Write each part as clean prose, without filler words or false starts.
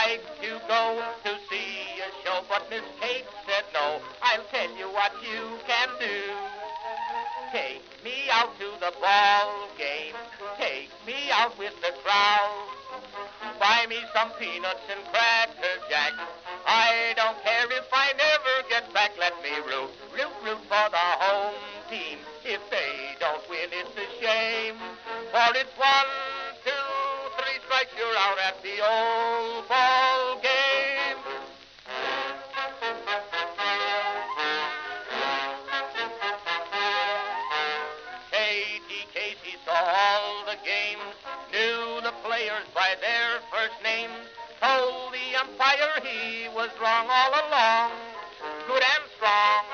like to go to see a show, but Miss Kate said no. I'll tell you what you can do. Take me out to the ball game. Take me out with the crowd. Buy me some peanuts and cracker jack. I don't care if I never get back. Let me root for the home team. If they don't win, it's a shame. For it's 1, 2, 3 strikes, you're out at the old ball game. Casey saw all the games, knew the players by their first names, told the umpire he was wrong all along, good and strong.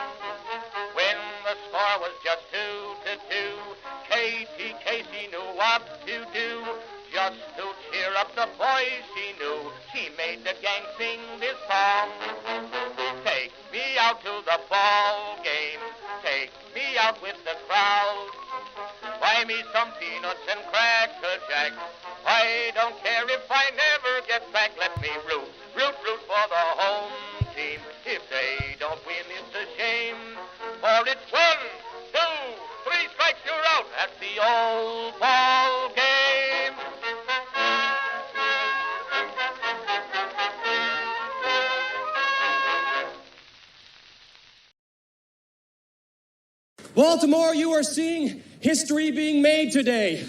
When the score was just 2-2, Casey knew what to do. Just to cheer up the boys she knew, she made the gang sing this song. Take me out to the ball game, take me out with the crowd. Buy me some peanuts and cracker jack. I don't care if I never get back. Let me root for the home team. If they don't win, it's a shame. For it's 1, 2, 3 strikes, you're out at the old ball game. Baltimore, you are seeing history being made today.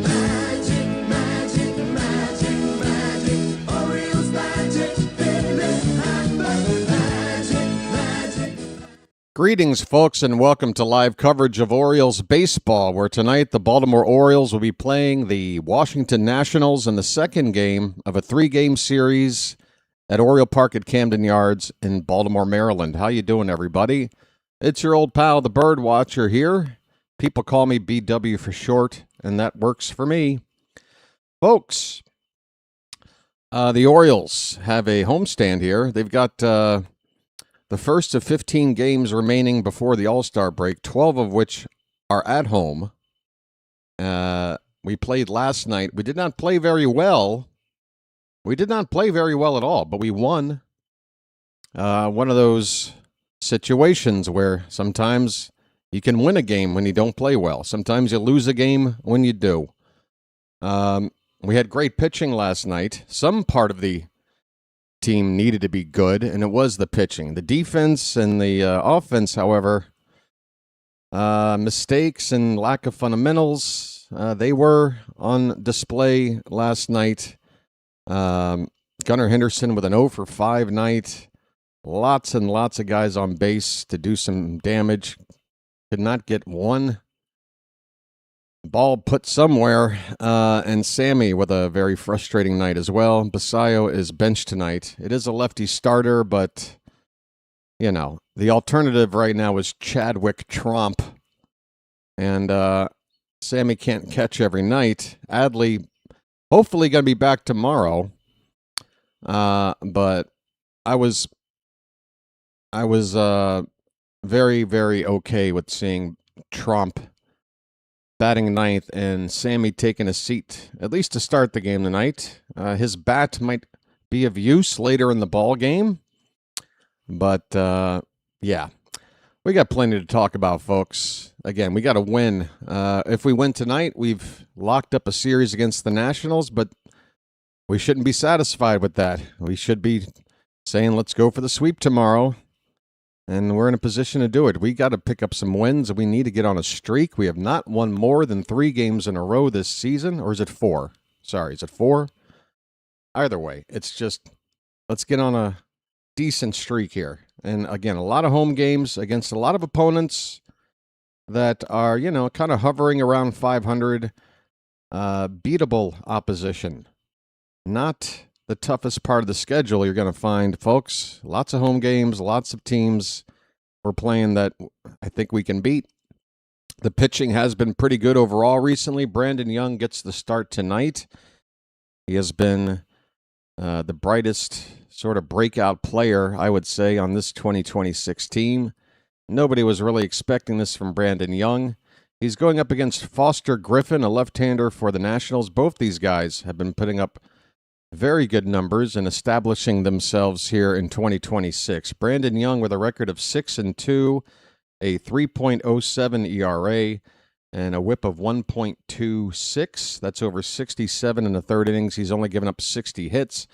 Magic, magic, magic, magic. Orioles magic, magic. Greetings, folks, and welcome to live coverage of Orioles baseball, where tonight the Baltimore Orioles will be playing the Washington Nationals in the second game of a 3-game series at Oriole Park at Camden Yards in Baltimore, Maryland. How you doing, everybody? It's your old pal, the BirdWatcher here. People call me BW for short, and that works for me. Folks, the Orioles have a homestand here. They've got the first of 15 games remaining before the All-Star break, 12 of which are at home. We played last night. We did not play very well. We did not play very well at all, but we won. One of those situations where sometimes you can win a game when you don't play well. Sometimes you lose a game when you do. We had great pitching last night. Some part of the team needed to be good, and it was the pitching. The defense and the offense, however, mistakes and lack of fundamentals, they were on display last night. Gunnar Henderson with an 0 for 5 night. Lots and lots of guys on base to do some damage. Could not get one ball put somewhere. And Sammy with a very frustrating night as well. Basayo is benched tonight. It is a lefty starter, but, you know, the alternative right now is Chadwick Tromp. And Sammy can't catch every night. Adley hopefully going to be back tomorrow. But I was very, very okay with seeing Trump batting ninth and Sammy taking a seat, at least to start the game tonight. His bat might be of use later in the ball game. But, yeah, we got plenty to talk about, folks. Again, we got to win. If we win tonight, we've locked up a series against the Nationals, but we shouldn't be satisfied with that. We should be saying, let's go for the sweep tomorrow. And we're in a position to do it. We got to pick up some wins. We need to get on a streak. We have not won more than 3 games in a row this season. Or is it 4? Sorry, is it 4? Either way, it's just, let's get on a decent streak here. And again, a lot of home games against a lot of opponents that are, you know, kind of hovering around 500. Beatable opposition. Not the toughest part of the schedule you're going to find, folks. Lots of home games, lots of teams we're playing that I think we can beat. The pitching has been pretty good overall recently. Brandon Young gets the start tonight. He has been the brightest sort of breakout player, I would say, on this 2026 team. Nobody was really expecting this from Brandon Young. He's going up against Foster Griffin, a left-hander for the Nationals. Both these guys have been putting up very good numbers and establishing themselves here in 2026. Brandon Young with a record of 6-2, a 3.07 ERA, and a whip of 1.26. That's over 67 in the third innings. He's only given up 60 hits,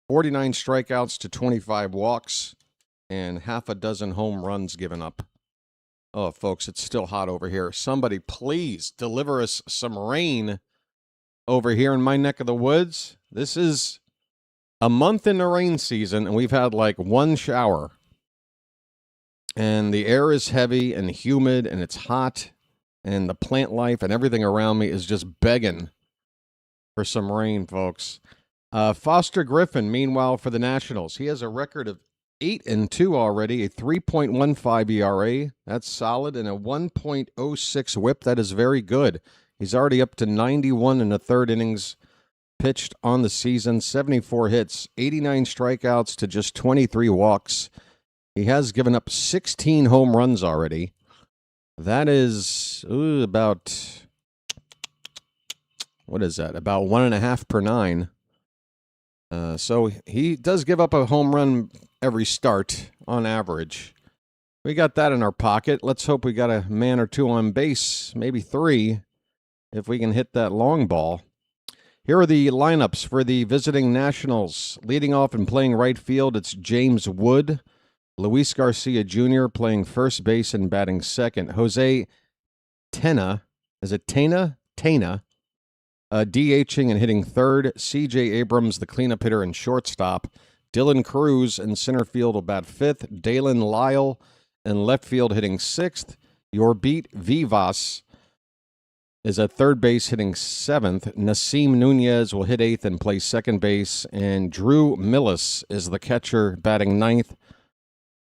49 strikeouts to 25 walks, and half a dozen home runs given up. Oh, folks, it's still hot over here. Somebody please deliver us some rain over here in my neck of the woods. This is a month in the rain season, and we've had like one shower. And the air is heavy and humid, and it's hot, and the plant life and everything around me is just begging for some rain, folks. Foster Griffin, meanwhile, for the Nationals, he has a record of 8-2 already, a 3.15 ERA. That's solid, and a 1.06 whip. That is very good. He's already up to 91 in the third innings pitched on the season, 74 hits, 89 strikeouts to just 23 walks. He has given up 16 home runs already. That is about, what is that? About 1.5 per 9. So he does give up a home run every start on average. We got that in our pocket. Let's hope we got a man or two on base, maybe 3, if we can hit that long ball. Here are the lineups for the visiting Nationals. Leading off and playing right field, it's James Wood. Luis Garcia Jr. playing first base and batting second. Jose Tena, is it Tena? Tena. DHing and hitting third. C.J. Abrams, the cleanup hitter and shortstop. Dylan Cruz in center field will bat fifth. Dalen Lyle in left field hitting sixth. Yorbit Vivas is at third base hitting seventh. Nasim Nunez will hit eighth and play second base. And Drew Millis is the catcher batting ninth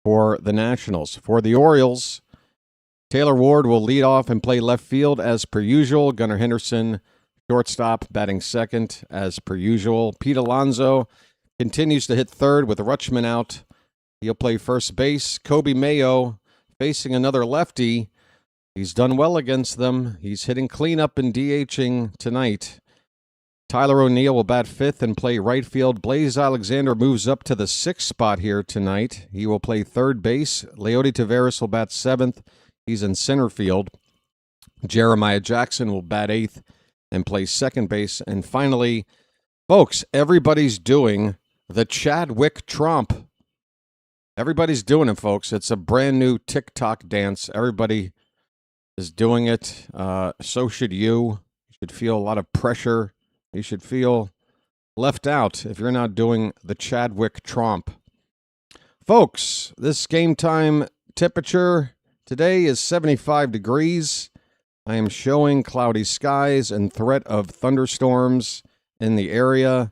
for the Nationals. For the Orioles, Taylor Ward will lead off and play left field as per usual. Gunnar Henderson, shortstop, batting second as per usual. Pete Alonso continues to hit third with Rutschman out. He'll play first base. Kobe Mayo facing another lefty. He's done well against them. He's hitting cleanup and DHing tonight. Tyler O'Neill will bat fifth and play right field. Blaze Alexander moves up to the sixth spot here tonight. He will play third base. Leody Taveras will bat seventh. He's in center field. Jeremiah Jackson will bat eighth and play second base. And finally, folks, everybody's doing the Chadwick Trump. Everybody's doing it, folks. It's a brand new TikTok dance. Everybody is doing it. So should you. You should feel a lot of pressure. You should feel left out if you're not doing the Chadwick Trump. Folks, this game time temperature today is 75 degrees. I am showing cloudy skies and threat of thunderstorms in the area.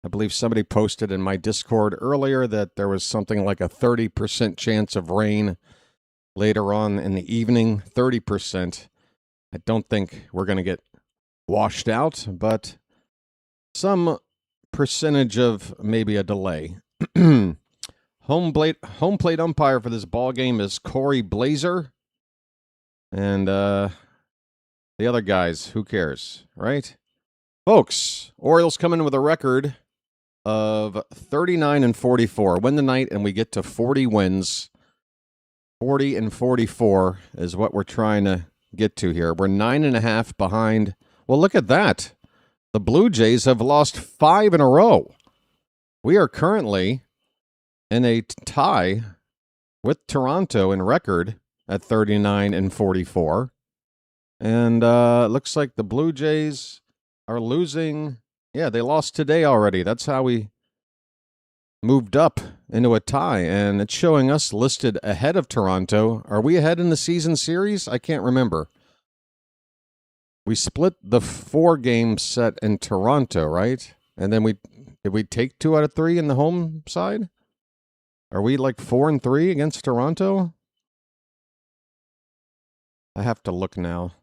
I believe somebody posted in my Discord earlier that there was something like a 30% chance of rain later on in the evening. 30%. I don't think we're going to get washed out, but some percentage of maybe a delay. Home plate umpire for this ball game is Corey Blazer. And the other guys, who cares, right? Folks, Orioles come in with a record of 39-44. Win the night and we get to 40 wins. 40-44 is what we're trying to get to here. We're 9.5 behind. Well, look at that. The Blue Jays have lost 5 in a row. We are currently in a tie with Toronto in record at 39-44. And looks like the Blue Jays are losing. Yeah, they lost today already. That's how we moved up into a tie. And it's showing us listed ahead of Toronto. Are we ahead in the season series? I can't remember. We split the 4-game set in Toronto, right? And then did we take 2 out of 3 in the home side? Are we like 4-3 against Toronto? I have to look now.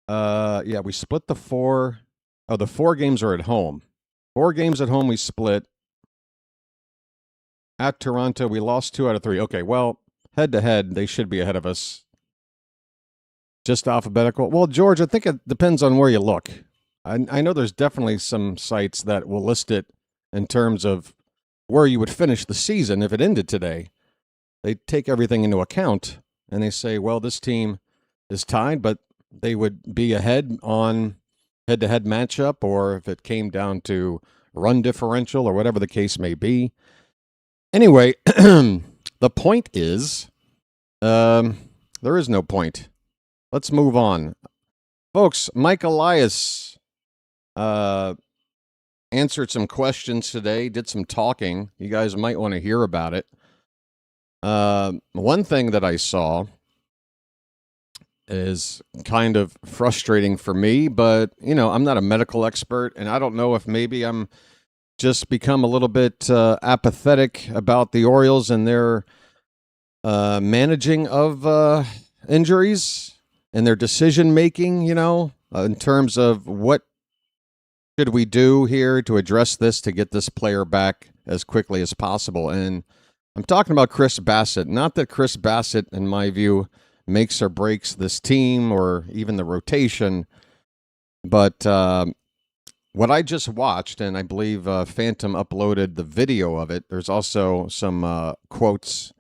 Yeah, we split the 4. Oh, the 4 games are at home. 4 games at home we split. At Toronto, we lost 2 out of 3. Okay, well, head to head, they should be ahead of us. Just alphabetical? Well, George, I think it depends on where you look. I know there's definitely some sites that will list it in terms of where you would finish the season if it ended today. They take everything into account, and they say, well, this team is tied, but they would be ahead on head-to-head matchup, or if it came down to run differential or whatever the case may be. Anyway, the point is, there is no point. Let's move on. Folks, Mike Elias answered some questions today, did some talking. You guys might want to hear about it. One thing that I saw is kind of frustrating for me, but, I'm not a medical expert, and I don't know if maybe I'm just become a little bit apathetic about the Orioles and their managing of injuries and their decision-making, in terms of what should we do here to address this to get this player back as quickly as possible. And I'm talking about Chris Bassitt. Not that Chris Bassitt, in my view, makes or breaks this team or even the rotation, but what I just watched, and I believe Phantom uploaded the video of it, there's also some quotes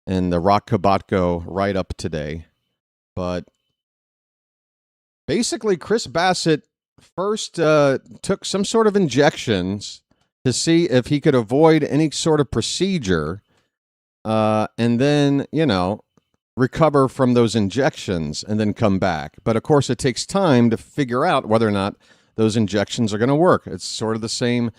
in the Rock Kabatko write-up today. But basically, Chris Bassitt first took some sort of injections to see if he could avoid any sort of procedure, and then, recover from those injections and then come back. But, of course, it takes time to figure out whether or not those injections are going to work. It's sort of the same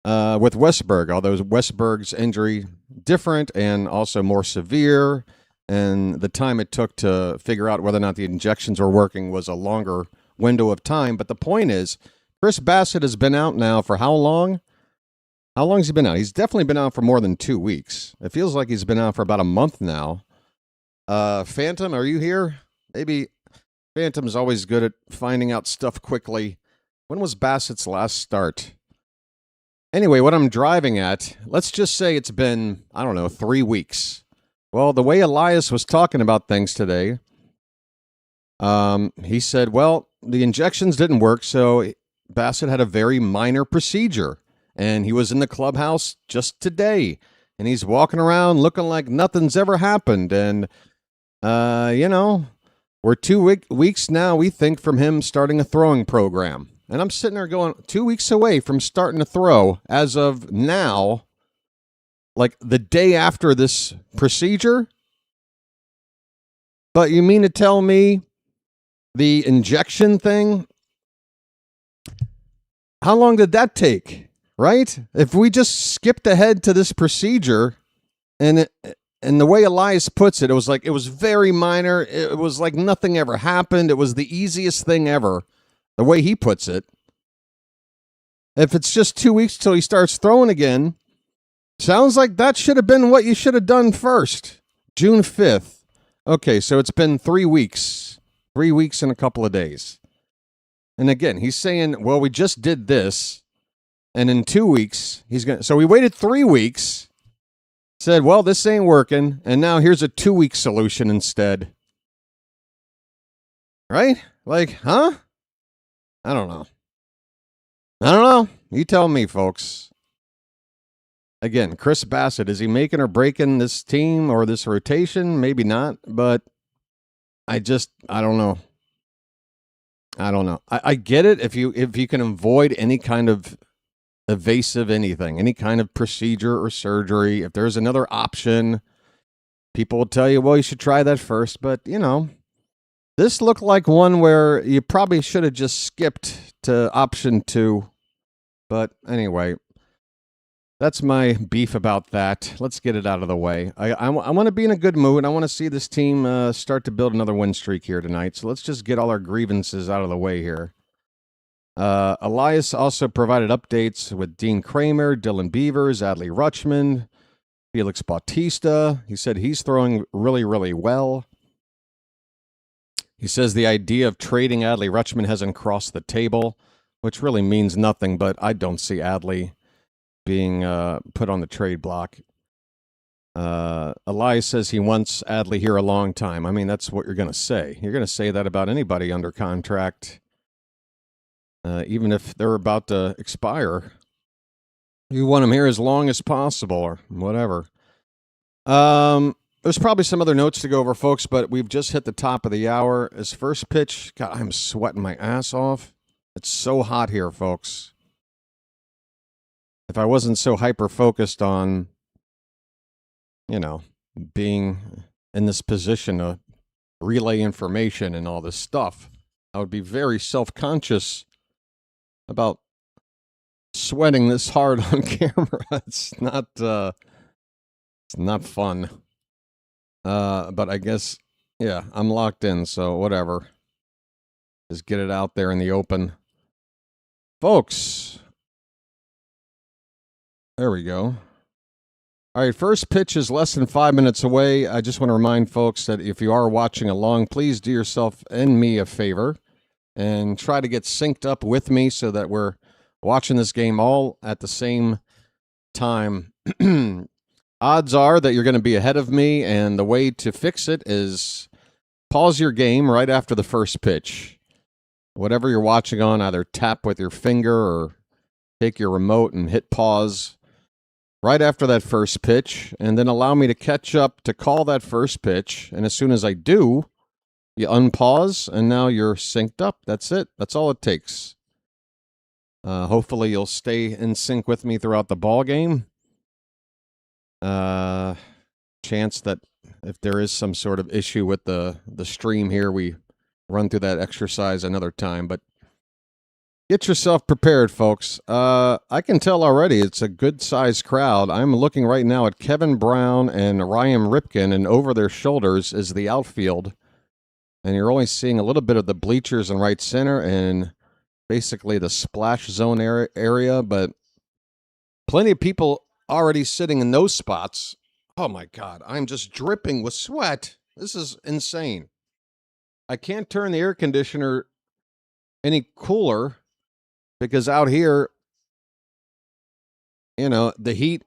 with Westberg, although Westberg's injury different and also more severe, and the time it took to figure out whether or not the injections were working was a longer window of time. But the point is, Chris Bassitt has been out now for how long? How long has he been out? He's definitely been out for more than 2 weeks. It feels like he's been out for about a month now. Phantom, are you here? Maybe Phantom's always good at finding out stuff quickly. When was Bassitt's last start? Anyway, what I'm driving at, let's just say it's been, 3 weeks. Well, the way Elias was talking about things today, he said, well, the injections didn't work, so Bassitt had a very minor procedure, and he was in the clubhouse just today, and he's walking around looking like nothing's ever happened, and, we're 2 weeks now, we think, from him starting a throwing program. And I'm sitting there going, 2 weeks away from starting to throw as of now, like the day after this procedure. But you mean to tell me the injection thing, how long did that take, right? If we just skipped ahead to this procedure, and the way Elias puts it, it was very minor. It was like nothing ever happened. It was the easiest thing ever. The way he puts it, if it's just 2 weeks till he starts throwing again, sounds like that should have been what you should have done first. June 5th. Okay, so it's been 3 weeks. 3 weeks and a couple of days. And again, he's saying, well, we just did this, and in 2 weeks, so we waited 3 weeks, said, well, this ain't working, and now here's a 2-week solution instead. Right? Like, huh? I don't know. You tell me, folks. Again, Chris Bassitt, is he making or breaking this team or this rotation? Maybe not, but I don't know. I get it if you can avoid any kind of evasive anything, any kind of procedure or surgery. If there's another option, people will tell you, well, you should try that first. But, this looked like one where you probably should have just skipped to option 2. But anyway, that's my beef about that. Let's get it out of the way. I want to be in a good mood. I want to see this team start to build another win streak here tonight. So let's just get all our grievances out of the way here. Elias also provided updates with Dean Kramer, Dylan Beavers, Adley Rutschman, Felix Bautista. He said he's throwing really, really well. He says the idea of trading Adley Rutschman hasn't crossed the table, which really means nothing, but I don't see Adley being put on the trade block. Elias says he wants Adley here a long time. I mean, that's what you're going to say. You're going to say that about anybody under contract, even if they're about to expire. You want them here as long as possible or whatever. There's probably some other notes to go over, folks, but we've just hit the top of the hour. His first pitch, God, I'm sweating my ass off. It's so hot here, folks. If I wasn't so hyper-focused on, being in this position to relay information and all this stuff, I would be very self-conscious about sweating this hard on camera. It's not fun. But I guess, yeah, I'm locked in, so whatever. Just get it out there in the open. Folks. There we go. All right, first pitch is less than 5 minutes away. I just want to remind folks that if you are watching along, please do yourself and me a favor and try to get synced up with me so that we're watching this game all at the same time. Odds are that you're going to be ahead of me, and the way to fix it is pause your game right after the first pitch. Whatever you're watching on, either tap with your finger or take your remote and hit pause right after that first pitch, and then allow me to catch up to call that first pitch. And as soon as I do, you unpause, and now you're synced up. That's it. That's all it takes. Hopefully you'll stay in sync with me throughout the ball game. Chance that if there is some sort of issue with the stream here, we run through that exercise another time. But get yourself prepared, folks. I can tell already it's a good-sized crowd. I'm looking right now at Kevin Brown and Ryan Ripken, and over their shoulders is the outfield. And you're only seeing a little bit of the bleachers in right center and basically the splash zone area, but plenty of people already sitting in those spots. Oh, my God. I'm just dripping with sweat. This is insane. I can't turn the air conditioner any cooler because out here, the heat,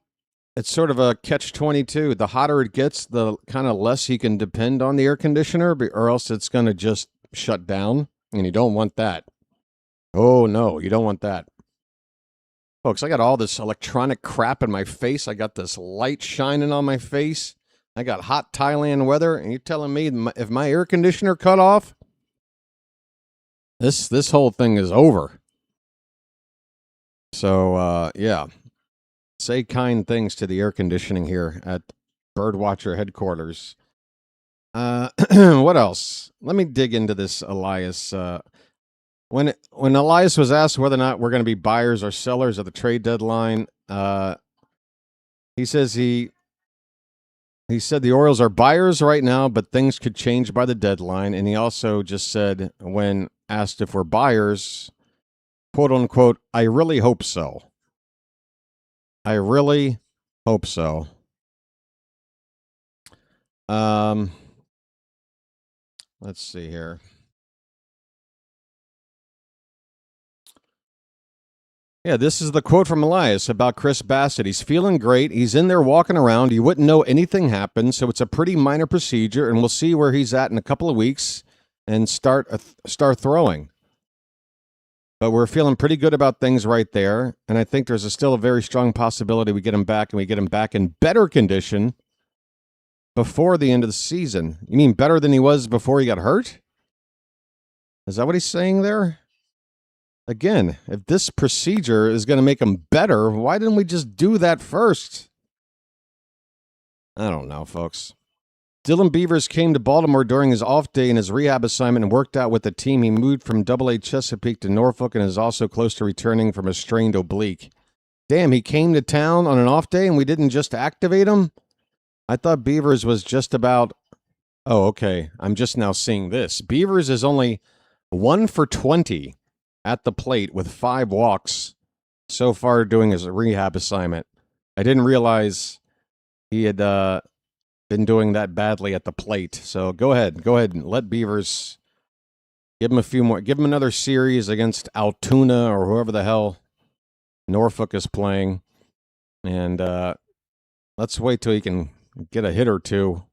it's sort of a catch-22. The hotter it gets, the kind of less you can depend on the air conditioner, or else it's going to just shut down, and you don't want that. Oh, no, you don't want that. Folks, I got all this electronic crap in my face. I got this light shining on my face. I got hot Thailand weather, and you're telling me if my air conditioner cut off, this whole thing is over. So, yeah. Say kind things to the air conditioning here at BirdWatcher headquarters. What else? Let me dig into this Elias. When Elias was asked whether or not we're going to be buyers or sellers at the trade deadline, he says he said the Orioles are buyers right now, but things could change by the deadline. And he also just said, when asked if we're buyers, quote unquote, I really hope so. I really hope so. Let's see here. Yeah, this is the quote from Elias about Chris Bassett. He's feeling great. He's in there walking around. You wouldn't know anything happened, so it's a pretty minor procedure, and we'll see where he's at in a couple of weeks and start throwing. But we're feeling pretty good about things right there, and I think there's still a very strong possibility we get him back, and we get him back in better condition before the end of the season. You mean better than he was before he got hurt? Is that what he's saying there? Again, if this procedure is going to make him better, why didn't we just do that first? I don't know, folks. Dylan Beavers came to Baltimore during his off day in his rehab assignment and worked out with the team. He moved from AA Chesapeake to Norfolk and is also close to returning from a strained oblique. Damn, he came to town on an off day and we didn't just activate him? I thought Beavers was just about... Oh, okay. I'm just now seeing this. Beavers is only 1 for 20 at the plate with 5 walks so far doing his rehab assignment. I didn't realize he had been doing that badly at the plate. So go ahead and let Beavers, give him a few more, give him another series against Altoona or whoever the hell Norfolk is playing. And let's wait till he can get a hit or two.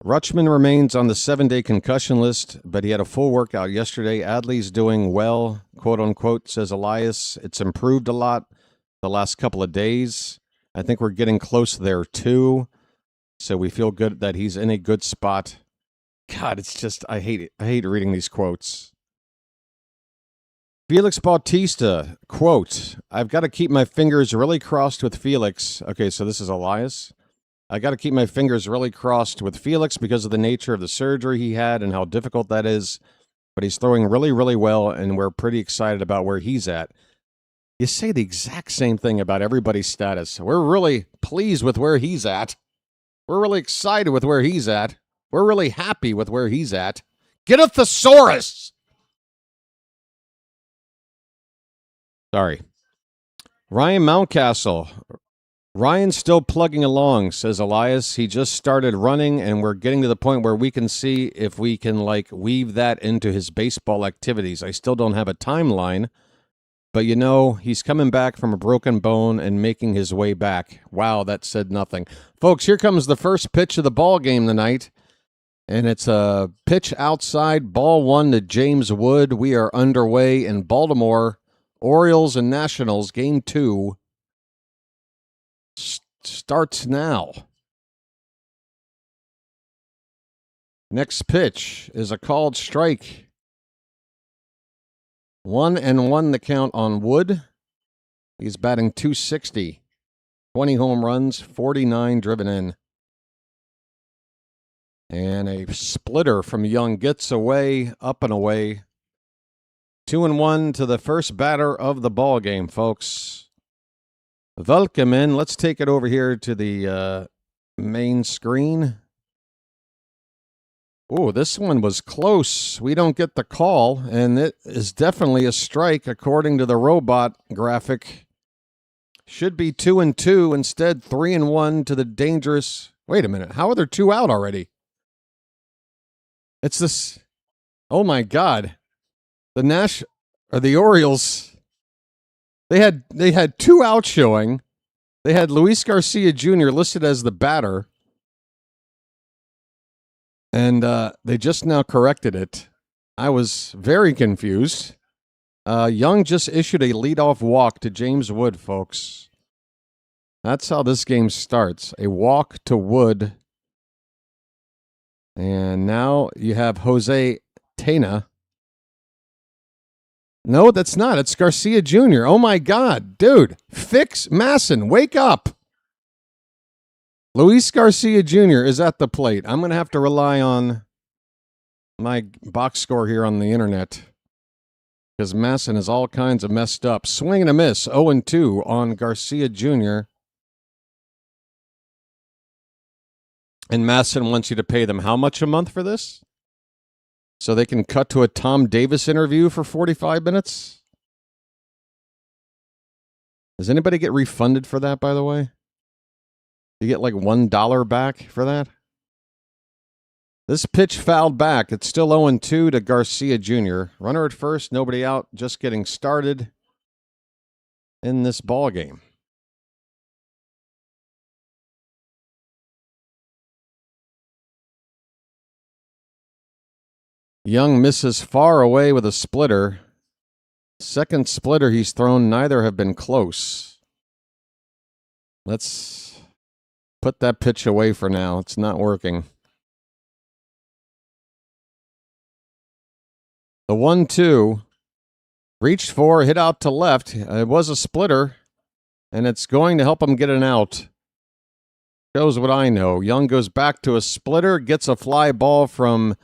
Rutschman remains on the 7-day concussion list, but he had a full workout yesterday. Adley's doing well, quote unquote, says Elias. It's improved a lot the last couple of days. I think we're getting close there too. So we feel good that he's in a good spot. God, it's just, I hate it. I hate reading these quotes. Felix Bautista, quote, I've got to keep my fingers really crossed with Felix. Okay, so this is Elias. I got to keep my fingers really crossed with Felix because of the nature of the surgery he had and how difficult that is. But he's throwing really, really well, and we're pretty excited about where he's at. You say the exact same thing about everybody's status. We're really pleased with where he's at. We're really excited with where he's at. We're really happy with where he's at. Get a thesaurus! Sorry. Ryan Mountcastle. Ryan's still plugging along, says Elias. He just started running, and we're getting to the point where we can see if we can, weave that into his baseball activities. I still don't have a timeline, but, he's coming back from a broken bone and making his way back. Wow, that said nothing. Folks, here comes the first pitch of the ball game tonight, and it's a pitch outside, ball 1 to James Wood. We are underway in Baltimore. Orioles and Nationals, game 2. Starts now. Next pitch is a called strike. 1-1 the count on Wood. He's batting .260. 20 home runs, 49 driven in. And a splitter from Young gets away, up and away. 2-1 to the first batter of the ball game, folks. Welcome in. Let's take it over here to the main screen. Oh, this one was close. We don't get the call, and it is definitely a strike according to the robot graphic. Should be 2-2, instead 3-1 to the dangerous. Wait a minute. How are there 2 out already? It's this. Oh my God. The Orioles. They had 2 out showing. They had Luis Garcia Jr. listed as the batter. And they just now corrected it. I was very confused. Young just issued a leadoff walk to James Wood, folks. That's how this game starts. A walk to Wood. And now you have Jose Tena. No, that's not. It's Garcia Jr. Oh, my God. Dude, fix Masson. Wake up. Luis Garcia Jr. is at the plate. I'm going to have to rely on my box score here on the internet because Masson is all kinds of messed up. Swing and a miss. 0-2 on Garcia Jr. And Masson wants you to pay them how much a month for this? So they can cut to a Tom Davis interview for 45 minutes? Does anybody get refunded for that, by the way? You get $1 back for that? This pitch fouled back. It's still 0-2 to Garcia Jr. Runner at first, nobody out, just getting started in this ball game. Young misses far away with a splitter. Second splitter he's thrown, neither have been close. Let's put that pitch away for now. It's not working. The 1-2. Reached for, hit out to left. It was a splitter, and it's going to help him get an out. Shows what I know. Young goes back to a splitter, gets a fly ball from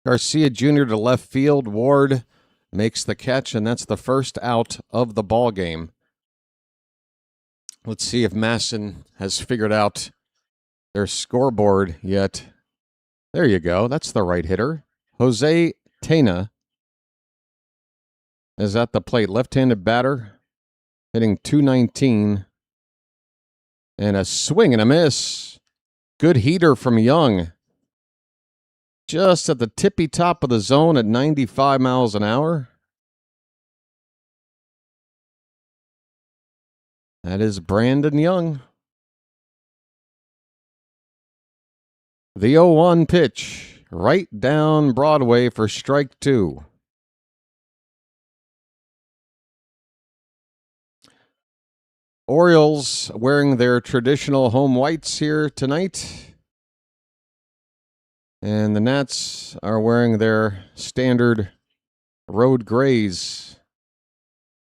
Garcia Jr. to left field. Ward makes the catch, and that's the first out of the ball game. Let's see if Masson has figured out their scoreboard yet. There you go. That's the right hitter. Jose Tena is at the plate. Left-handed batter, hitting .219. And a swing and a miss. Good heater from Young. Just at the tippy top of the zone at 95 miles an hour. That is Brandon Young. The 0-1 pitch right down Broadway for strike 2. Orioles wearing their traditional home whites here tonight. And the Nats are wearing their standard road grays.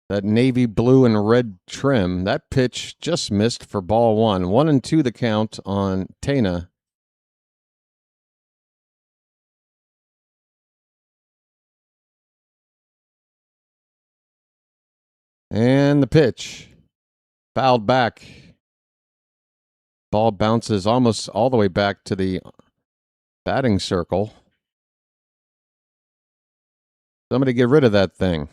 That navy blue and red trim. That pitch just missed for ball 1. 1-2 the count on Tana. And the pitch. Fouled back. Ball bounces almost all the way back to the batting circle. Somebody get rid of that thing.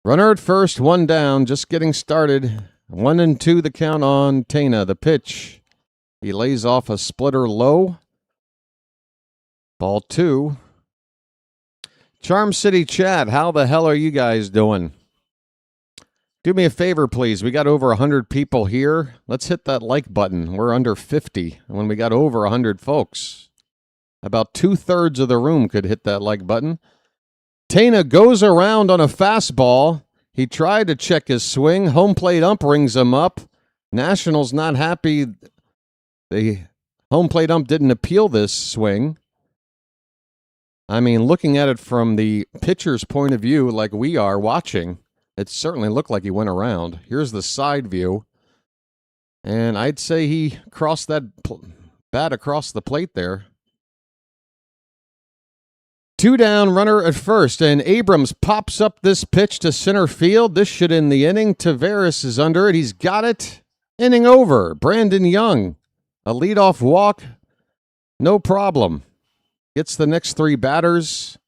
Runner at first, 1 down, just getting started. 1-2 the count on Tana. The pitch. He lays off a splitter low. Ball 2. Charm City chat, how the hell are you guys doing? Do me a favor, please. We got over 100 people here. Let's hit that like button. We're under 50 when we got over 100 folks. About 2/3 of the room could hit that like button. Tana goes around on a fastball. He tried to check his swing. Home plate ump rings him up. Nationals not happy. The home plate ump didn't appeal this swing. I mean, looking at it from the pitcher's point of view, like we are watching, it certainly looked like he went around. Here's the side view. And I'd say he crossed that bat across the plate there. 2 down, runner at first, and Abrams pops up this pitch to center field. This should end the inning. Taveras is under it. He's got it. Inning over. Brandon Young, a leadoff walk. No problem. Gets the next 3 batters.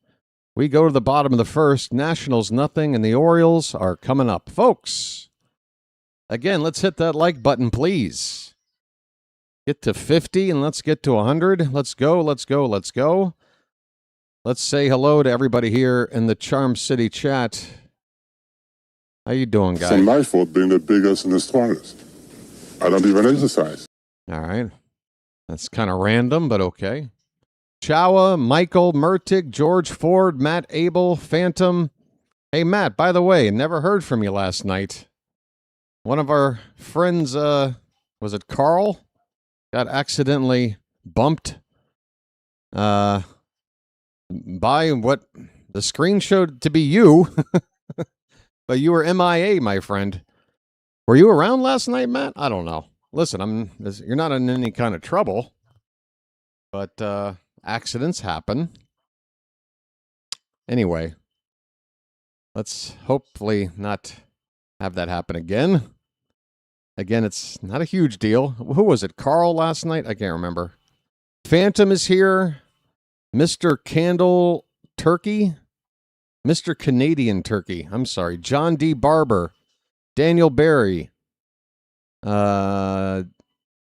We go to the bottom of the first. Nationals nothing, and the Orioles are coming up. Folks, again, let's hit that like button, please. Get to 50, and let's get to 100. Let's go, let's go, let's go. Let's say hello to everybody here in the Charm City chat. How you doing, guys? It's my fault being the biggest and the strongest. I don't even exercise. All right. That's kind of random, but okay. Chawa, Michael, Murtig, George Ford, Matt Abel, Phantom. Hey, Matt, by the way, never heard from you last night. One of our friends, was it Carl? Got accidentally bumped by what the screen showed to be you. But you were MIA, my friend. Were you around last night, Matt? I don't know. Listen, you're not in any kind of trouble. But accidents happen. Anyway, let's hopefully not have that happen again. Again, it's not a huge deal. Who was it? Carl last night? I can't remember. Phantom is here. Mr. Candle Turkey. Mr. Canadian Turkey. I'm sorry. John D. Barber. Daniel Barry.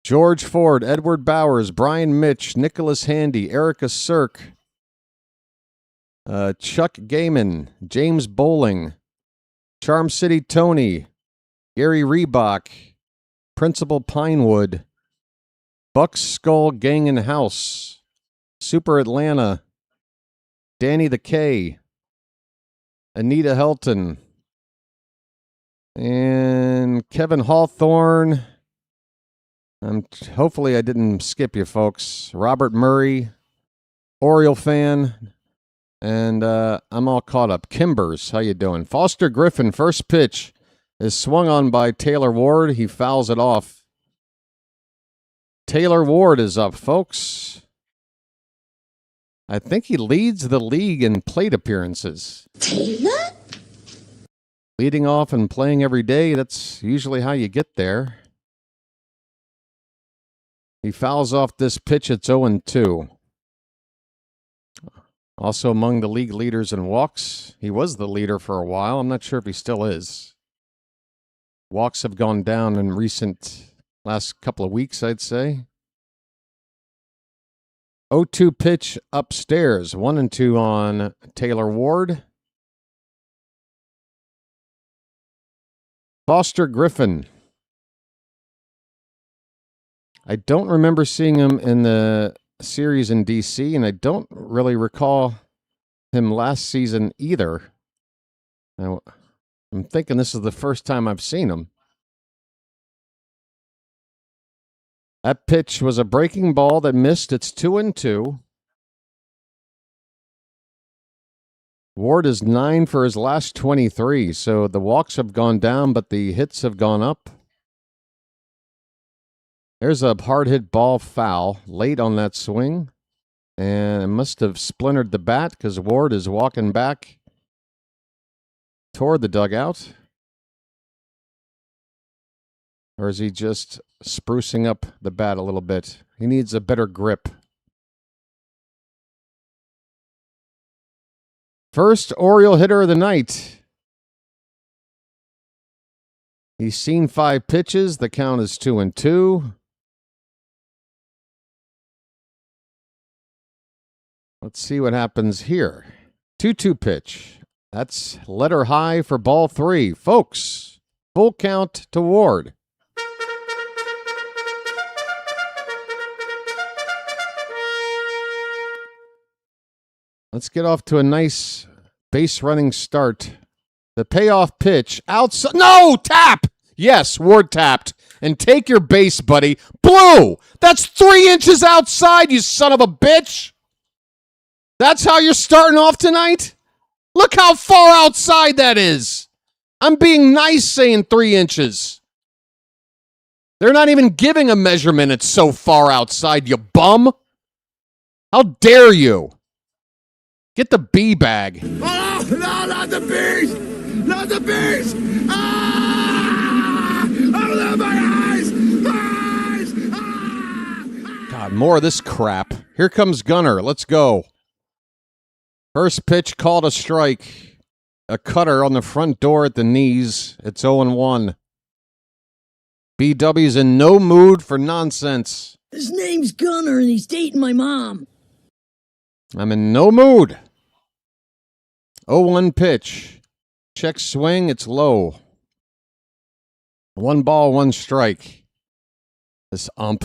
George Ford, Edward Bowers, Brian Mitch, Nicholas Handy, Erica Cirque, Chuck Gaiman, James Bowling, Charm City Tony, Gary Reebok, Principal Pinewood, Buck Skull Gang and House, Super Atlanta, Danny the K, Anita Helton, and Kevin Hawthorne. Hopefully I didn't skip you, folks. Robert Murray, Oriole fan, and I'm all caught up. Kimbers, how you doing? Foster Griffin, first pitch is swung on by Taylor Ward. He fouls it off. Taylor Ward is up, folks. I think he leads the league in plate appearances. Taylor? Leading off and playing every day, that's usually how you get there. He fouls off this pitch. It's 0-2. Also among the league leaders in walks. He was the leader for a while. I'm not sure if he still is. Walks have gone down in last couple of weeks, I'd say. 0-2 pitch upstairs. 1-2 on Taylor Ward. Foster Griffin. I don't remember seeing him in the series in DC, and I don't really recall him last season either. Now, I'm thinking this is the first time I've seen him. That pitch was a breaking ball that missed. It's 2-2. Ward is 9 for his last 23, so the walks have gone down, but the hits have gone up. There's a hard hit ball foul late on that swing, and it must have splintered the bat because Ward is walking back toward the dugout. Or is he just sprucing up the bat a little bit? He needs a better grip. First Oriole hitter of the night. He's seen 5 pitches. The count is 2-2. Let's see what happens here. 2-2 pitch. That's letter high for ball 3. Folks, full count to Ward. Let's get off to a nice base running start. The payoff pitch outside. No, tap. Yes, Ward tapped. And take your base, buddy. Blue. That's 3 inches outside, you son of a bitch. That's how you're starting off tonight? Look how far outside that is. I'm being nice saying 3 inches. They're not even giving a measurement. It's so far outside, you bum. How dare you? Get the bee bag. Oh, no, not the bees! Not the bees! Ah! Oh, my eyes! Eyes! Ah! God, more of this crap. Here comes Gunnar. Let's go. First pitch called a strike. A cutter on the front door at the knees. It's 0-1. BW's in no mood for nonsense. His name's Gunnar and he's dating my mom. I'm in no mood. 0-1 pitch. Check swing, it's low. 1 ball, 1 strike. This ump.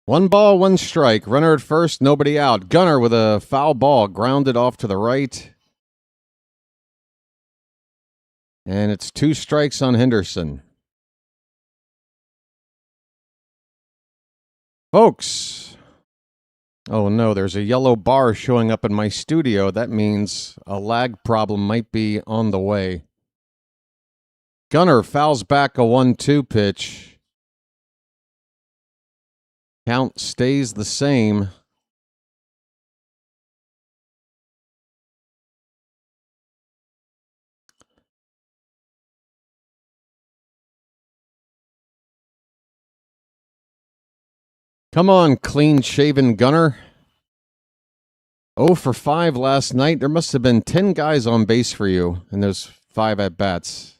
One ball, 1 strike. Runner at first, nobody out. Gunnar with a foul ball, grounded off to the right. And it's 2 strikes on Henderson. Folks. Oh no, there's a yellow bar showing up in my studio. That means a lag problem might be on the way. Gunnar fouls back a 1-2 pitch. Count stays the same. Come on, clean-shaven Gunnar. 0 for 5 last night. There must have been 10 guys on base for you in those 5 at-bats.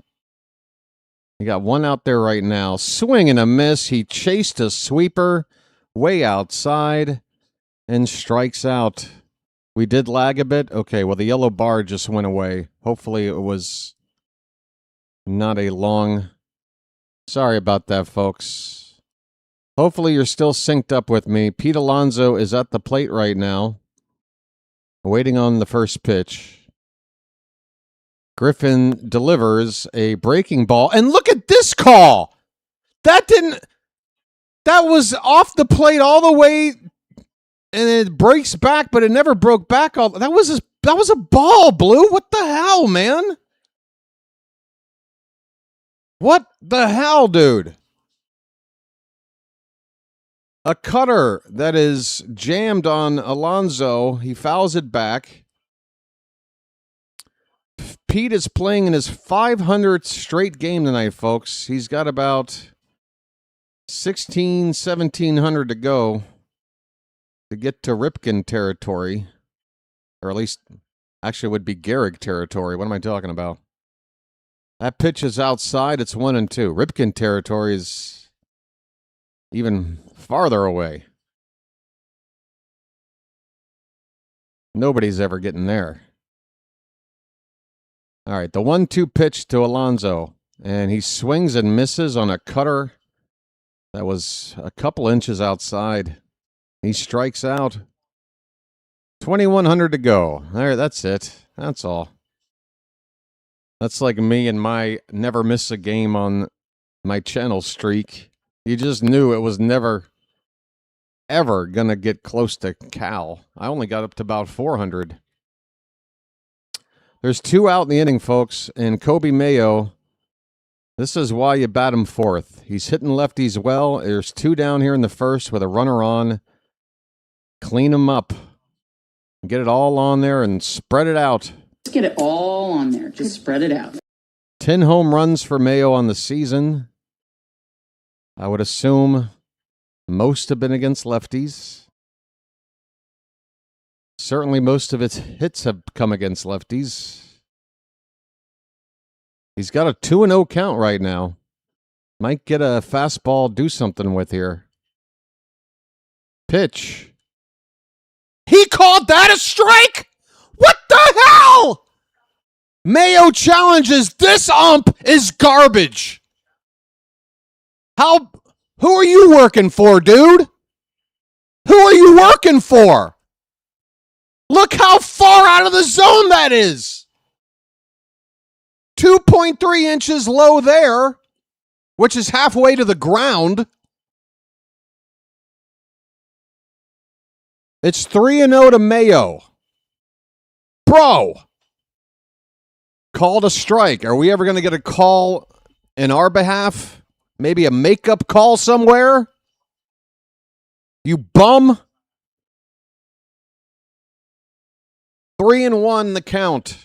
You got 1 out there right now. Swing and a miss. He chased a sweeper way outside and strikes out. We did lag a bit. Okay, well, the yellow bar just went away. Hopefully it was not a long... Sorry about that, folks. Hopefully you're still synced up with me. Pete Alonso is at the plate right now, waiting on the first pitch. Griffin delivers a breaking ball. And look at this call! That was off the plate all the way, and it breaks back, but it never broke back. That was a ball, Blue. What the hell, man? What the hell, dude? A cutter that is jammed on Alonso. He fouls it back. Pete is playing in his 500th straight game tonight, folks. He's got about 1,700 to go to get to Ripken territory. Or at least, actually, it would be Gehrig territory. What am I talking about? That pitch is outside. It's 1-2. Ripken territory is even farther away. Nobody's ever getting there. All right, the 1-2 pitch to Alonso, and he swings and misses on a cutter that was a couple inches outside. He strikes out. 2,100 to go. There, that's it. That's all. That's like me and my never miss a game on my channel streak. You just knew it was never, ever going to get close to Cal. I only got up to about 400. There's 2 out in the inning, folks, and Kobe Mayo, this is why you bat him 4th. He's hitting lefties well. There's 2 down here in the first with a runner on. Clean him up. Get it all on there and spread it out. Just get it all on there. Just spread it out. 10 home runs for Mayo on the season. I would assume most have been against lefties. Certainly most of its hits have come against lefties. He's got a 2-0 count right now. Might get a fastball, do something with here. Pitch. He called that a strike? What the hell? Mayo challenges, this ump is garbage. Who are you working for, dude? Who are you working for? Look how far out of the zone that is. 2.3 inches low there, which is halfway to the ground. It's 3-0 to Mayo. Bro. Called a strike. Are we ever going to get a call in our behalf? Maybe a makeup call somewhere? You bum. 3-1 the count.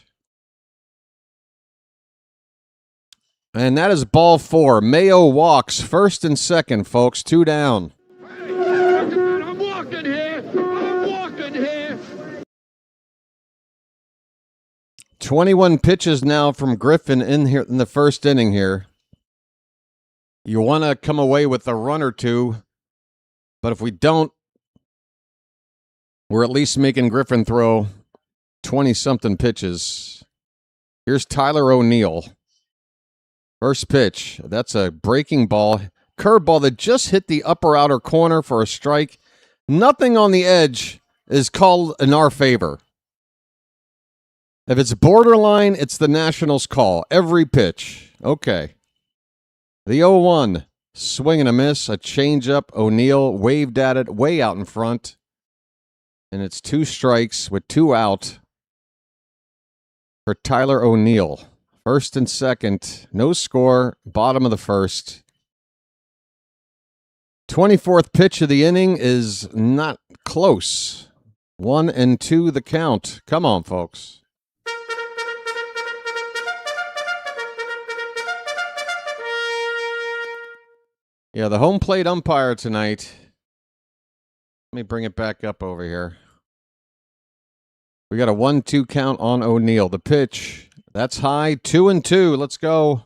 And that is ball 4. Mayo walks first and second, folks. 2 down. I'm walking here. I'm walking here. 21 pitches now from Griffin in here in the first inning here. You want to come away with a run or 2, but if we don't, we're at least making Griffin throw 20-something pitches. Here's Tyler O'Neill. First pitch. That's a breaking ball. Curveball that just hit the upper outer corner for a strike. Nothing on the edge is called in our favor. If it's borderline, it's the Nationals' call. Every pitch. Okay. The 0-1. Swing and a miss. A changeup. O'Neill waved at it way out in front. And it's 2 strikes with 2 out for Tyler O'Neill. First and second. No score. Bottom of the first. 24th pitch of the inning is not close. 1-2 the count. Come on, folks. Yeah, the home plate umpire tonight. Let me bring it back up over here. We got a 1-2 count on O'Neill. The pitch, that's high. 2-2. Let's go.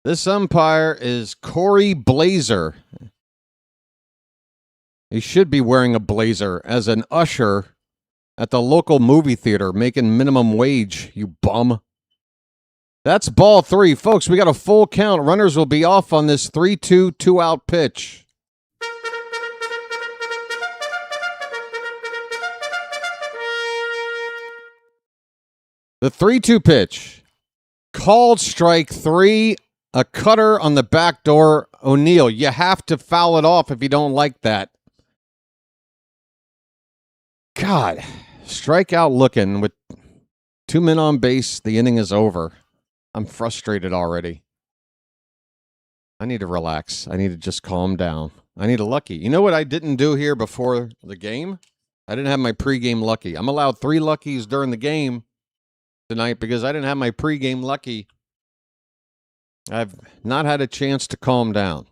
This umpire is Corey Blazer. He should be wearing a blazer as an usher at the local movie theater making minimum wage, you bum. That's ball 3. Folks, we got a full count. Runners will be off on this 3-2, 2-out pitch. The 3-2 pitch. Called strike 3. A cutter on the back door. O'Neill, you have to foul it off if you don't like that. God, strikeout looking with 2 men on base. The inning is over. I'm frustrated already. I need to relax. I need to just calm down. I need a lucky. You know what I didn't do here before the game? I didn't have my pregame lucky. I'm allowed 3 luckies during the game tonight because I didn't have my pregame lucky. I've not had a chance to calm down.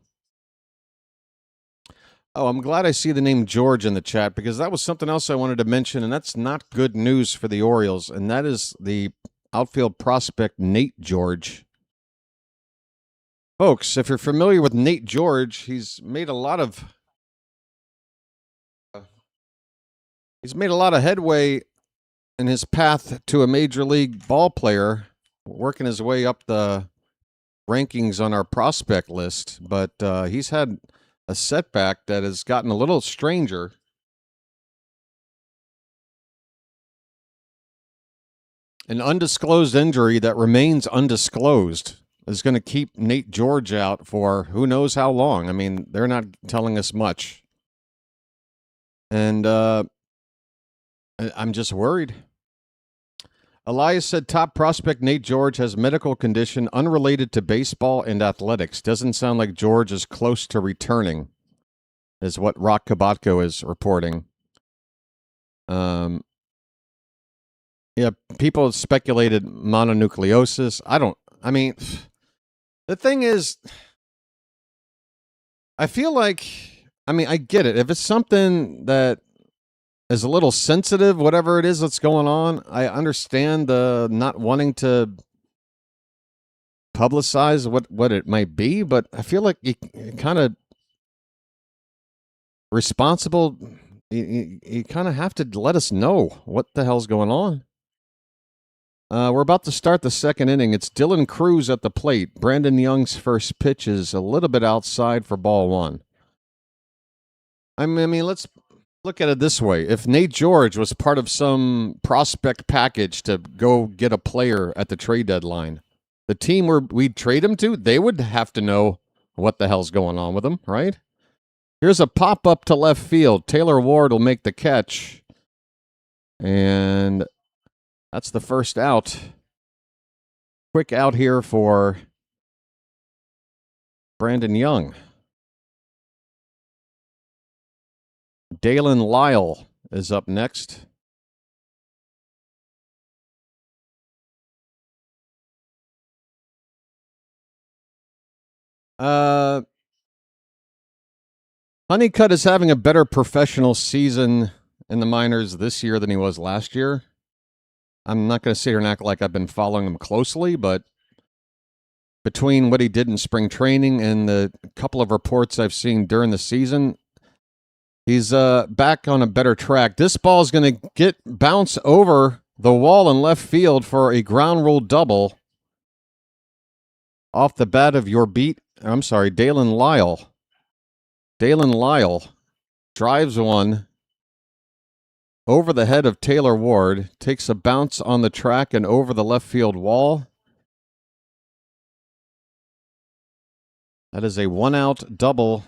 Oh, I'm glad I see the name George in the chat because that was something else I wanted to mention, and that's not good news for the Orioles, and that is the outfield prospect Nate George. Folks, if you're familiar with Nate George, he's made a lot of He's made a lot of headway in his path to a major league ball player, working his way up the rankings on our prospect list, but he's had a setback that has gotten a little stranger. An undisclosed injury that remains undisclosed is going to keep Nate George out for who knows how long. I mean, they're not telling us much. And I'm just worried. Elias said top prospect Nate George has medical condition unrelated to baseball and athletics. Doesn't sound like George is close to returning, is what Rock Kabatko is reporting. Yeah, people speculated mononucleosis. I mean, the thing is, I feel like, I get it. If it's something that is a little sensitive, whatever it is that's going on, I understand the not wanting to publicize what it might be, but I feel like you kind of responsible, you kind of have to let us know what the hell's going on. We're about to start the second inning. It's Dylan Cruz at the plate. Brandon Young's first pitch is a little bit outside for ball one. I mean, let's look at it this way. If Nate George was part of some prospect package to go get a player at the trade deadline, the team where we'd trade him to, they would have to know what the hell's going on with him, right? Here's a pop-up to left field. Taylor Ward will make the catch. And that's the first out. Quick out here for Brandon Young. Dalen Lyle is up next. Honeycutt is having a better professional season in the minors this year than he was last year. I'm not going to sit here and act like I've been following him closely, but between what he did in spring training and the couple of reports I've seen during the season, he's back on a better track. This ball is going to bounce over the wall in left field for a ground rule double off the bat of Dalen Lyle. Dalen Lyle drives one over the head of Taylor Ward, takes a bounce on the track and over the left field wall. That is a one-out double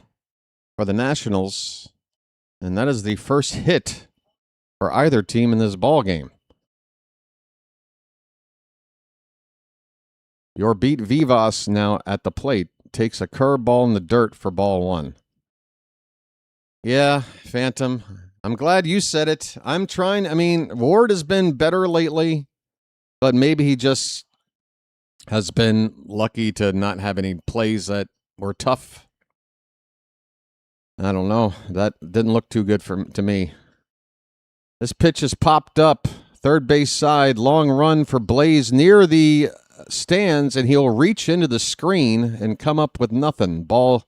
for the Nationals, and that is the first hit for either team in this ball game. Your beat Vivas now at the plate takes a curveball in the dirt for ball one. Yeah, Phantom. I'm glad you said it. Ward has been better lately, but maybe he just has been lucky to not have any plays that were tough. I don't know. That didn't look too good to me. This pitch is popped up. Third base side, long run for Blaze near the stands, and he'll reach into the screen and come up with nothing. Ball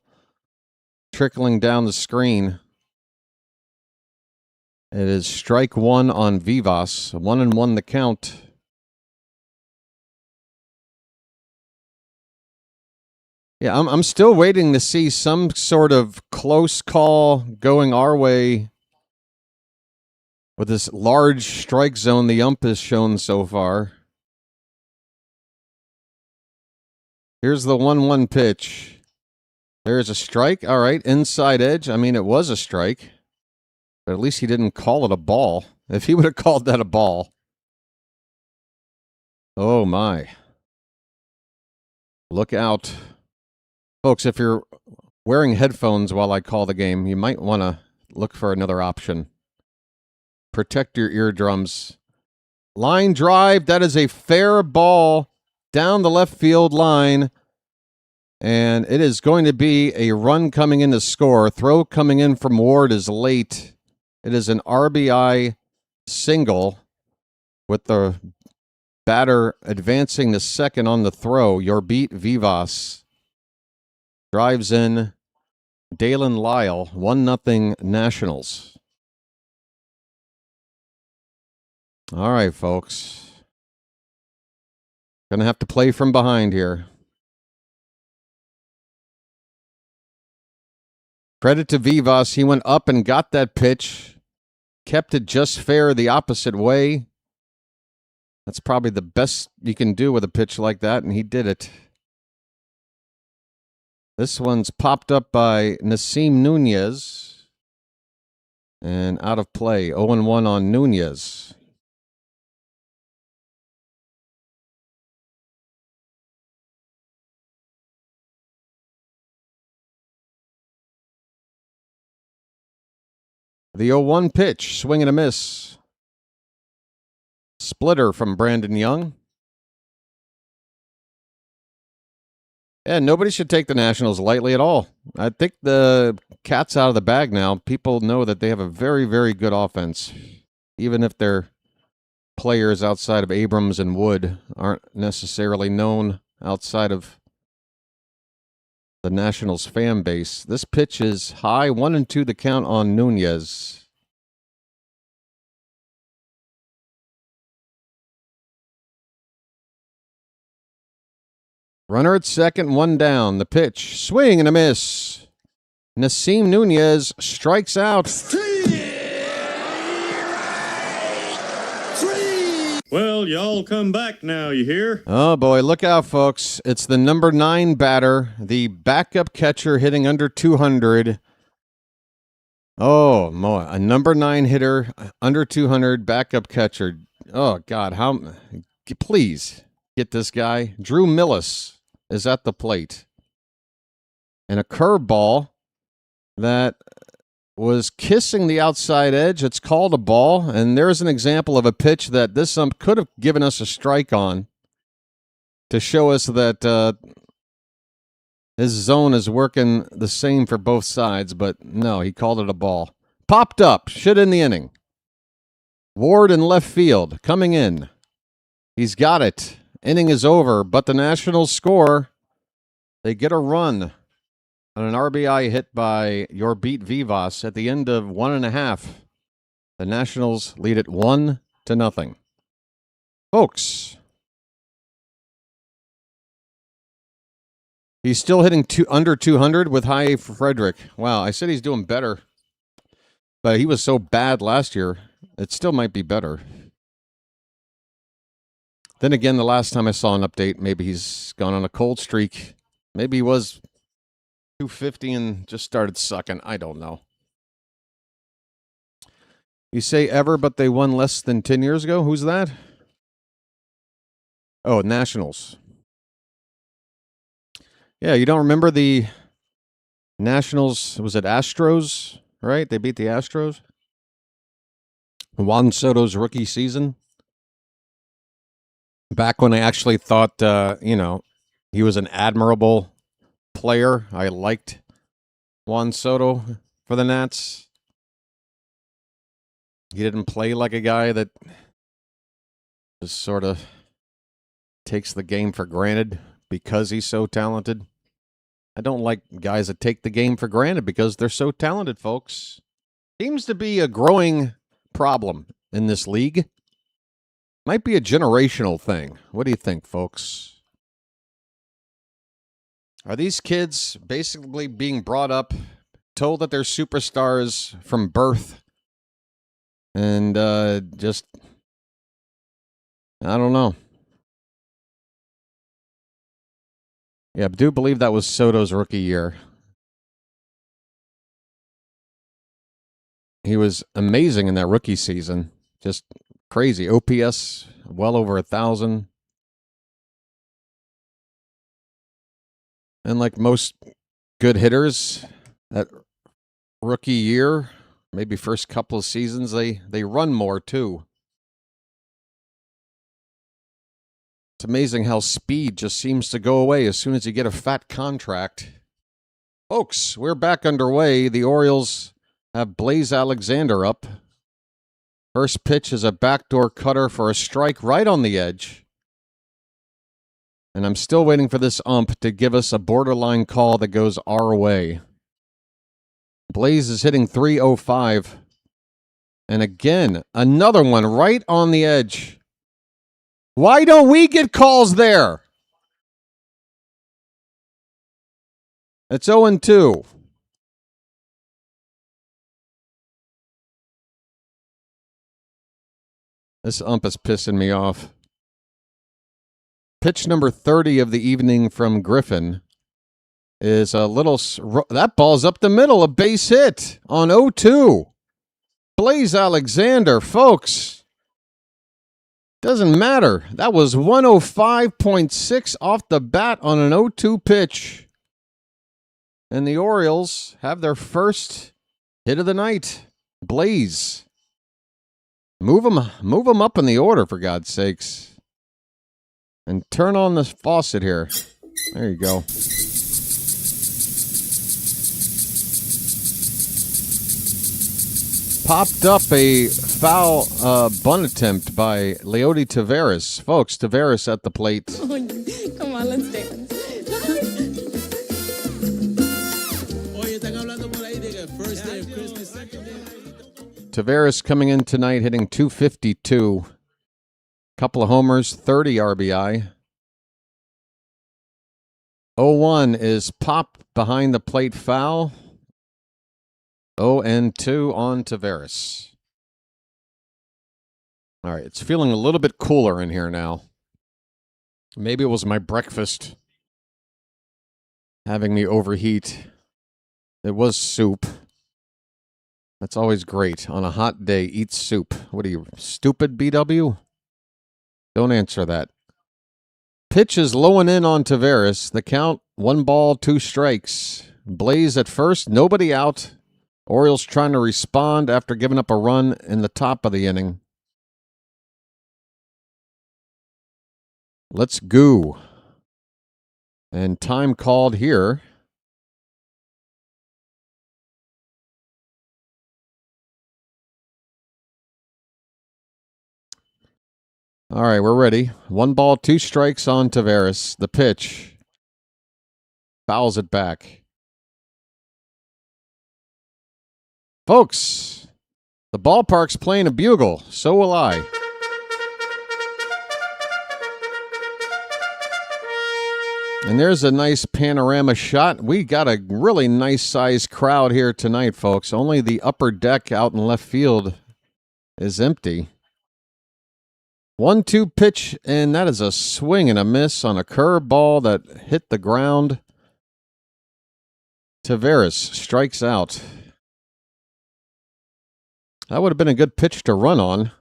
trickling down the screen. It is strike one on Vivas. 1-1 the count. Yeah, I'm still waiting to see some sort of close call going our way with this large strike zone the ump has shown so far. Here's the 1-1 pitch. There's a strike. All right, inside edge. It was a strike. But at least he didn't call it a ball. If he would have called that a ball. Oh, my. Look out. Folks, if you're wearing headphones while I call the game, you might want to look for another option. Protect your eardrums. Line drive. That is a fair ball down the left field line. And it is going to be a run coming in to score. Throw coming in from Ward is late. It is an RBI single with the batter advancing to second on the throw. Your beat Vivas drives in Dalen Lyle, 1-0 Nationals. All right, folks. Gonna have to play from behind here. Credit to Vivas. He went up and got that pitch. Kept it just fair the opposite way. That's probably the best you can do with a pitch like that, and he did it. This one's popped up by Nasim Nunez. And out of play. 0-1 on Nunez. The 0-1 pitch, swing and a miss. Splitter from Brandon Young. And nobody should take the Nationals lightly at all. I think the cat's out of the bag now. People know that they have a very, very good offense. Even if their players outside of Abrams and Wood aren't necessarily known outside of the Nationals fan base. This pitch is high, 1-2 the count on Nunez. Runner at second, one down. The pitch, swing and a miss. Nasim Nunez strikes out. Well, y'all come back now, you hear? Oh, boy, look out, folks. It's the number 9 batter, the backup catcher hitting under 200. Oh, boy, a number 9 hitter, under 200, backup catcher. Oh, God, please get this guy. Drew Millis is at the plate. And a curveball that was kissing the outside edge. It's called a ball, and there's an example of a pitch that this could have given us a strike on to show us that his zone is working the same for both sides, but no, he called it a ball. Popped up, should end the inning. Ward in left field, coming in. He's got it. Inning is over, but the Nationals score. They get a run on an RBI hit by your beat Vivas at the end of 1.5. The Nationals lead it 1-0. Folks, he's still hitting under 200 with high Frederick. Wow, I said he's doing better, but he was so bad last year. It still might be better. Then again, the last time I saw an update, maybe he's gone on a cold streak. Maybe he was 250 and just started sucking. I don't know. You say ever, but they won less than 10 years ago? Who's that? Oh, Nationals. Yeah, you don't remember the Nationals? Was it Astros, right? They beat the Astros. Juan Soto's rookie season. Back when I actually thought, he was an admirable player. I liked Juan Soto for the Nats. He didn't play like a guy that just sort of takes the game for granted because he's so talented. I don't like guys that take the game for granted because they're so talented, folks. Seems to be a growing problem in this league. Might be a generational thing. What do you think, folks? Are these kids basically being brought up, told that they're superstars from birth, and just, I don't know. Yeah, I do believe that was Soto's rookie year. He was amazing in that rookie season. Just crazy. OPS, well over 1,000. And like most good hitters, that rookie year, maybe first couple of seasons, they run more too. It's amazing how speed just seems to go away as soon as you get a fat contract. Folks, we're back underway. The Orioles have Blaze Alexander up. First pitch is a backdoor cutter for a strike right on the edge. And I'm still waiting for this ump to give us a borderline call that goes our way. Blaze is hitting .305. And again, another one right on the edge. Why don't we get calls there? It's 0-2. This ump is pissing me off. Pitch number 30 of the evening from Griffin is a little... That ball's up the middle, a base hit on 0-2. Blaze Alexander, folks. Doesn't matter. That was 105.6 off the bat on an 0-2 pitch. And the Orioles have their first hit of the night. Blaze. Move them up in the order, for God's sakes. And turn on the faucet here. There you go. Popped up a foul bunt attempt by Leody Taveras. Folks, Taveras at the plate. Come on, let's dance. Taveras coming in tonight hitting .252. Couple of homers, 30 RBI. 0-1 is Pop behind the plate foul. 0-2 on Taveras. All right, it's feeling a little bit cooler in here now. Maybe it was my breakfast having me overheat. It was soup. That's always great. On a hot day, eat soup. What are you, stupid, BW? Don't answer that. Pitch is low and in on Taveras. The count, 1 ball, 2 strikes. Blaze at first, nobody out. Orioles trying to respond after giving up a run in the top of the inning. Let's go. And time called here. All right, we're ready. 1 ball, 2 strikes on Taveras. The pitch. Fouls it back. Folks, the ballpark's playing a bugle. So will I. And there's a nice panorama shot. We got a really nice sized crowd here tonight, folks. Only the upper deck out in left field is empty. 1-2 pitch, and that is a swing and a miss on a curve ball that hit the ground. Taveras strikes out. That would have been a good pitch to run on.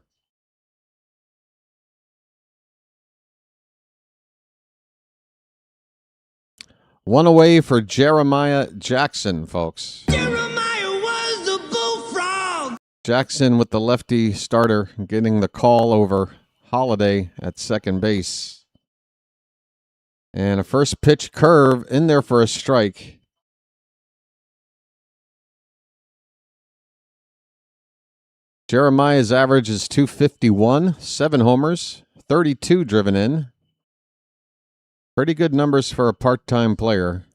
One away for Jeremiah Jackson, folks. Jeremiah was a bullfrog. Jackson with the lefty starter getting the call over Holiday at second base. And a first pitch curve in there for a strike. Jeremiah's average is .251, 7 homers, 32 driven in. Pretty good numbers for a part-time player.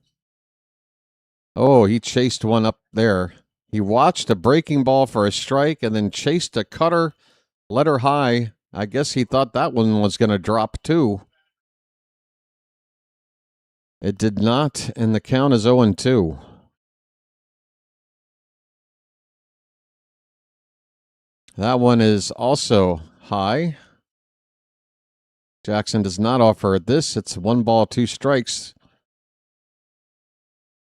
Oh, he chased one up there. He watched a breaking ball for a strike and then chased a cutter, let her high. I guess he thought that one was going to drop too. It did not, and the count is 0-2. That one is also high. Jackson does not offer this. It's 1 ball, 2 strikes.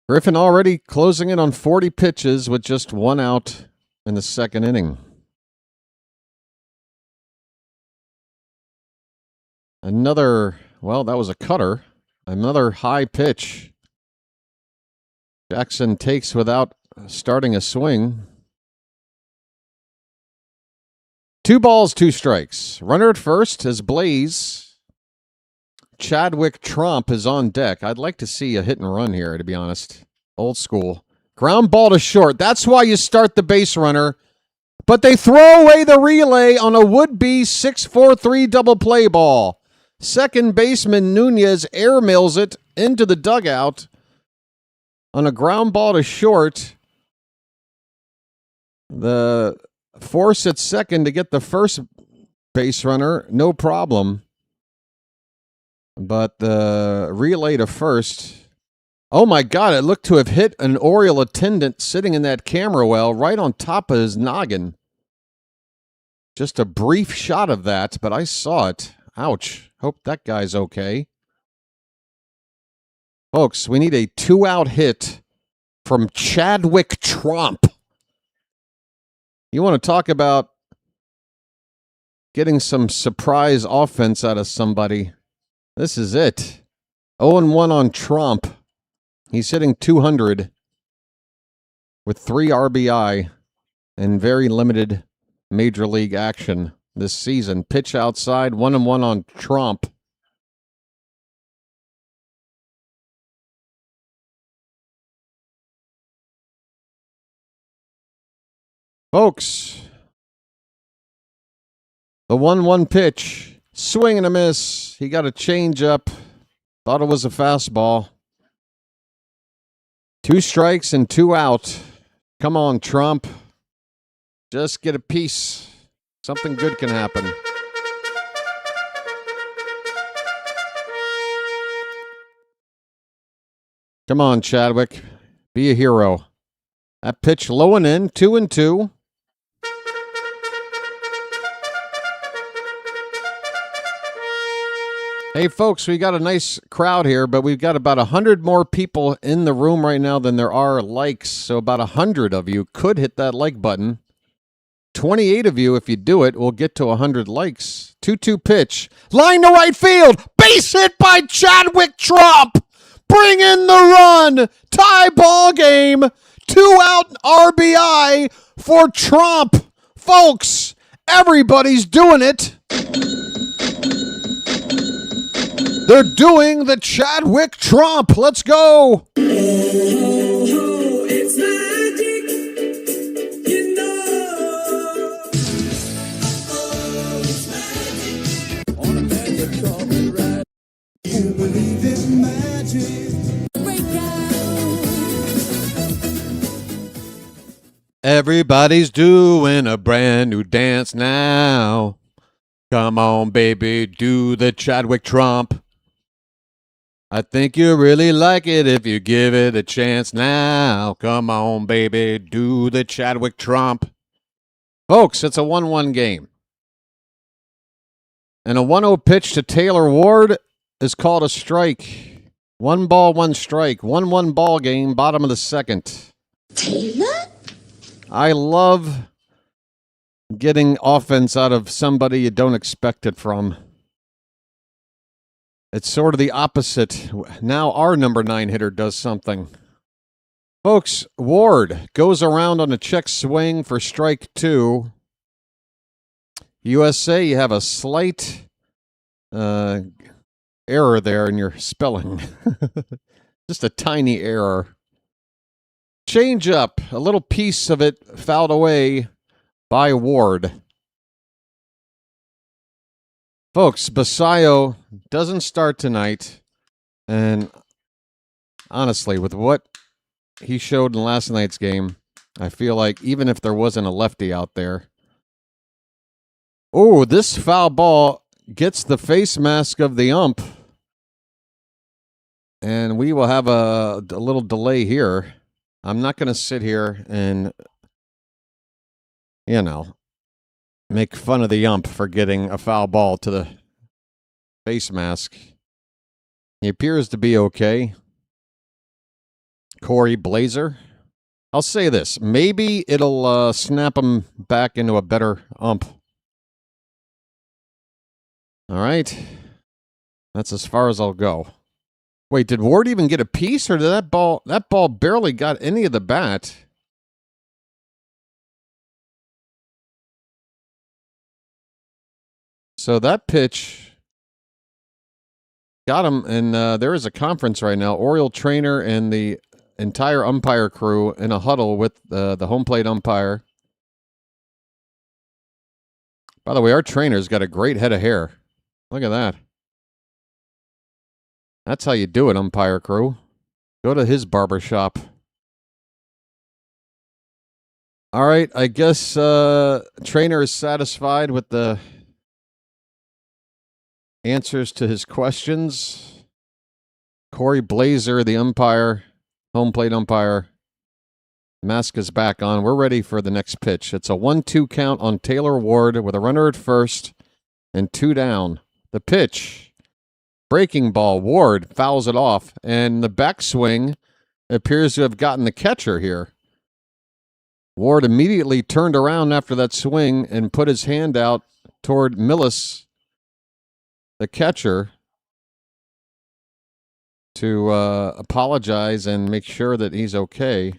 Griffin already closing in on 40 pitches with just 1 out in the second inning. Another, well, that was a cutter. Another high pitch. Jackson takes without starting a swing. 2 balls, 2 strikes. Runner at first is Blaze. Chadwick Tromp is on deck. I'd like to see a hit and run here, to be honest. Old school. Ground ball to short. That's why you start the base runner. But they throw away the relay on a would-be 6-4-3 double play ball. Second baseman Nunez airmails it into the dugout on a ground ball to short. The force at second to get the first base runner, no problem. But the relay to first. Oh my God, it looked to have hit an Oriole attendant sitting in that camera well right on top of his noggin. Just a brief shot of that, but I saw it. Ouch. Hope that guy's okay. Folks, we need a 2-out hit from Chadwick Trump. You want to talk about getting some surprise offense out of somebody? This is it. 0-1 on Trump. He's hitting 200 with 3 RBI and very limited major league action this season. Pitch outside, 1-1 on Trump. Folks, the 1-1 pitch, swing and a miss. He got a change up. Thought it was a fastball. 2 strikes and 2 out. Come on, Trump. Just get a piece. Something good can happen. Come on, Chadwick. Be a hero. That pitch low and in, 2-2. Hey, folks, we got a nice crowd here, but we've got about 100 more people in the room right now than there are likes. So about 100 of you could hit that like button. 28 of you, if you do it, will get to 100 likes. 2-2 pitch. Line to right field. Base hit by Chadwick Trump. Bring in the run. Tie ball game. 2-out RBI for Trump. Folks, everybody's doing it. They're doing the Chadwick Trump. Let's go. It's magic, you know. Oh, it's magic. On a magic carpet ride. You believe in magic. Everybody's doing a brand new dance now. Come on, baby, do the Chadwick Trump. I think you really like it if you give it a chance now. Come on, baby, do the Chadwick Trump. Folks, it's a 1-1 game. And a 1-0 pitch to Taylor Ward is called a strike. 1 ball, 1 strike. 1-1 ball game, bottom of the second. Taylor? I love getting offense out of somebody you don't expect it from. It's sort of the opposite. Now our number 9 hitter does something. Folks, Ward goes around on a check swing for strike 2. USA, you have a slight error there in your spelling. Just a tiny error. Change up. A little piece of it fouled away by Ward. Folks, Basayo doesn't start tonight, and honestly, with what he showed in last night's game, I feel like even if there wasn't a lefty out there. Oh, this foul ball gets the face mask of the ump, and we will have a little delay here. I'm not going to sit here and, make fun of the ump for getting a foul ball to the face mask. He appears to be okay. Corey Blazer. I'll say this. Maybe it'll snap him back into a better ump. All right. That's as far as I'll go. Wait, did Ward even get a piece, or did that ball barely got any of the bat? So that pitch got him, and there is a conference right now. Oriole trainer and the entire umpire crew in a huddle with the home plate umpire. By the way, our trainer's got a great head of hair. Look at that. That's how you do it, umpire crew. Go to his barber shop. All right, I guess trainer is satisfied with the answers to his questions. Corey Blazer, the umpire, home plate umpire. Mask is back on. We're ready for the next pitch. It's a 1-2 count on Taylor Ward with a runner at first and 2 down. The pitch. Breaking ball. Ward fouls it off, and the backswing appears to have gotten the catcher here. Ward immediately turned around after that swing and put his hand out toward Millis, the catcher, to apologize and make sure that he's okay.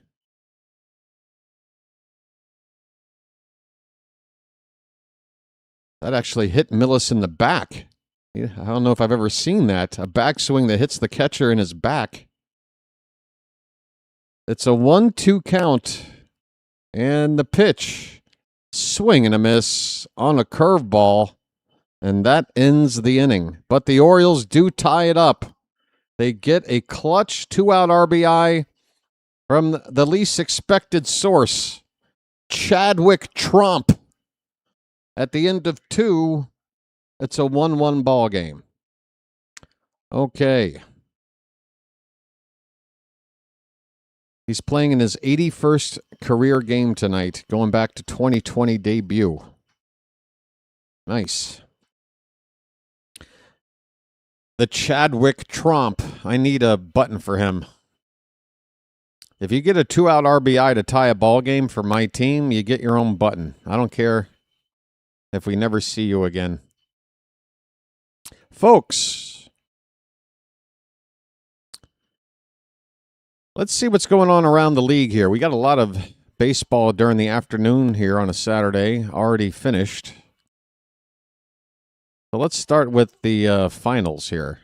That actually hit Millis in the back. I don't know if I've ever seen that. A backswing that hits the catcher in his back. It's a 1-2 count. And the pitch. Swing and a miss on a curveball. And that ends the inning. But the Orioles do tie it up. They get a clutch 2-out RBI from the least expected source, Chadwick Trump. At the end of 2, it's a 1-1 ball game. Okay. He's playing in his 81st career game tonight, going back to 2020 debut. Nice. The Chadwick Trump. I need a button for him. If you get a 2-out RBI to tie a ball game for my team, you get your own button. I don't care if we never see you again. Folks, let's see what's going on around the league here. We got a lot of baseball during the afternoon here on a Saturday, already finished. So let's start with the finals here.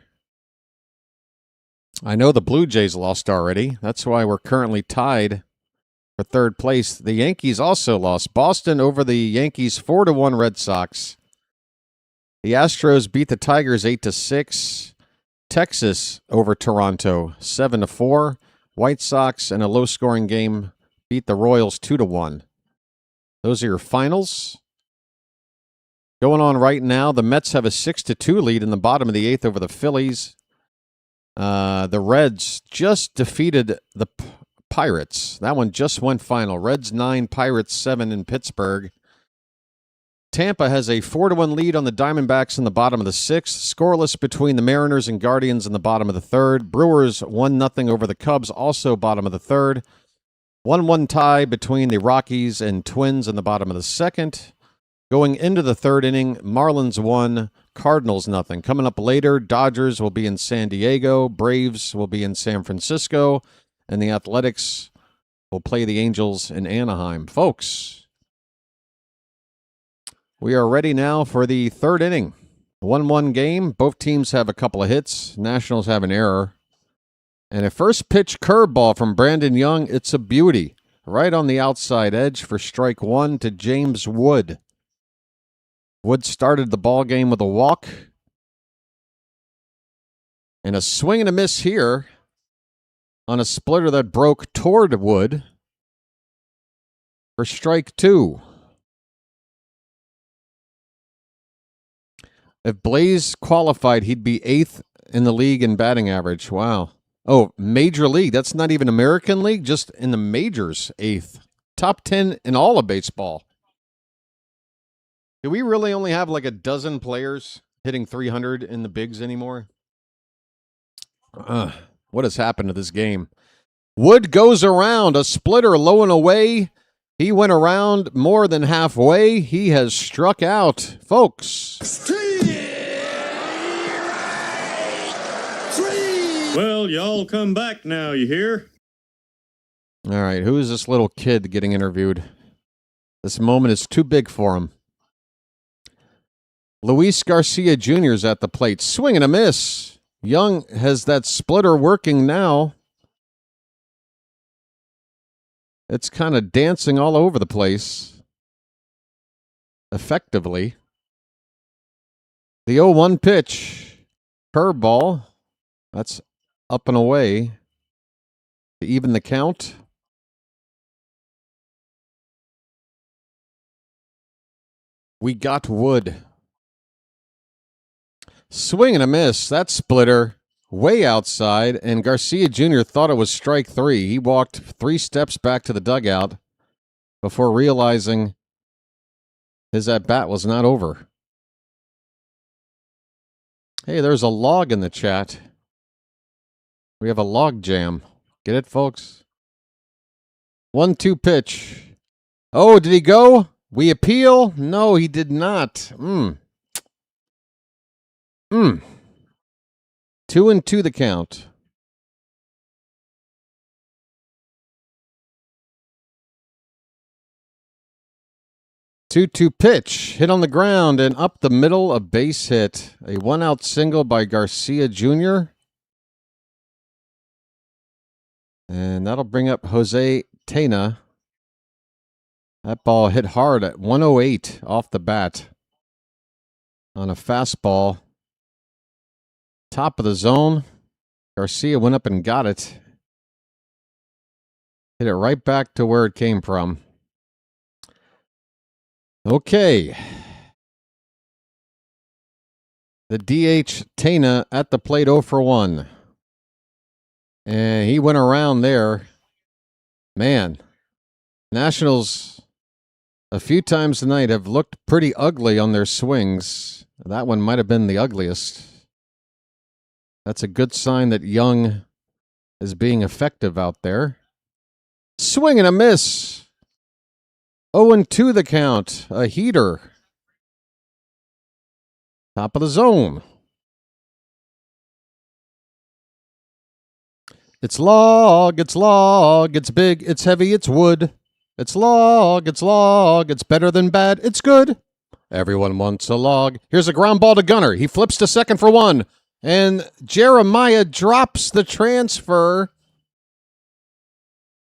I know the Blue Jays lost already. That's why we're currently tied for third place. The Yankees also lost. Boston over the Yankees 4-1 Red Sox. The Astros beat the Tigers 8-6. Texas over Toronto 7-4. White Sox in a low-scoring game beat the Royals 2-1. Those are your finals. Going on right now, the Mets have a 6-2 lead in the bottom of the 8th over the Phillies. The Reds just defeated the Pirates. That one just went final. Reds 9, Pirates 7 in Pittsburgh. Tampa has a 4-1 lead on the Diamondbacks in the bottom of the 6th. Scoreless between the Mariners and Guardians in the bottom of the 3rd. Brewers 1-0 over the Cubs, also bottom of the 3rd. 1-1 tie between the Rockies and Twins in the bottom of the 2nd. Going into the 3rd inning, Marlins 1, Cardinals 0. Coming up later, Dodgers will be in San Diego, Braves will be in San Francisco, and the Athletics will play the Angels in Anaheim. Folks, we are ready now for the 3rd inning. 1-1 game. Both teams have a couple of hits. Nationals have an error. And a first pitch curveball from Brandon Young. It's a beauty. Right on the outside edge for strike 1 to James Wood. Wood started the ball game with a walk. And a swing and a miss here on a splitter that broke toward Wood for strike 2. If Blaze qualified, he'd be 8th in the league in batting average. Wow. Oh, Major League. That's not even American League, just in the majors, 8th. Top 10 in all of baseball. Do we really only have like a dozen players hitting 300 in the bigs anymore? What has happened to this game? Wood goes around, a splitter low and away. He went around more than halfway. He has struck out. Folks. Well, y'all come back now, you hear? All right, who is this little kid getting interviewed? This moment is too big for him. Luis Garcia Jr. is at the plate. Swing and a miss. Young has that splitter working now. It's kind of dancing all over the place. Effectively. The 0-1 pitch. Curveball. That's up and away to even the count. We got wood. Swing and a miss. That splitter way outside, and Garcia Jr. thought it was strike 3. He walked 3 steps back to the dugout before realizing his at-bat was not over. Hey, there's a log in the chat. We have a log jam. Get it, folks? 1-2 pitch. Oh, did he go? We appeal? No, he did not. 2-2 the count. Two pitch, hit on the ground and up the middle, a base hit. A 1-out single by Garcia Jr. And that'll bring up Jose Tena. That ball hit hard at 108 off the bat on a fastball. Top of the zone. Garcia went up and got it. Hit it right back to where it came from. Okay. The DH Tena at the plate 0 for 1. And he went around there. Man, Nationals a few times tonight have looked pretty ugly on their swings. That one might have been the ugliest. That's a good sign that Young is being effective out there. Swing and a miss. 0-2 the count. A heater. Top of the zone. It's log, it's big, it's heavy, it's wood. It's log, it's better than bad, it's good. Everyone wants a log. Here's a ground ball to Gunner. He flips to second for 1. And Jeremiah drops the transfer.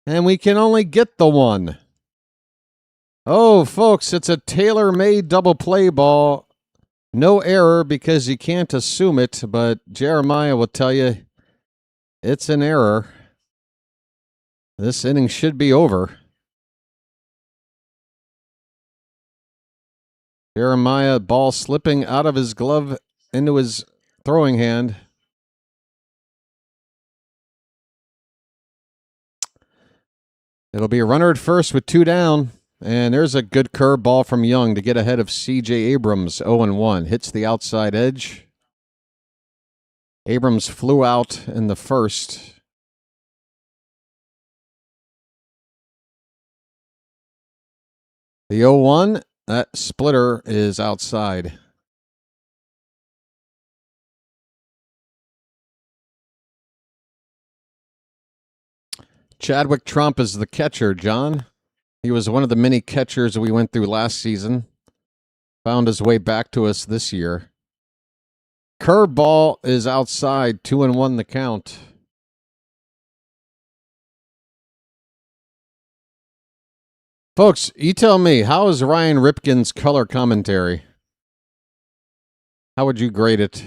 And we can only get the 1. Oh, folks, it's a tailor-made double play ball. No error because you can't assume it, but Jeremiah will tell you it's an error. This inning should be over. Jeremiah, ball slipping out of his glove into his throwing hand. It'll be a runner at first with 2 down. And there's a good curve ball from Young to get ahead of C.J. Abrams, 0-1. Hits the outside edge. Abrams flew out in the first. The 0-1, that splitter is outside. Chadwick Trump is the catcher, John. He was one of the many catchers we went through last season. Found his way back to us this year. Curveball is outside, 2-1 the count. Folks, you tell me, how is Ryan Ripken's color commentary? How would you grade it?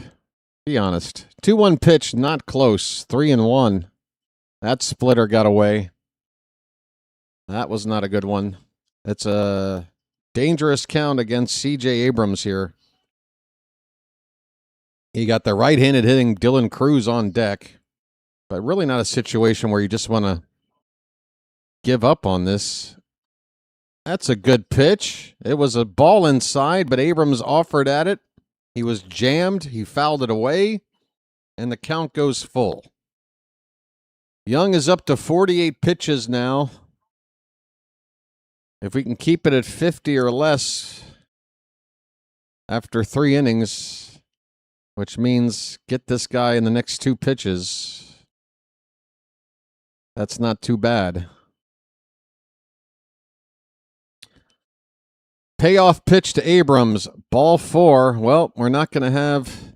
Be honest. 2-1 pitch, not close, 3-1. That splitter got away. That was not a good one. It's a dangerous count against C.J. Abrams here. He got the right-handed hitting Dylan Cruz on deck, but really not a situation where you just want to give up on this. That's a good pitch. It was a ball inside, but Abrams offered at it. He was jammed. He fouled it away, and the count goes full. Young is up to 48 pitches now. If we can keep it at 50 or less after 3 innings, which means get this guy in the next 2 pitches, that's not too bad. Payoff pitch to Abrams, ball 4. Well, we're not going to have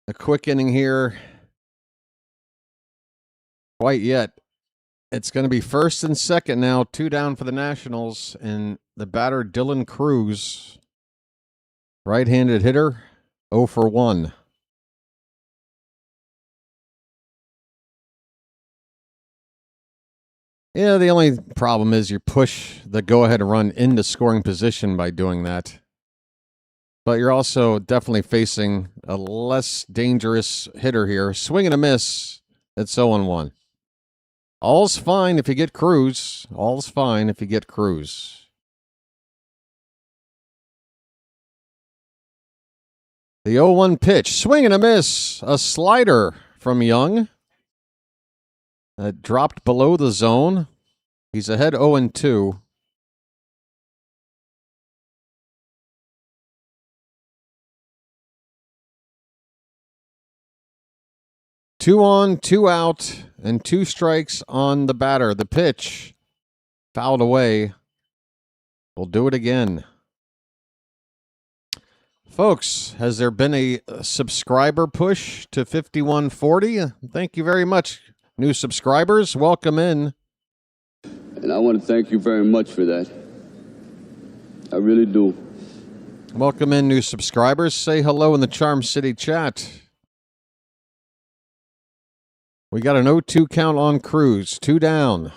a quick inning here quite yet. It's going to be first and second now, 2 down for the Nationals, and the batter Dylan Cruz, right-handed hitter, 0 for 1. Yeah, the only problem is you push the go-ahead run into scoring position by doing that. But you're also definitely facing a less dangerous hitter here. Swing and a miss. It's 0-1. All's fine if you get Cruz. All's fine if you get Cruz. The 0-1 pitch. Swing and a miss. A slider from Young. That dropped below the zone. He's ahead 0-2. Two on, two out, and 2 strikes on the batter. The pitch fouled away. We'll do it again. Folks, has there been a subscriber push to 5140? Thank you very much, new subscribers. Welcome in. And I want to thank you very much for that. I really do. Welcome in, new subscribers. Say hello in the Charm City chat. We got an 0-2 count on Cruz. 2 down.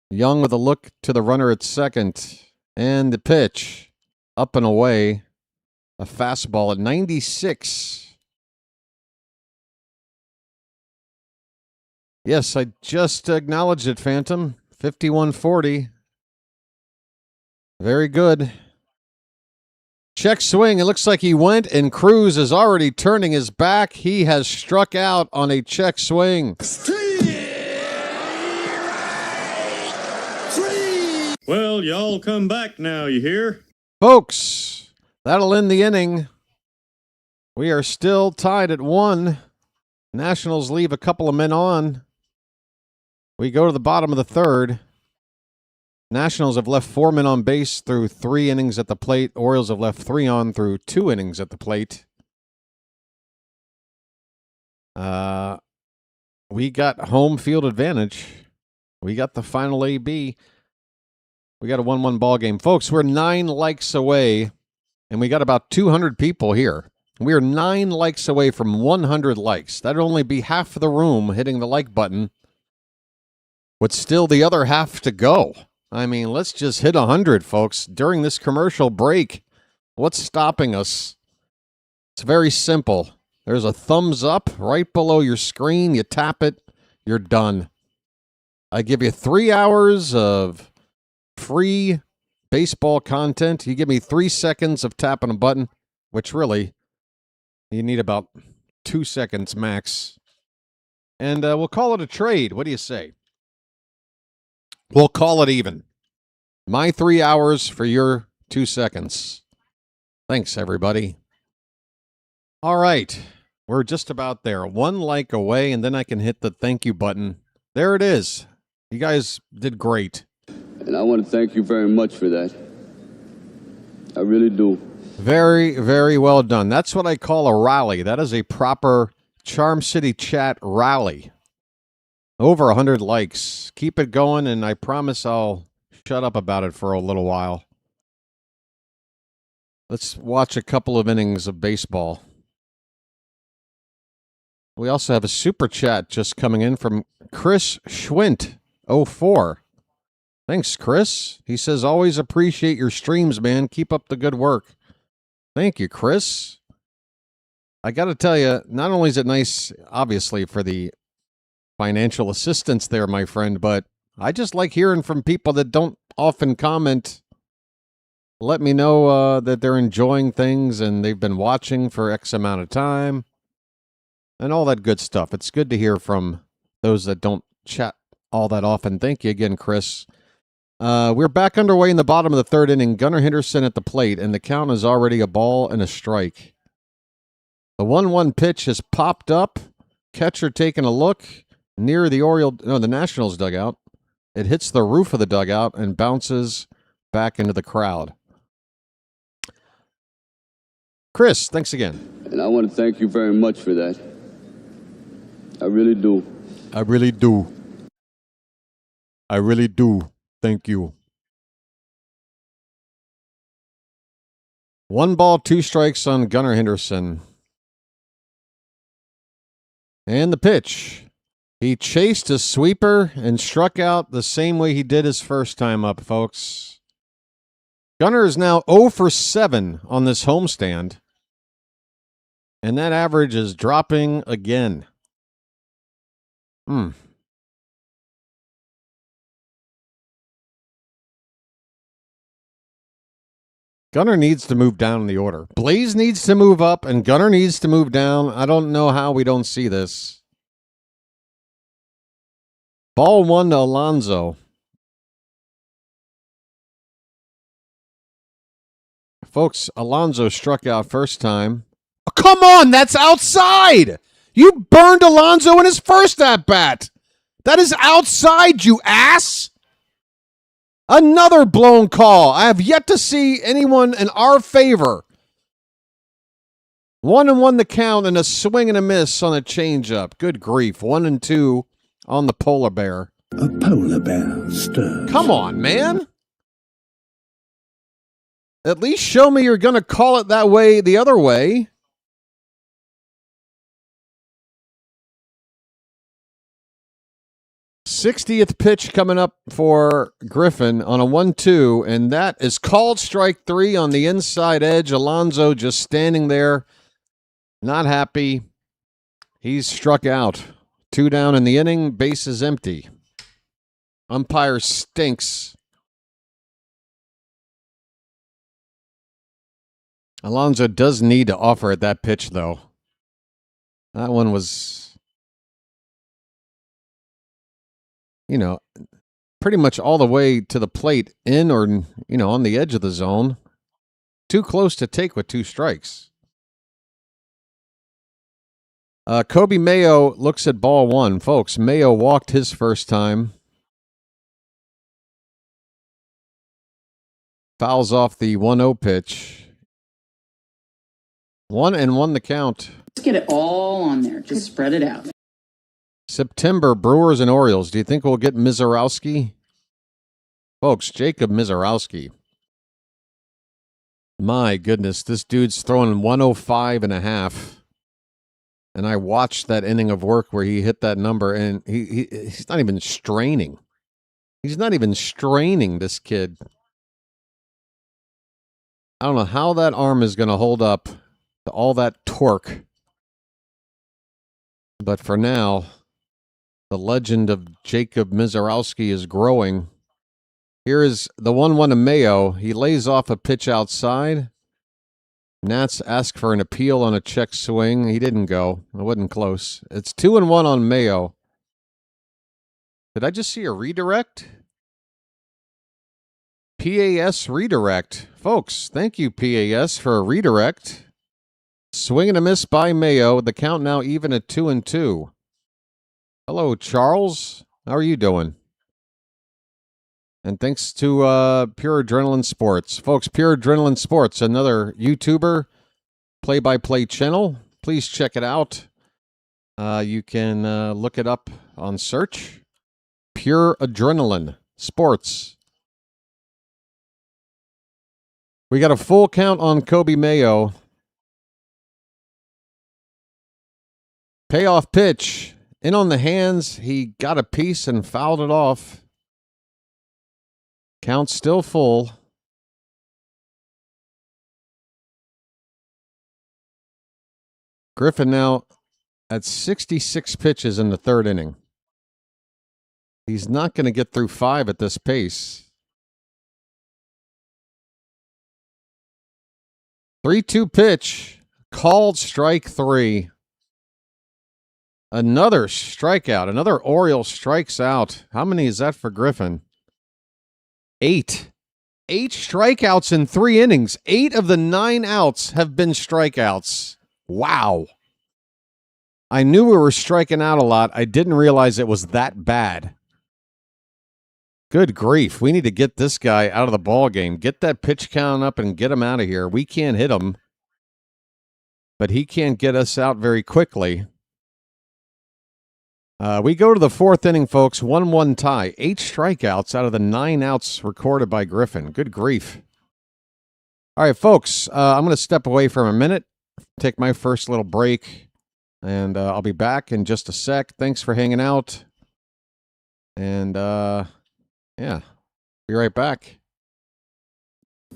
Young with a look to the runner at second. And the pitch. Up and away. A fastball at 96. Yes, I just acknowledged it, Phantom. 5140. Very good. Check swing. It looks like he went, and Cruz is already turning his back. He has struck out on a check swing. Well, y'all come back now, you hear? Folks, that'll end the inning. We are still tied at 1. Nationals leave a couple of men on. We go to the bottom of the 3rd. Nationals have left 4 men on base through 3 innings at the plate. Orioles have left 3 on through 2 innings at the plate. We got home field advantage. We got the final AB. We got a 1-1 ball game. Folks, we're 9 likes away, and we got about 200 people here. We are 9 likes away from 100 likes. That'd only be half the room hitting the like button, with still the other half to go. I mean, let's just hit 100, folks, during this commercial break. What's stopping us? It's very simple. There's a thumbs up right below your screen. You tap it, you're done. I give you 3 hours of free baseball content. You give me 3 seconds of tapping a button, which really, you need about 2 seconds max. And we'll call it a trade. What do you say? We'll call it even. My 3 hours for your 2 seconds. Thanks, everybody. All right. We're just about there. 1 like away, and then I can hit the thank you button. There it is. You guys did great. And I want to thank you very much for that. I really do. Very, very well done. That's what I call a rally. That is a proper Charm City chat rally. Over 100 likes. Keep it going, and I promise I'll shut up about it for a little while. Let's watch a couple of innings of baseball. We also have a super chat just coming in from Chris Schwint, 04. Thanks, Chris. He says, always appreciate your streams, man. Keep up the good work. Thank you, Chris. I got to tell you, not only is it nice, obviously, for the financial assistance there, my friend, but I just like hearing from people that don't often comment. Let me know that they're enjoying things and they've been watching for X amount of time and all that good stuff. It's good to hear from those that don't chat all that often. Thank you again, Chris. We're back underway in the bottom of the 3rd inning. Gunnar Henderson at the plate, and the count is already a ball and a strike. The 1-1 pitch has popped up. Catcher taking a look near the Nationals dugout. It hits the roof of the dugout and bounces back into the crowd. Chris, thanks again. And I want to thank you very much for that. I really do. I really do. I really do. Thank you. 1 ball, 2 strikes on Gunnar Henderson. And the pitch. He chased a sweeper and struck out the same way he did his first time up, folks. Gunnar is now 0 for 7 on this homestand. And that average is dropping again. Gunnar needs to move down in the order. Blaze needs to move up, and Gunnar needs to move down. I don't know how we don't see this. Ball 1 to Alonso. Folks, Alonso struck out first time. Oh, come on, that's outside! You burned Alonso in his first at-bat. That is outside, you ass! Another blown call. I have yet to see anyone in our favor. 1-1 the count and a swing and a miss on a changeup. Good grief. 1-2 on the polar bear. A polar bear stirs. Come on, man. At least show me you're going to call it that way the other way. '60th pitch coming up for Griffin on a 1-2, and that is called strike 3 on the inside edge. Alonso just standing there, not happy. He's struck out. 2 down in the inning, base is empty. Umpire stinks. Alonso does need to offer at that pitch, though. That one was, pretty much all the way to the plate, in or, on the edge of the zone. Too close to take with 2 strikes. Kobe Mayo looks at ball 1. Folks, Mayo walked his first time. Fouls off the 1-0 pitch. 1-1 the count. Let's get it all on there. Just spread it out. September, Brewers and Orioles. Do you think we'll get Mizorowski? Folks, Jacob Mizorowski. My goodness, this dude's throwing 105 and a half. And I watched that inning of work where he hit that number, and he's not even straining. He's not even straining, this kid. I don't know how that arm is going to hold up to all that torque. But for now, the legend of Jacob Mizorowski is growing. Here is the 1-1 to Mayo. He lays off a pitch outside. Nats ask for an appeal on a check swing. He didn't go. It wasn't close. It's 2-1 on Mayo. Did I just see a redirect? PAS redirect. Folks, thank you, PAS, for a redirect. Swing and a miss by Mayo. The count now even at 2-2. Hello, Charles. How are you doing? And thanks to Pure Adrenaline Sports. Folks, Pure Adrenaline Sports, another YouTuber play-by-play channel. Please check it out. You can look it up on search. Pure Adrenaline Sports. We got a full count on Kobe Mayo. Payoff pitch. In on the hands. He got a piece and fouled it off. Count still full. Griffin now at 66 pitches in the third inning. He's not going to get through 5 at this pace. 3-2 pitch. Called strike 3. Another strikeout. Another Oriole strikes out. How many is that for Griffin? 8. 8 strikeouts in 3 innings. 8 of the 9 outs have been strikeouts. Wow. I knew we were striking out a lot. I didn't realize it was that bad. Good grief. We need to get this guy out of the ball game. Get that pitch count up and get him out of here. We can't hit him, but he can't get us out very quickly. We go to the 4th inning, folks. 1-1 tie. 8 strikeouts out of the 9 outs recorded by Griffin. Good grief. All right, folks, I'm going to step away for a minute, take my first little break, and I'll be back in just a sec. Thanks for hanging out. And, yeah, be right back. He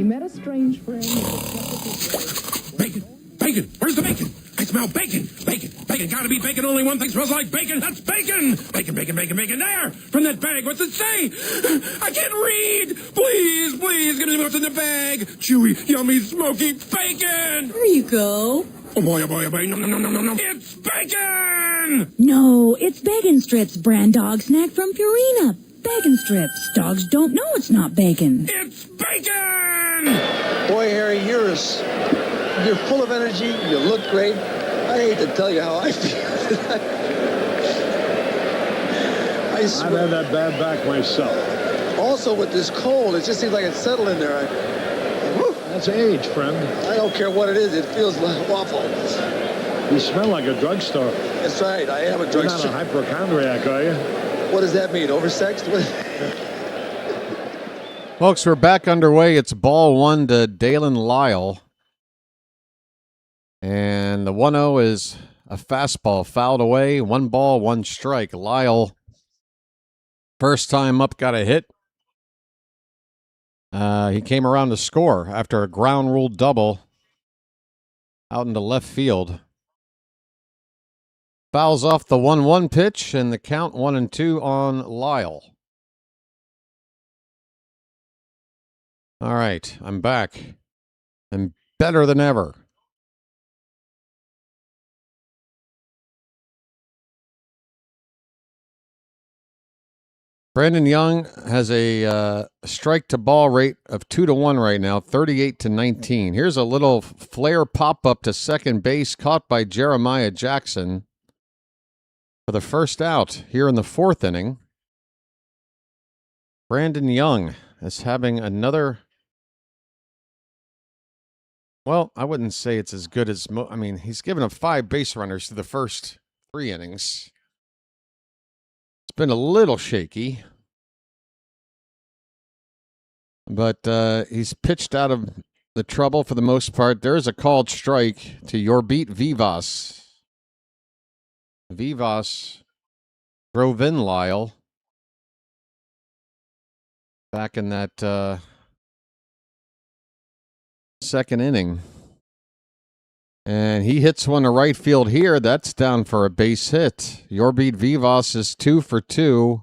met a strange friend. Bacon! Bacon! Where's the bacon? I smell bacon! Bacon! Bacon! Gotta be bacon! Only one thing smells like bacon! That's bacon! Bacon, bacon, bacon, bacon! There! From that bag! What's it say? I can't read! Please, please, give me what's in the bag! Chewy, yummy, smoky bacon! There you go. Oh boy, oh boy, oh boy! No, no, no, no, no, no! It's bacon! No, it's Bacon Strips, brand dog snack from Purina. Bacon Strips. Dogs don't know it's not bacon. It's bacon! Boy, Harry, you're full of energy. You look great. I hate to tell you how I feel. I swear. I've had that bad back myself. Also, with this cold, it just seems like it's settled in there. That's age, friend. I don't care what it is. It feels awful. You smell like a drugstore. That's right. I am a You're drugstore. not a hypochondriac, are you? What does that mean? Oversexed? Folks, we're back underway. It's ball one to Dalen Lyle. And the 1-0 is a fastball fouled away. 1 ball, 1 strike. Lyle, first time up, got a hit. He came around to score after a ground rule double out into left field. Fouls off the 1-1 pitch, and the count 1-2 on Lyle. All right, I'm back. I'm better than ever. Brandon Young has a strike to ball rate of 2-1 right now, 38-19. Here's a little flare pop up to second base caught by Jeremiah Jackson for the first out here in the 4th inning. Brandon Young is having another. Well, I wouldn't say it's as good as. He's given up 5 base runners to the first 3 innings. It's been a little shaky, but he's pitched out of the trouble for the most part. There's a called strike to Yorbeat Vivas. Vivas drove in Lyle back in that second inning. And he hits one to right field here. That's down for a base hit. Yorbeat Vivas is 2 for 2.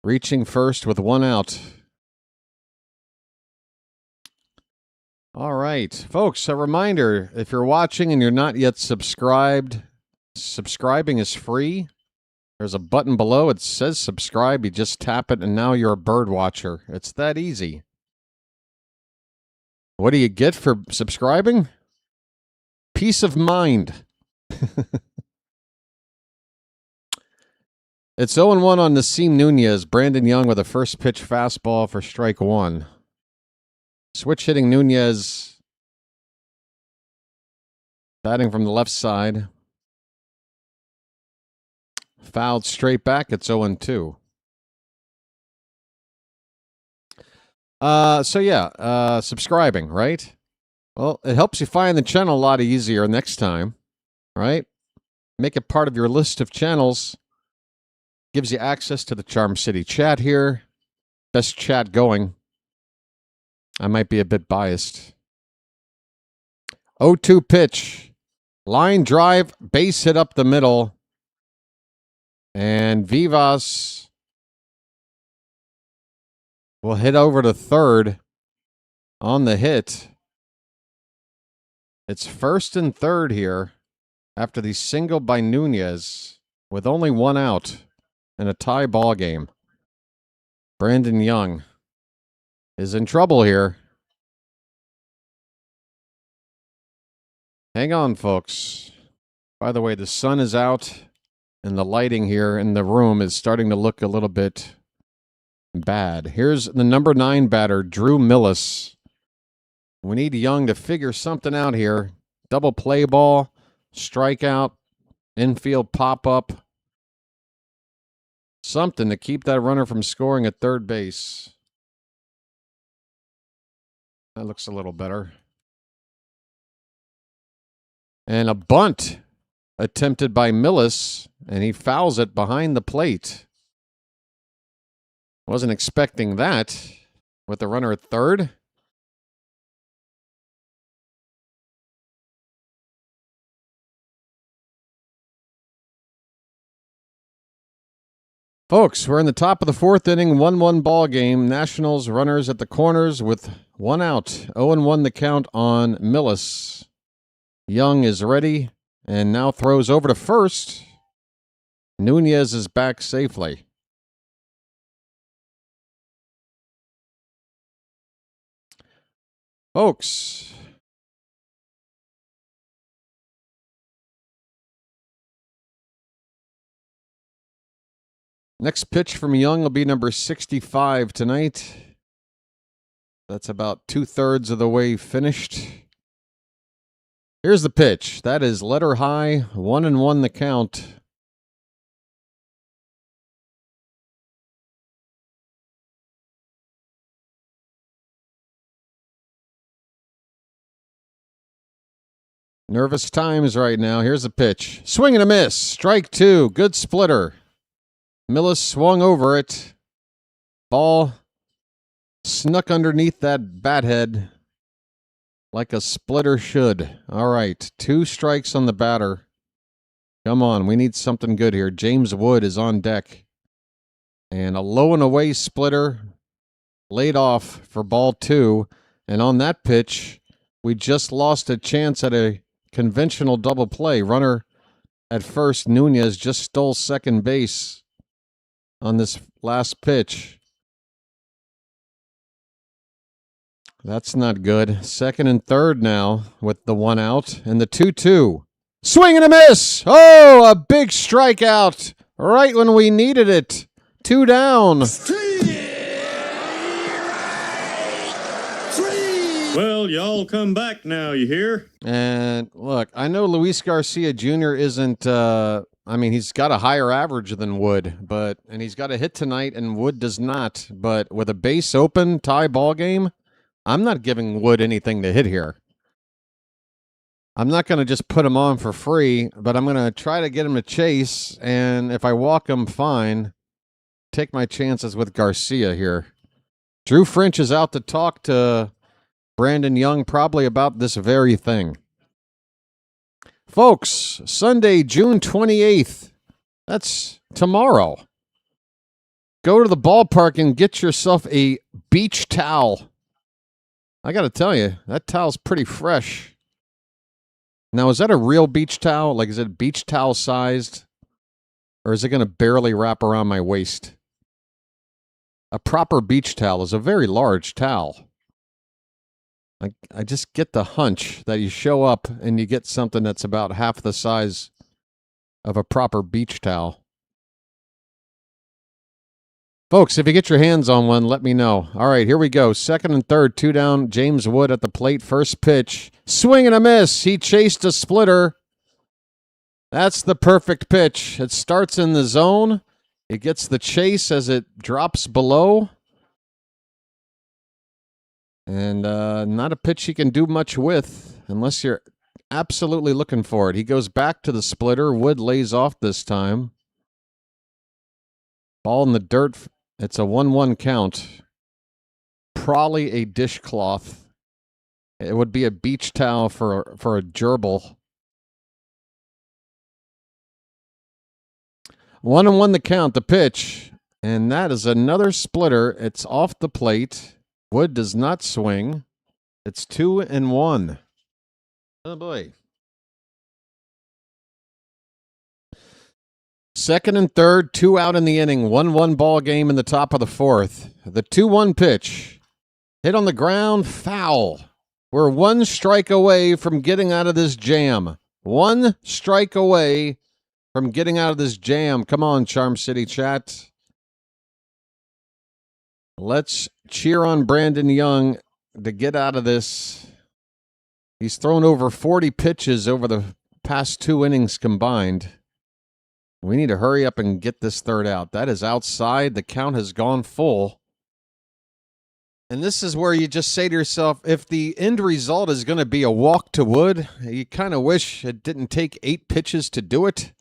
Reaching first with 1 out. All right, folks, a reminder, if you're watching and you're not yet subscribed, subscribing is free. There's a button below. It says subscribe. You just tap it, and now you're a bird watcher. It's that easy. What do you get for subscribing? Peace of mind. It's 0-1 on Nasim Nunez. Brandon Young with a first pitch fastball for strike 1. Switch hitting Nunez. Batting from the left side. Fouled straight back. It's 0-2. Subscribing, right? Well, it helps you find the channel a lot easier next time, right? Make it part of your list of channels. Gives you access to the Charm City chat here. Best chat going. I might be a bit biased. 0-2 pitch. Line drive, base hit up the middle. And Vivas will hit over to third on the hit. It's 1st and 3rd here after the single by Nunez with only 1 out in a tie ball game. Brandon Young is in trouble here. Hang on, folks. By the way, the sun is out and the lighting here in the room is starting to look a little bit bad. Here's the number 9 batter, Drew Millis. We need Young to figure something out here. Double play ball. strikeout, infield pop-up. Something to keep that runner from scoring at third base. That looks a little better. And a bunt attempted by Millis, and he fouls it behind the plate. Wasn't expecting that with the runner at third. Folks, we're in the top of the fourth inning, 1-1 ball game. Nationals runners at the corners with one out. 0-1 the count on Millis. Young is ready and now throws over to first. Nunez is back safely. Folks, next pitch from Young will be number 65 tonight. That's about 2/3 of the way finished. Here's the pitch. That is letter high, 1-1 the count. Nervous times right now. Here's the pitch. Swing and a miss. Strike two. Good splitter. Millis swung over it. Ball snuck underneath that bat head like a splitter should. All right. 2 strikes on the batter. Come on. We need something good here. James Wood is on deck. And a low and away splitter laid off for ball 2. And on that pitch, we just lost a chance at a conventional double play. Runner at first, Nunez just stole second base on this last pitch. That's not good. Second and third now with the 1 out and the 2-2. Swing and a miss. Oh, a big strikeout right when we needed it. 2 down. Well, y'all come back now, you hear? And look, I know Luis Garcia Jr. isn't, he's got a higher average than Wood, and he's got a hit tonight, and Wood does not. But with a base open tie ball game, I'm not giving Wood anything to hit here. I'm not going to just put him on for free, but I'm going to try to get him to chase, and if I walk him, fine. Take my chances with Garcia here. Drew French is out to talk to Brandon Young probably about this very thing. Folks, Sunday, June 28th. That's tomorrow. Go to the ballpark and get yourself a beach towel. I got to tell you, that towel's pretty fresh. Now, is that a real beach towel? Like, is it beach towel sized? Or is it going to barely wrap around my waist? A proper beach towel is a very large towel. I just get the hunch that you show up and you get something that's about half the size of a proper beach towel. Folks, if you get your hands on one, let me know. All right, here we go. Second and third, 2 down. James Wood at the plate. First pitch. Swing and a miss. He chased a splitter. That's the perfect pitch. It starts in the zone. It gets the chase as it drops below. And not a pitch he can do much with unless you're absolutely looking for it. He goes back to the splitter. Wood lays off this time. Ball in the dirt. It's a 1-1 count. Probably a dishcloth. It would be a beach towel for a gerbil. 1-1 the count, the pitch. And that is another splitter. It's off the plate. Wood does not swing. It's 2-1. Oh, boy. Second and third, 2 out in the inning. 1-1 ball game in the top of the fourth. The 2-1 pitch. Hit on the ground, foul. We're 1 strike away from getting out of this jam. 1 strike away from getting out of this jam. Come on, Charm City chat. Let's cheer on Brandon Young to get out of this. He's thrown over 40 pitches over the past 2 innings combined. We need to hurry up and get this third out. That is outside. The count has gone full. And this is where you just say to yourself, if the end result is going to be a walk to wood, you kind of wish it didn't take 8 pitches to do it.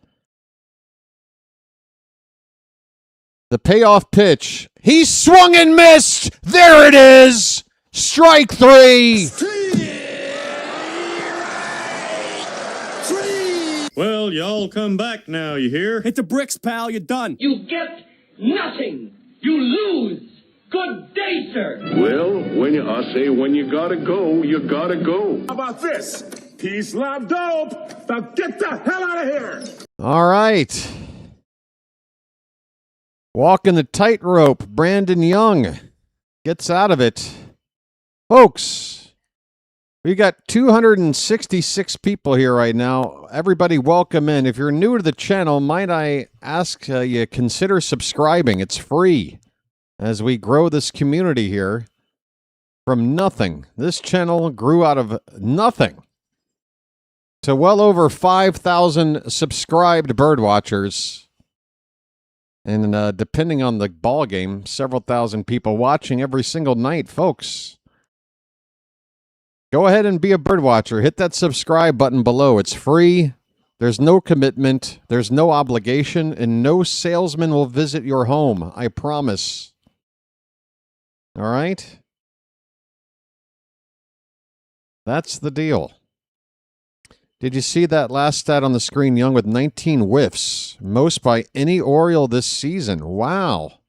The payoff pitch. He swung and missed. There it is. Strike 3. Well, y'all come back now, you hear? Hit the bricks, pal. You're done. You get nothing. You lose. Good day, sir. Well, when you gotta go, you gotta go. How about this? Peace, love, dope. Now get the hell out of here. All right. Walking the tightrope. Brandon Young gets out of it. Folks, we got 266 people here right now. Everybody welcome in. If you're new to the channel, might I ask you consider subscribing? It's free as we grow this community here from nothing. This channel grew out of nothing to well over 5,000 subscribed bird watchers. And depending on the ball game, several thousand people watching every single night, folks. Go ahead and be a bird watcher. Hit that subscribe button below. It's free. There's no commitment. There's no obligation. And no salesman will visit your home. I promise. All right? That's the deal. Did you see that last stat on the screen? Young with 19 whiffs. Most by any Oriole this season. Wow.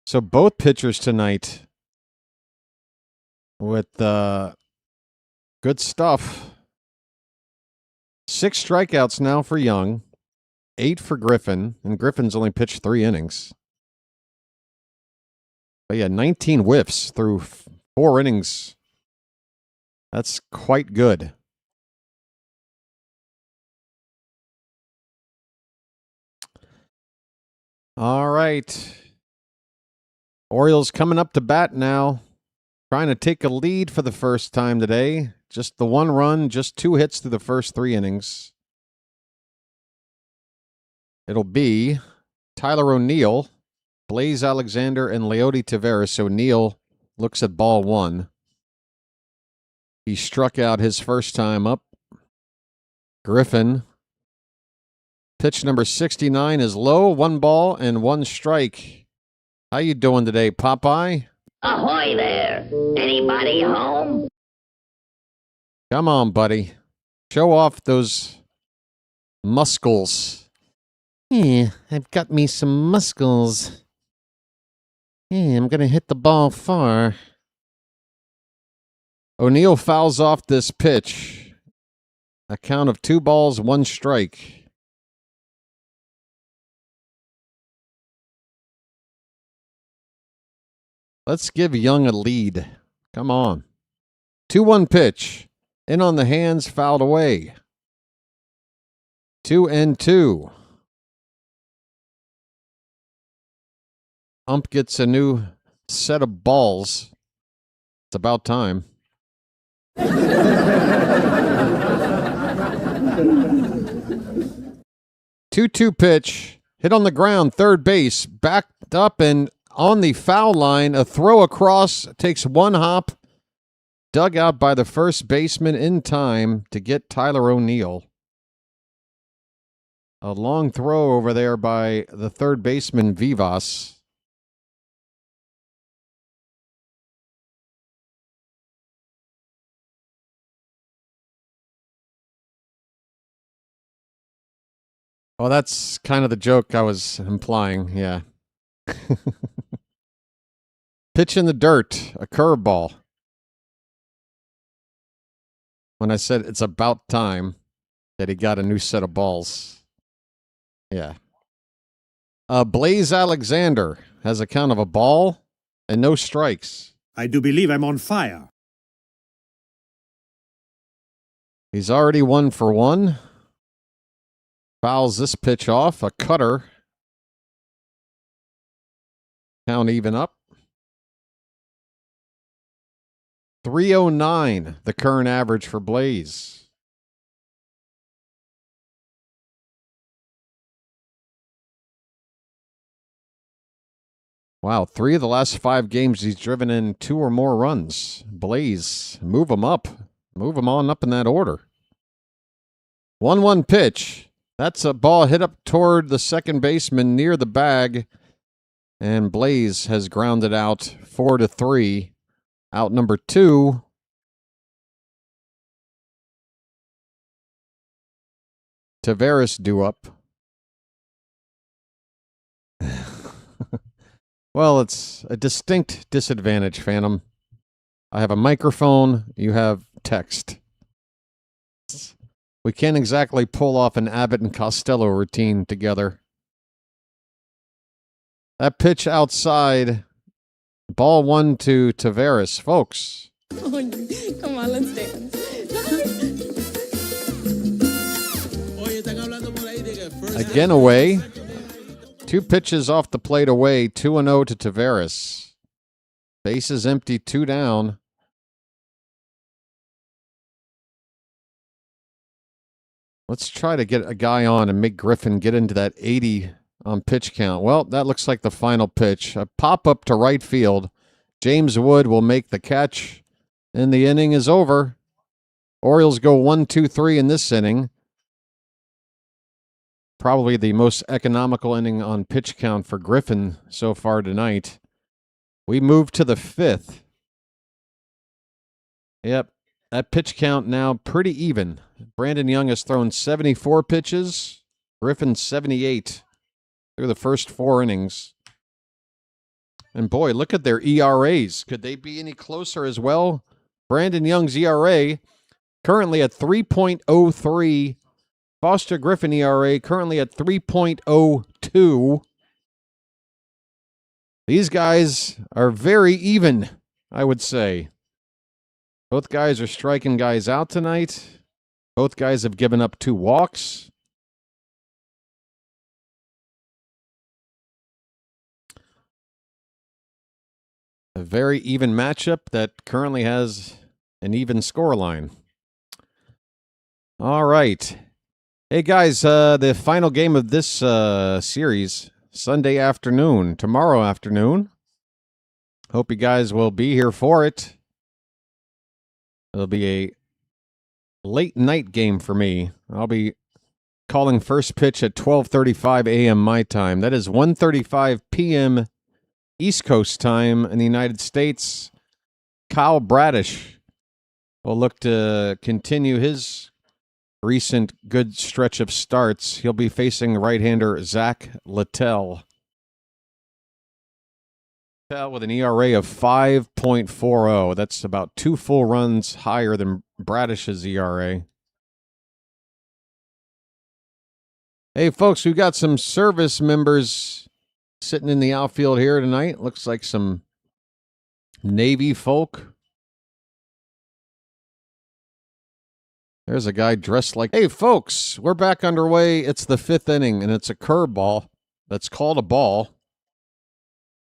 So both pitchers tonight with good stuff. 6 strikeouts now for Young, 8 for Griffin, and Griffin's only pitched 3 innings. But yeah, 19 whiffs through 4 innings. That's quite good. All right. Orioles coming up to bat now. Trying to take a lead for the first time today. Just the 1 run, just 2 hits through the first 3 innings. It'll be Tyler O'Neill, Blaze Alexander, and Leody Taveras. O'Neill looks at ball 1. He struck out his first time up. Griffin. Pitch number 69 is low. 1 ball and 1 strike. How you doing today, Popeye? Ahoy there! Anybody home? Come on, buddy. Show off those muscles. Yeah, I've got me some muscles. Yeah, I'm going to hit the ball far. O'Neill fouls off this pitch. A count of 2 balls, 1 strike. Let's give Young a lead. Come on. 2-1 pitch. In on the hands, fouled away. 2-2. Ump gets a new set of balls. It's about time. 2-2 pitch. Hit on the ground, third base. Backed up and on the foul line, a throw across, takes 1 hop, dug out by the first baseman in time to get Tyler O'Neill. A long throw over there by the third baseman, Vivas. Well, that's kind of the joke I was implying, yeah. Pitch in the dirt, a curveball. When I said it's about time that he got a new set of balls. Yeah. Blaze Alexander has a count of a ball and no strikes. I do believe I'm on fire. He's already 1 for 1. Fouls this pitch off, a cutter. Count even up. 309, the current average for Blaze. Wow, 3 of the last 5 games he's driven in 2 or more runs. Blaze, move him up. Move him on up in that order. 1-1 pitch. That's a ball hit up toward the second baseman near the bag. And Blaze has grounded out 4-3. Out number 2. Taveras due up. Well, it's a distinct disadvantage, Phantom. I have a microphone, you have text. We can't exactly pull off an Abbott and Costello routine together. That pitch outside, ball 1 to Taveras, folks. Oh, come on, let's dance. Again away. 2 pitches off the plate away, 2-0 to Taveras. Bases empty, 2 down. Let's try to get a guy on and make Griffin get into that 80 on pitch count. Well, that looks like the final pitch. A pop-up to right field. James Wood will make the catch, and the inning is over. Orioles go 1-2-3 in this inning. Probably the most economical inning on pitch count for Griffin so far tonight. We move to the 5th. Yep, that pitch count now pretty even. Brandon Young has thrown 74 pitches. Griffin 78 through the first 4 innings. And boy, look at their ERAs. Could they be any closer as well? Brandon Young's ERA currently at 3.03. Foster Griffin ERA currently at 3.02. These guys are very even, I would say. Both guys are striking guys out tonight. Both guys have given up 2 walks. A very even matchup that currently has an even scoreline. All right. Hey, guys, the final game of this series, Sunday afternoon, tomorrow afternoon. Hope you guys will be here for it. It'll be a late night game for me. I'll be calling first pitch at 12:35 a.m. my time. That is 1:35 p.m. East Coast time in the United States. Kyle Bradish will look to continue his recent good stretch of starts. He'll be facing right-hander Zach Littell. Littell with an ERA of 5.40. That's about 2 full runs higher than Bradish's ERA. Hey, folks, we've got some service members sitting in the outfield here tonight. Looks like some Navy folk. There's a guy dressed like... Hey, folks, we're back underway. It's the 5th inning, and it's a curveball that's called a ball.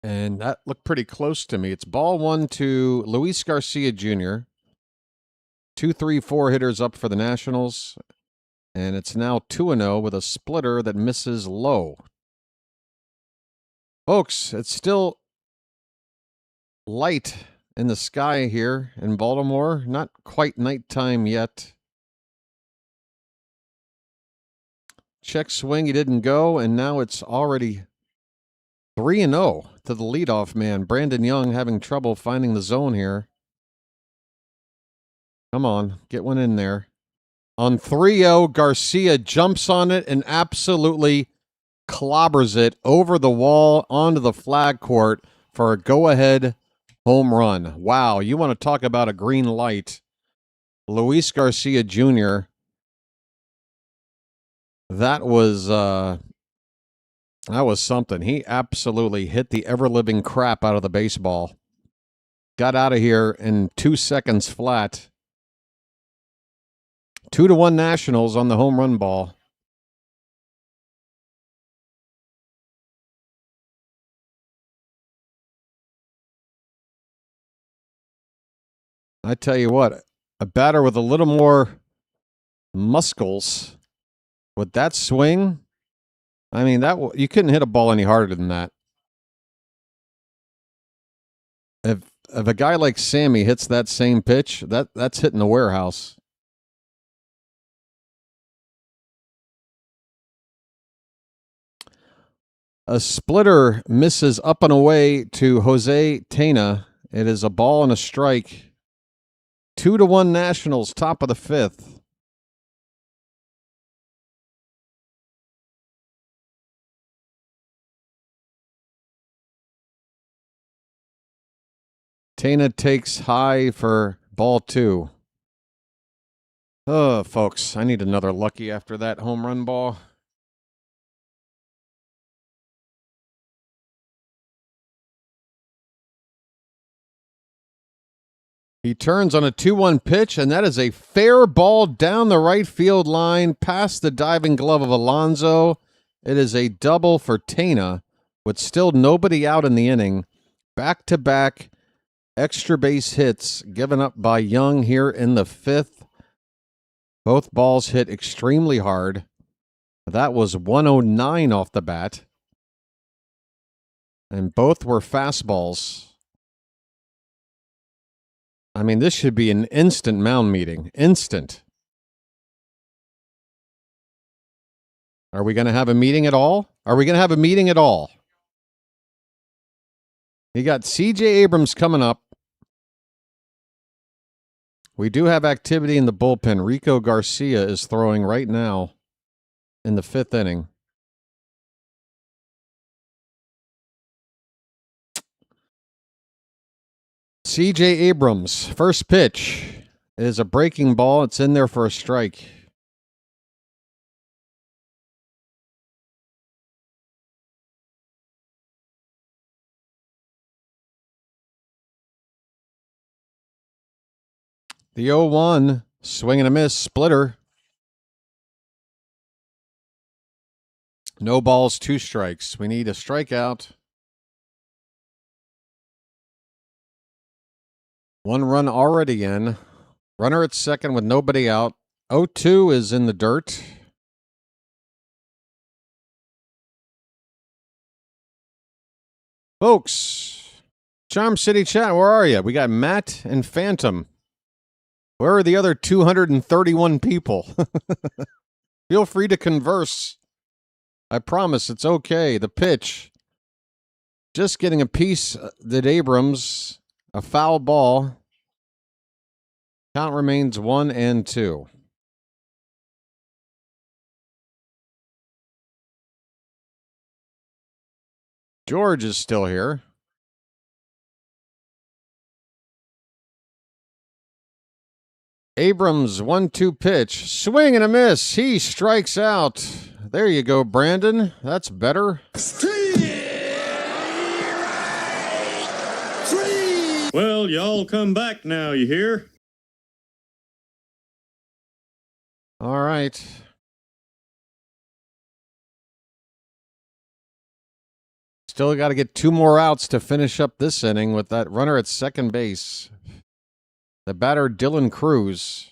And that looked pretty close to me. It's ball 1 to Luis Garcia Jr. 2-3-4 hitters up for the Nationals. And it's now 2-0 with a splitter that misses low. Folks, it's still light in the sky here in Baltimore. Not quite nighttime yet. Check swing, he didn't go, and now it's already 3-0 to the leadoff man. Brandon Young having trouble finding the zone here. Come on, get one in there. On 3-0, Garcia jumps on it and absolutely clobbers it over the wall onto the flag court for a go-ahead home run. Wow, you want to talk about a green light. Luis Garcia Jr., that was something. He absolutely hit the ever-living crap out of the baseball. Got out of here in 2 seconds flat. 2-1 Nationals on the home run ball. I tell you what, a batter with a little more muscles with that swing, I mean, that you couldn't hit a ball any harder than that. If a guy like Sammy hits that same pitch, that's hitting the warehouse. A splitter misses up and away to Jose Tena. It is a ball and a strike. 2-1 Nationals, top of the fifth. Tena takes high for ball 2. Oh, folks, I need another lucky after that home run ball. He turns on a 2-1 pitch, and that is a fair ball down the right field line past the diving glove of Alonso. It is a double for Tena with still nobody out in the inning. Back-to-back extra base hits given up by Young here in the fifth. Both balls hit extremely hard. That was 109 off the bat. And both were fastballs. I mean, this should be an instant mound meeting. Instant. Are we going to have a meeting at all? Are we going to have a meeting at all? You got C.J. Abrams coming up. We do have activity in the bullpen. Rico Garcia is throwing right now in the fifth inning. C.J. Abrams, first pitch is a breaking ball. It's in there for a strike. The 0-1, swing and a miss, splitter. No balls, 2 strikes. We need a strikeout. 1 run already in. Runner at second with nobody out. 0-2 is in the dirt. Folks, Charm City Chat, where are you? We got Matt and Phantom. Where are the other 231 people? Feel free to converse. I promise it's okay. The pitch. Just getting a piece that Abrams, a foul ball. Count remains 1-2. George is still here. Abrams, 1-2 pitch. Swing and a miss. He strikes out. There you go, Brandon. That's better. Well, y'all come back now, you hear? All right. Still got to get 2 more outs to finish up this inning with that runner at second base. The batter, Dylan Cruz.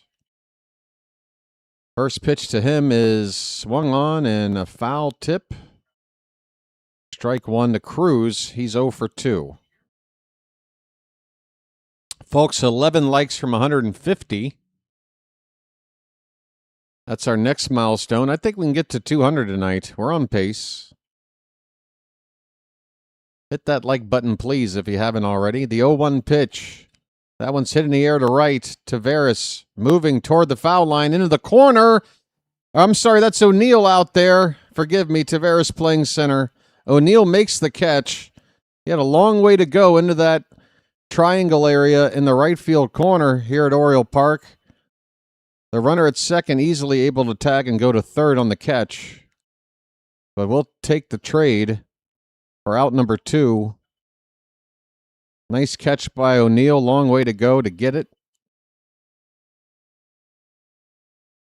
First pitch to him is swung on and a foul tip. Strike 1 to Cruz. He's 0 for 2. Folks, 11 likes from 150. That's our next milestone. I think we can get to 200 tonight. We're on pace. Hit that like button, please, if you haven't already. The 0-1 pitch. That one's hit in the air to right. Tavares moving toward the foul line into the corner. I'm sorry, that's O'Neill out there. Forgive me, Tavares playing center. O'Neill makes the catch. He had a long way to go into that triangle area in the right field corner here at Oriole Park. The runner at second easily able to tag and go to third on the catch. But we'll take the trade for out number 2. Nice catch by O'Neill. Long way to go to get it.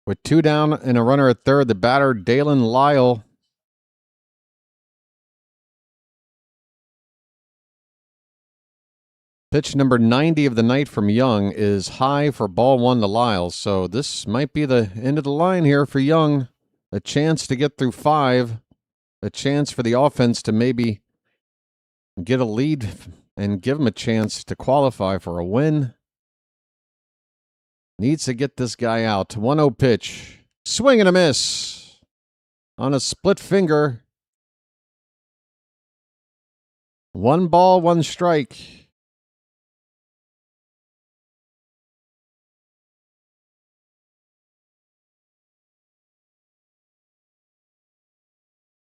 With 2 down and a runner at third, the batter, Dalen Lyle. Pitch number 90 of the night from Young is high for ball 1 to Lyle. So this might be the end of the line here for Young. A chance to get through 5. A chance for the offense to maybe get a lead and give him a chance to qualify for a win. Needs to get this guy out. 1-0 pitch. Swing and a miss. On a split finger. 1 ball, 1 strike.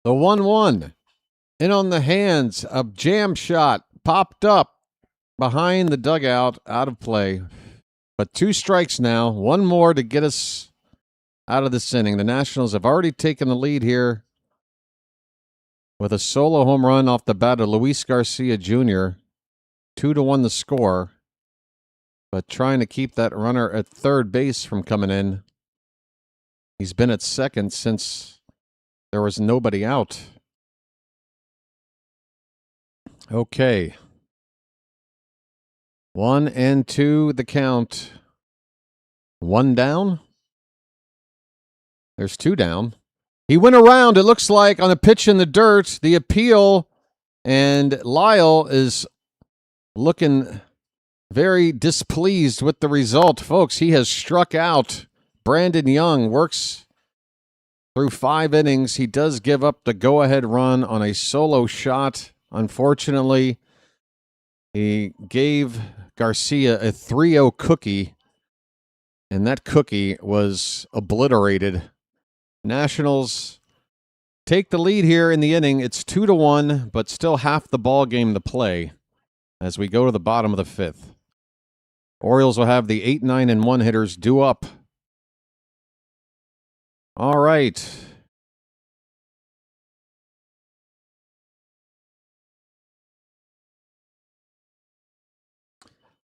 The 1-1. In on the hands. A jam shot. Popped up. Behind the dugout. Out of play. But 2 strikes now. 1 more to get us out of this inning. The Nationals have already taken the lead here with a solo home run off the bat of Luis Garcia Jr. 2-1 the score. But trying to keep that runner at third base from coming in. He's been at second since there was nobody out. Okay. 1-2 the count. 1 down. There's 2 down. He went around, it looks like, on a pitch in the dirt. The appeal, and Lyle is looking very displeased with the result. Folks, he has struck out. Brandon Young works through 5 innings. He does give up the go-ahead run on a solo shot. Unfortunately, he gave Garcia a 3-0 cookie, and that cookie was obliterated. Nationals take the lead here in the inning. It's 2-1, but still half the ball game to play as we go to the bottom of the 5th. Orioles will have the 8, 9, and 1 hitters due up. All right.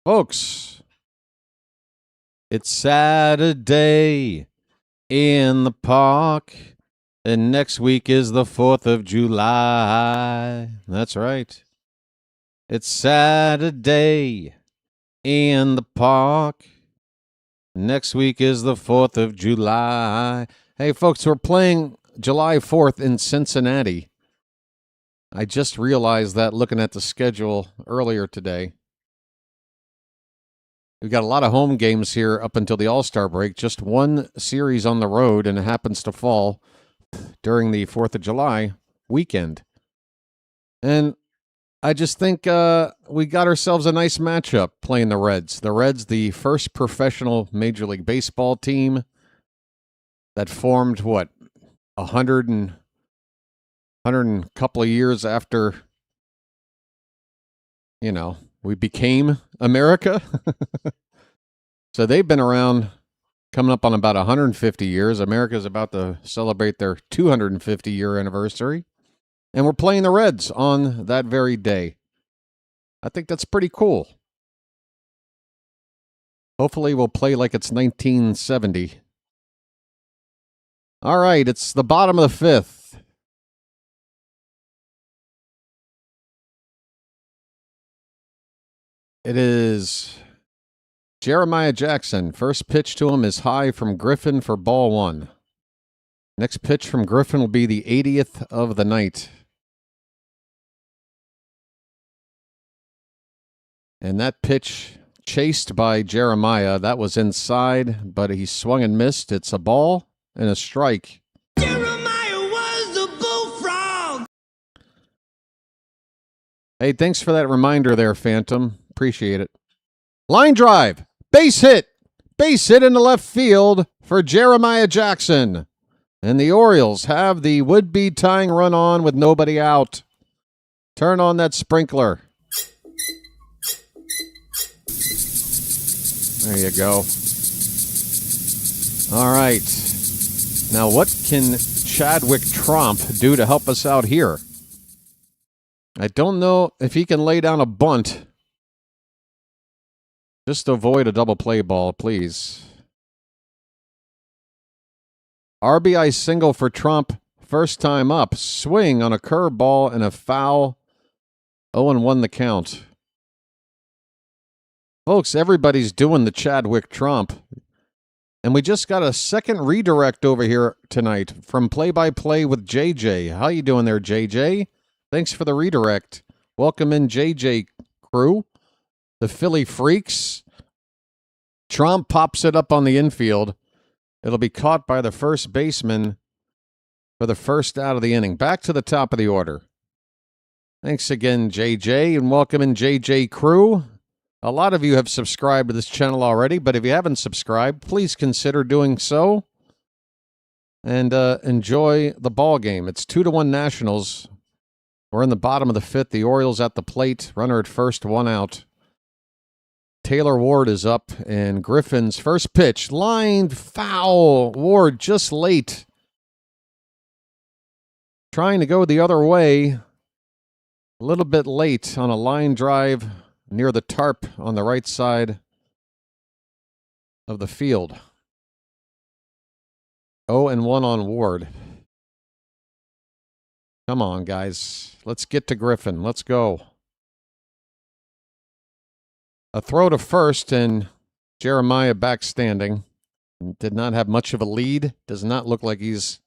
Folks, it's Saturday in the park, and next week is the 4th of July. That's right. It's Saturday in the park. Next week is the 4th of July. Hey, folks, we're playing July 4th in Cincinnati. I just realized that looking at the schedule earlier today. We've got a lot of home games here up until the All-Star break. Just 1 series on the road, and it happens to fall during the 4th of July weekend. And I just think we got ourselves a nice matchup playing the Reds. The Reds, the first professional Major League Baseball team that formed, 100 and couple of years after, we became America. So they've been around, coming up on about 150 years. America's about to celebrate their 250-year anniversary. And we're playing the Reds on that very day. I think that's pretty cool. Hopefully we'll play like it's 1970. All right, it's the bottom of the 5th. It is Jeremiah Jackson. First pitch to him is high from Griffin for ball 1. Next pitch from Griffin will be the 80th of the night. And that pitch chased by Jeremiah, that was inside, but he swung and missed. It's a ball and a strike. Jeremiah was a bullfrog. Hey, thanks for that reminder there, Phantom. Appreciate it. Line drive. Base hit. Base hit into left field for Jeremiah Jackson. And the Orioles have the would-be tying run on with nobody out. Turn on that sprinkler. There you go. All right. Now, what can Chadwick Tromp do to help us out here? I don't know if he can lay down a bunt. Just avoid a double play ball, please. RBI single for Trump. First time up. Swing on a curveball and a foul. 0-1 the count. Folks, everybody's doing the Chadwick Trump. And we just got a second redirect over here tonight from Play-by-Play with JJ. How you doing there, JJ? Thanks for the redirect. Welcome in, JJ crew, the Philly Freaks. Trump pops it up on the infield. It'll be caught by the first baseman for the first out of the inning. Back to the top of the order. Thanks again, JJ, and welcome in JJ Crew. A lot of you have subscribed to this channel already, but if you haven't subscribed, please consider doing so and enjoy the ball game. It's 2-1 Nationals. We're in the bottom of the fifth. The Orioles at the plate. Runner at first, 1 out. Taylor Ward is up, and Griffin's first pitch, lined foul. Ward just late. Trying to go the other way. A little bit late on a line drive near the tarp on the right side of the field. 0-1 on Ward. Come on, guys. Let's get to Griffin. Let's go. A throw to first, and Jeremiah back standing. Did not have much of a lead. Does not look like he's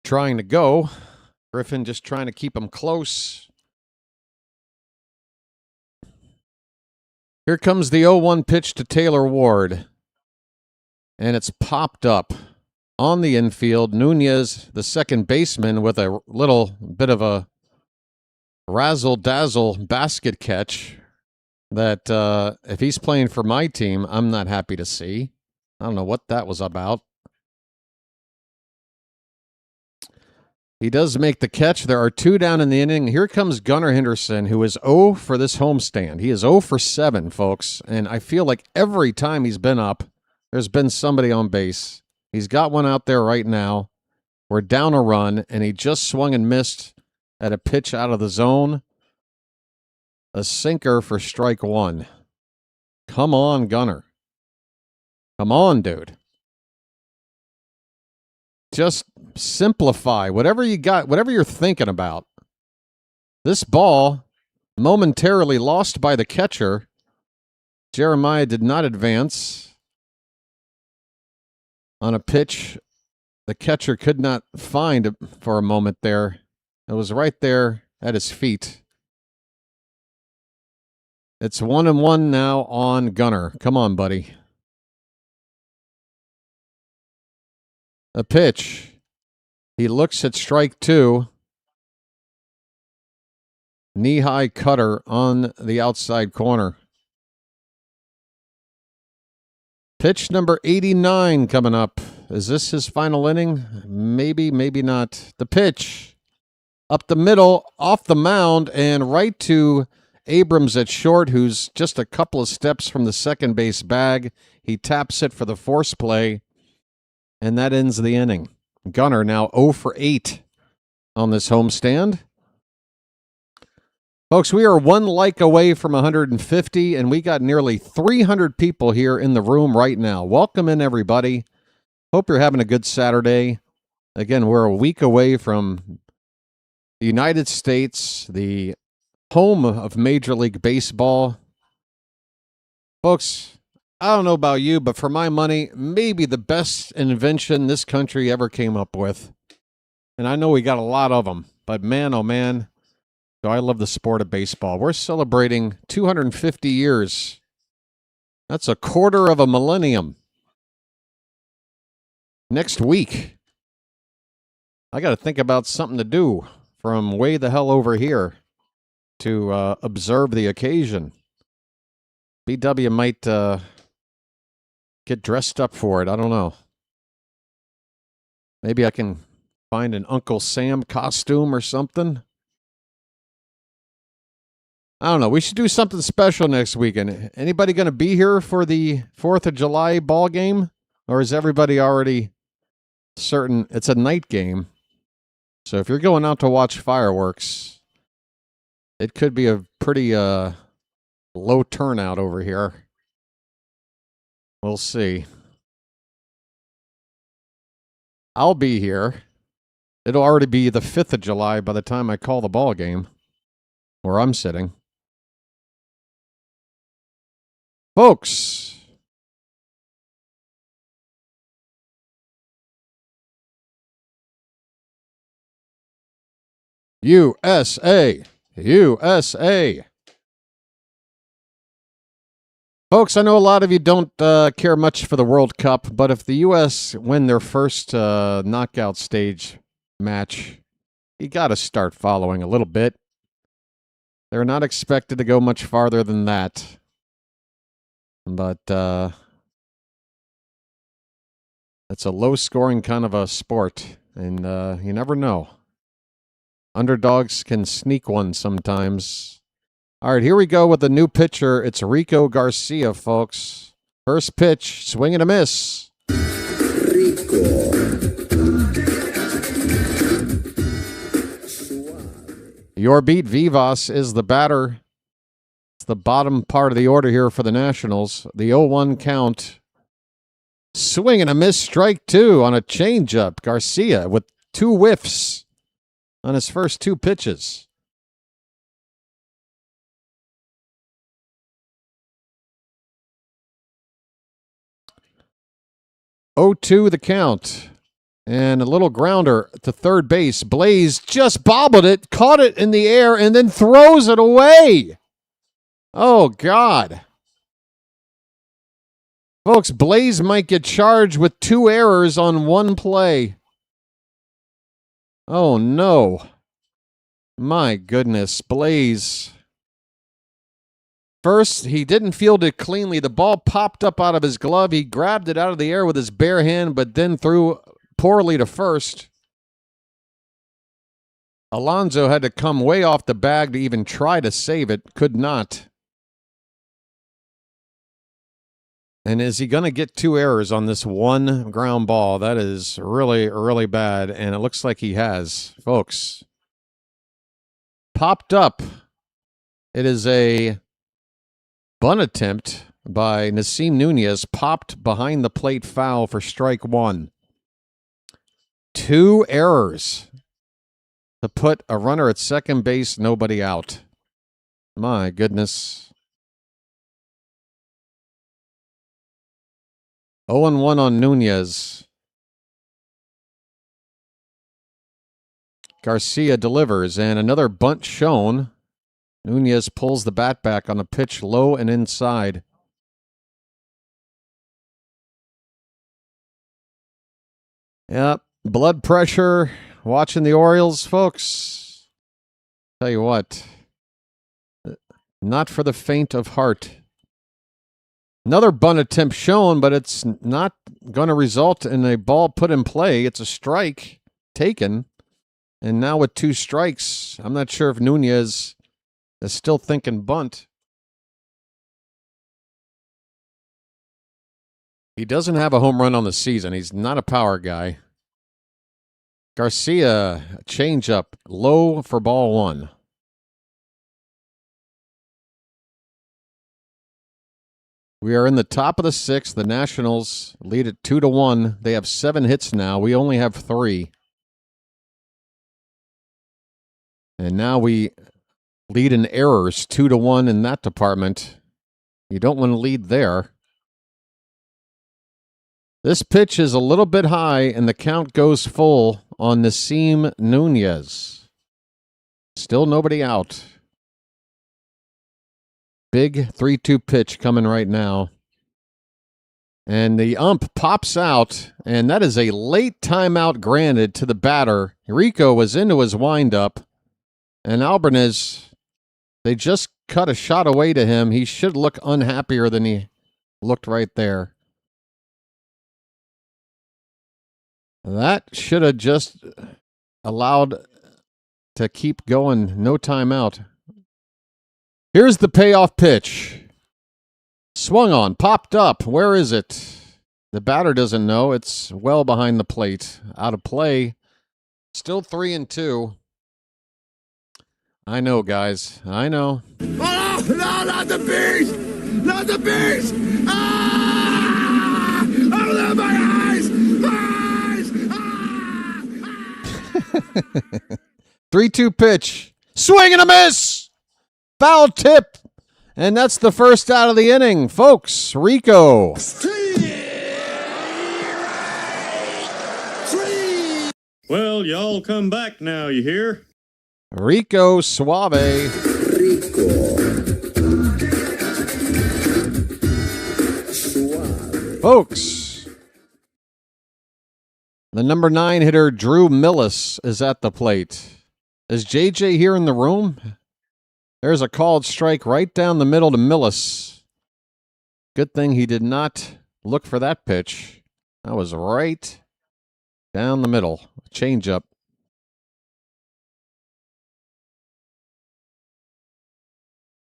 trying to go. Griffin just trying to keep him close. Here comes the 0-1 pitch to Taylor Ward. And it's popped up on the infield. Nunez, the second baseman, with a little bit of a razzle-dazzle basket catch that if he's playing for my team, I'm not happy to see. I don't know what that was about. He does make the catch. There are 2 down in the inning. Here comes Gunnar Henderson, who is 0 for this homestand. He is 0 for 7, folks. And I feel like every time he's been up, there's been somebody on base. He's got one out there right now. We're down a run, and he just swung and missed at a pitch out of the zone. A sinker for strike 1. Come on, Gunnar. Come on, dude. Just simplify whatever you got, whatever you're thinking about. This ball, momentarily lost by the catcher. Jeremiah did not advance on a pitch the catcher could not find for a moment there. It was right there at his feet. It's 1-1 now on Gunnar. Come on, buddy. A pitch. He looks at strike 2. Knee-high cutter on the outside corner. Pitch number 89 coming up. Is this his final inning? Maybe, maybe not. The pitch. Up the middle, off the mound, and right to Abrams at short, who's just a couple of steps from the second base bag. He taps it for the force play, and that ends the inning. Gunnar now 0 for 8 on this homestand. Folks, we are 1 like away from 150, and we got nearly 300 people here in the room right now. Welcome in, everybody. Hope you're having a good Saturday. Again, we're a week away from the United States, the home of Major League Baseball. Folks, I don't know about you, but for my money, maybe the best invention this country ever came up with. And I know we got a lot of them, but man, oh man, do I love the sport of baseball. We're celebrating 250 years. That's a quarter of a millennium. Next week, I got to think about something to do from way the hell over here to observe the occasion. BW might get dressed up for it. I don't know. Maybe I can find an Uncle Sam costume or something. I don't know. We should do something special next weekend. Anybody going to be here for the 4th of July ball game? Or is everybody already certain it's a night game? So if you're going out to watch fireworks, it could be a pretty low turnout over here. We'll see. I'll be here. It'll already be the 5th of July by the time I call the ball game where I'm sitting. Folks, USA, USA. Folks, I know a lot of you don't care much for the World Cup, but if the U.S. win their first knockout stage match, you got to start following a little bit. They're not expected to go much farther than that. But it's a low-scoring kind of a sport, and you never know. Underdogs can sneak one sometimes. All right, here we go with the new pitcher. It's Rico Garcia, folks. First pitch, swing and a miss. Your beat Vivas is the batter. It's the bottom part of the order here for the Nationals. The 0-1 count. Swing and a miss, strike two on a changeup. Garcia with 2 whiffs on his first 2 pitches. The count. And a little grounder to third base. Blaze just bobbled it, caught it in the air, and then throws it away. Oh, God. Folks, Blaze might get charged with 2 errors on 1 play. Oh, no. My goodness, Blaze. First, he didn't field it cleanly. The ball popped up out of his glove. He grabbed it out of the air with his bare hand, but then threw poorly to first. Alonso had to come way off the bag to even try to save it. Could not. And is he going to get 2 errors on this 1 ground ball? That is really, really bad, and it looks like he has. Folks, popped up. It is a bunt attempt by Nasim Nunez, popped behind the plate foul for strike 1. 2 errors to put a runner at second base, nobody out. My goodness. 0-1 on Nunez. Garcia delivers, and another bunt shown. Nunez pulls the bat back on a pitch low and inside. Yep, blood pressure. Watching the Orioles, folks. Tell you what, not for the faint of heart. Another bunt attempt shown, but it's not going to result in a ball put in play. It's a strike taken. And now with 2 strikes, I'm not sure if Nunez is still thinking bunt. He doesn't have a home run on the season. He's not a power guy. Garcia, changeup, low for ball 1. We are in the top of the 6th. The Nationals lead it 2-1. They have 7 hits now. We only have 3. And now we lead in errors, 2-1 in that department. You don't want to lead there. This pitch is a little bit high, and the count goes full on Nasim Nunez. Still nobody out. Big 3-2 pitch coming right now. And the ump pops out, and that is a late timeout granted to the batter. Rico was into his windup, and Albanese, they just cut a shot away to him. He should look unhappier than he looked right there. That should have just allowed to keep going. No timeout. Here's the payoff pitch. Swung on, popped up. Where is it? The batter doesn't know. It's well behind the plate. Out of play. Still 3-2. I know, guys. I know. Oh, no, not the bees! Not the bees! Ah! Oh, my eyes! Eyes! Ah! 3-2 pitch. Swing and a miss! Foul tip. And that's the first out of the inning. Folks, Rico. Well, y'all come back now, you hear? Rico Suave. Folks, the number 9 hitter, Drew Millis, is at the plate. Is JJ here in the room? There's a called strike right down the middle to Millis. Good thing he did not look for that pitch. That was right down the middle. Change up.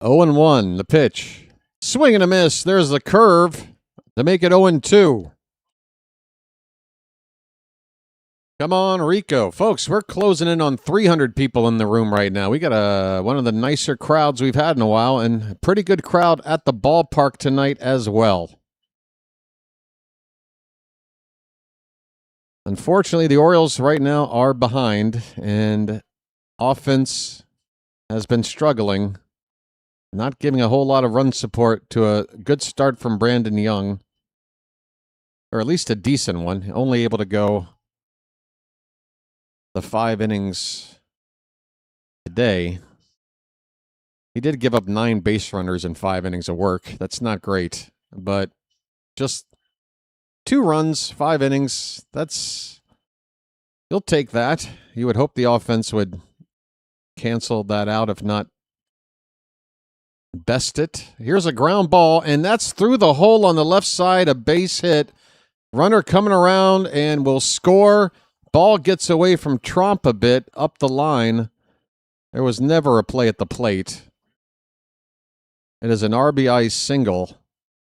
0-1, the pitch. Swing and a miss. There's the curve to make it 0-2. Come on, Rico. Folks, we're closing in on 300 people in the room right now. We got one of the nicer crowds we've had in a while, and a pretty good crowd at the ballpark tonight as well. Unfortunately, the Orioles right now are behind, and offense has been struggling, not giving a whole lot of run support to a good start from Brandon Young, or at least a decent one, only able to go the 5 innings today. He did give up 9 base runners in 5 innings of work. That's not great, but just 2 runs, 5 innings, you'll take that. You would hope the offense would cancel that out, if not best it. Here's a ground ball, and that's through the hole on the left side, a base hit. Runner coming around and will score. Ball gets away from Trump a bit up the line. There was never a play at the plate. It is an RBI single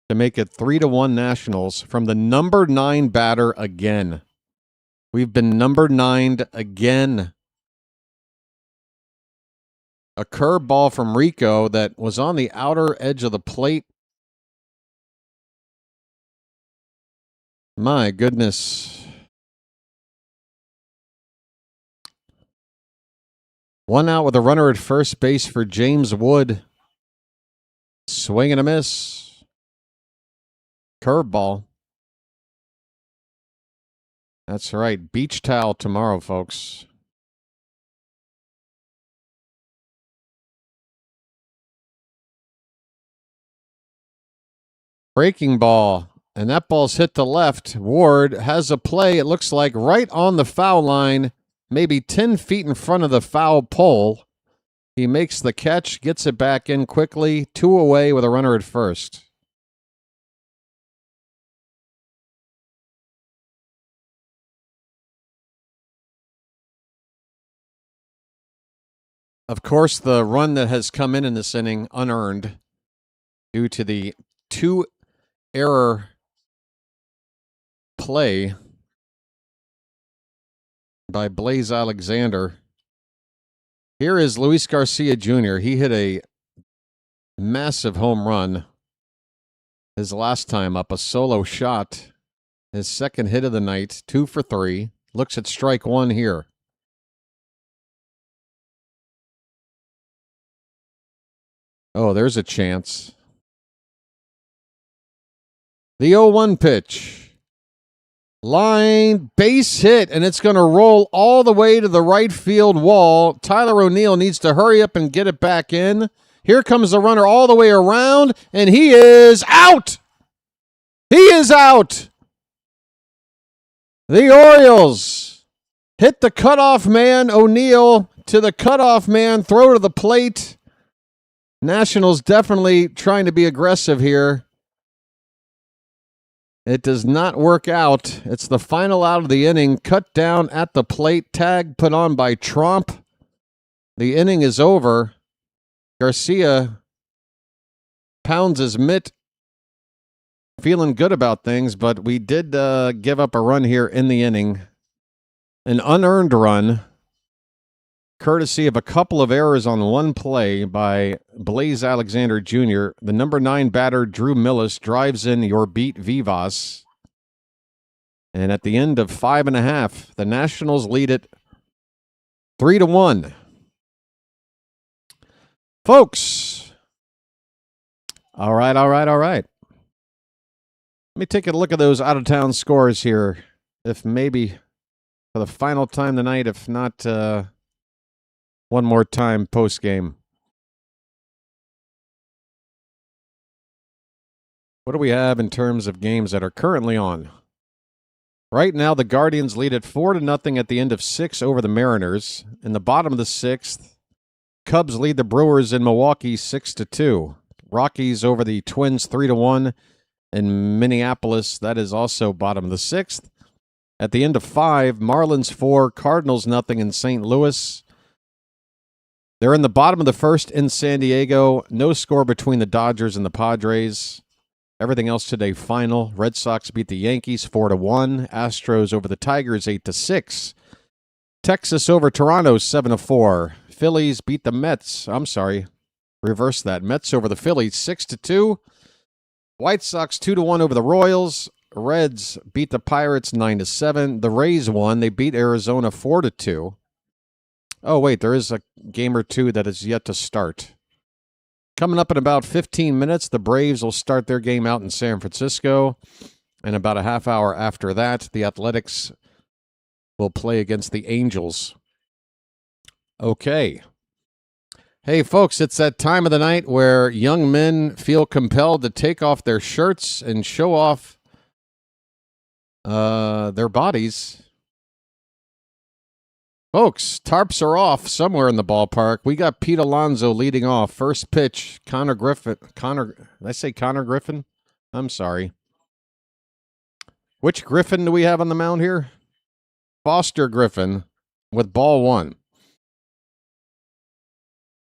to make it 3-1 Nationals from the number 9 batter again. We've been number 9'd again. A curveball from Rico that was on the outer edge of the plate. My goodness. 1 out with a runner at first base for James Wood. Swing and a miss. Curveball. That's right. Beach towel tomorrow, folks. Breaking ball. And that ball's hit to left. Ward has a play, it looks like, right on the foul line, maybe 10 feet in front of the foul pole. He makes the catch, gets it back in quickly, 2 away with a runner at first. Of course, the run that has come in this inning unearned due to the 2-error play by Blaze Alexander. Here is Luis Garcia Jr. He hit a massive home run his last time up, a solo shot. His second hit of the night, 2 for 3. Looks at strike 1 here. Oh, there's a chance. The 0-1 pitch. Line, base hit, and it's going to roll all the way to the right field wall. Tyler O'Neill needs to hurry up and get it back in. Here comes the runner all the way around, and he is out! He is out! The Orioles hit the cutoff man, O'Neill, to the cutoff man, throw to the plate. Nationals definitely trying to be aggressive here. It does not work out. It's the final out of the inning. Cut down at the plate. Tag put on by Tromp. The inning is over. Garcia pounds his mitt. Feeling good about things, but we did give up a run here in the inning. An unearned run, courtesy of a couple of errors on one play by Blaze Alexander Jr. The number 9 batter, Drew Millis, drives in your beat Vivas. And at the end of 5.5, the Nationals lead it 3-1. Folks. All right. Let me take a look at those out-of-town scores here. If maybe for the final time tonight, if not one more time post-game. What do we have in terms of games that are currently on? Right now, the Guardians lead at 4-0 at the end of 6 over the Mariners. In the bottom of the 6th, Cubs lead the Brewers in Milwaukee 6-2. Rockies over the Twins 3-1 in Minneapolis. That is also bottom of the 6th. At the end of 5, Marlins 4, Cardinals 0 in St. Louis. They're in the bottom of the 1st in San Diego. No score between the Dodgers and the Padres. Everything else today final. Red Sox beat the Yankees 4-1. Astros over the Tigers 8-6. Texas over Toronto 7-4. Phillies beat the Mets. Reverse that. Mets over the Phillies 6-2. White Sox 2-1 over the Royals. Reds beat the Pirates 9-7. The Rays won. They beat Arizona 4-2. Oh, wait, there is a game or two that is yet to start. Coming up in about 15 minutes, the Braves will start their game out in San Francisco. And about a half hour after that, the Athletics will play against the Angels. Okay. Hey, folks, it's that time of the night where young men feel compelled to take off their shirts and show off their bodies. Folks, tarps are off somewhere in the ballpark. We got Pete Alonso leading off. First pitch, Connor Griffin. Did I say Connor Griffin? I'm sorry. Which Griffin do we have on the mound here? Foster Griffin with ball 1.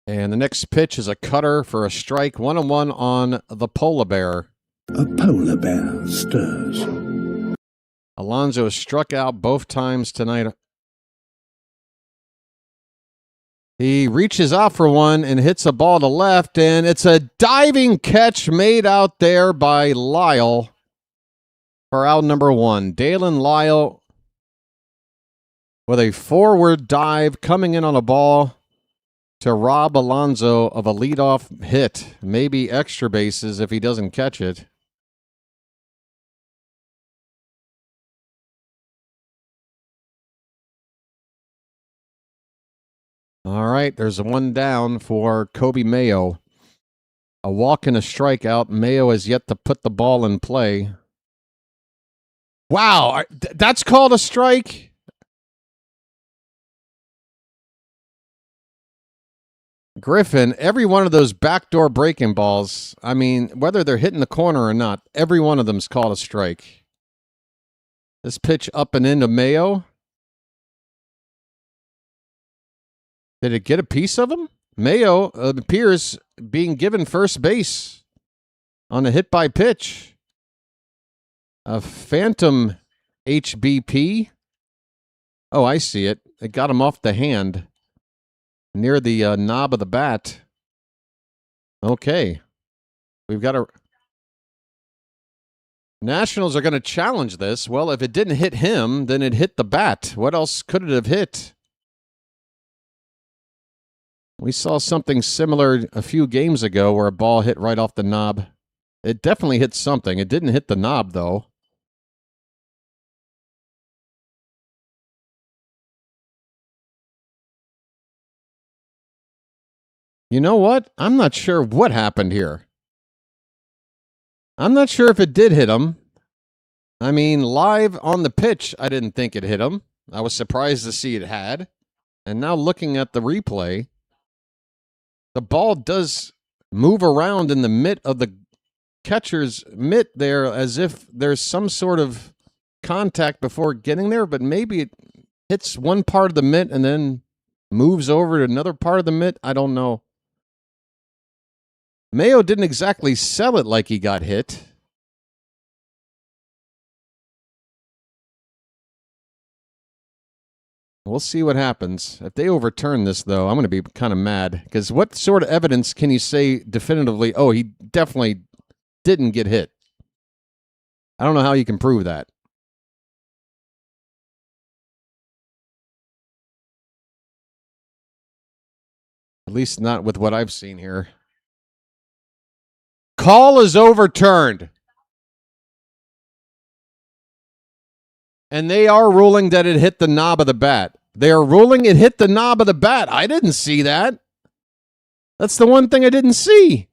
And the next pitch is a cutter for a strike. 1-1 on the polar bear. A polar bear stirs. Alonso has struck out both times tonight. He reaches out for one and hits a ball to left, and it's a diving catch made out there by Lyle for out number 1. Dalen Lyle with a forward dive coming in on a ball to rob Alonso of a leadoff hit, maybe extra bases if he doesn't catch it. All right, there's one down for Kobe Mayo. A walk and a strikeout. Mayo has yet to put the ball in play. Wow, that's called a strike? Griffin, every one of those backdoor breaking balls, I mean, whether they're hitting the corner or not, every one of them's called a strike. This pitch up and into Mayo. Did it get a piece of him? Mayo appears being given first base on a hit by pitch. A phantom HBP. Oh, I see it. It got him off the hand near the knob of the bat. Okay. We've got a... Nationals are going to challenge this. Well, if it didn't hit him, then it hit the bat. What else could it have hit? We saw something similar a few games ago where a ball hit right off the knob. It definitely hit something. It didn't hit the knob, though. You know what? I'm not sure what happened here. I'm not sure if it did hit him. I mean, live on the pitch, I didn't think it hit him. I was surprised to see it had. And now looking at the replay, the ball does move around in the mitt of the catcher's mitt there as if there's some sort of contact before getting there, but maybe it hits one part of the mitt and then moves over to another part of the mitt. I don't know. Mayo didn't exactly sell it like he got hit. We'll see what happens. If they overturn this, though, I'm going to be kind of mad. Because what sort of evidence can you say definitively, oh, he definitely didn't get hit? I don't know how you can prove that. At least not with what I've seen here. Call is overturned. And they are ruling that it hit the knob of the bat. They are ruling it hit the knob of the bat. I didn't see that. That's the one thing I didn't see.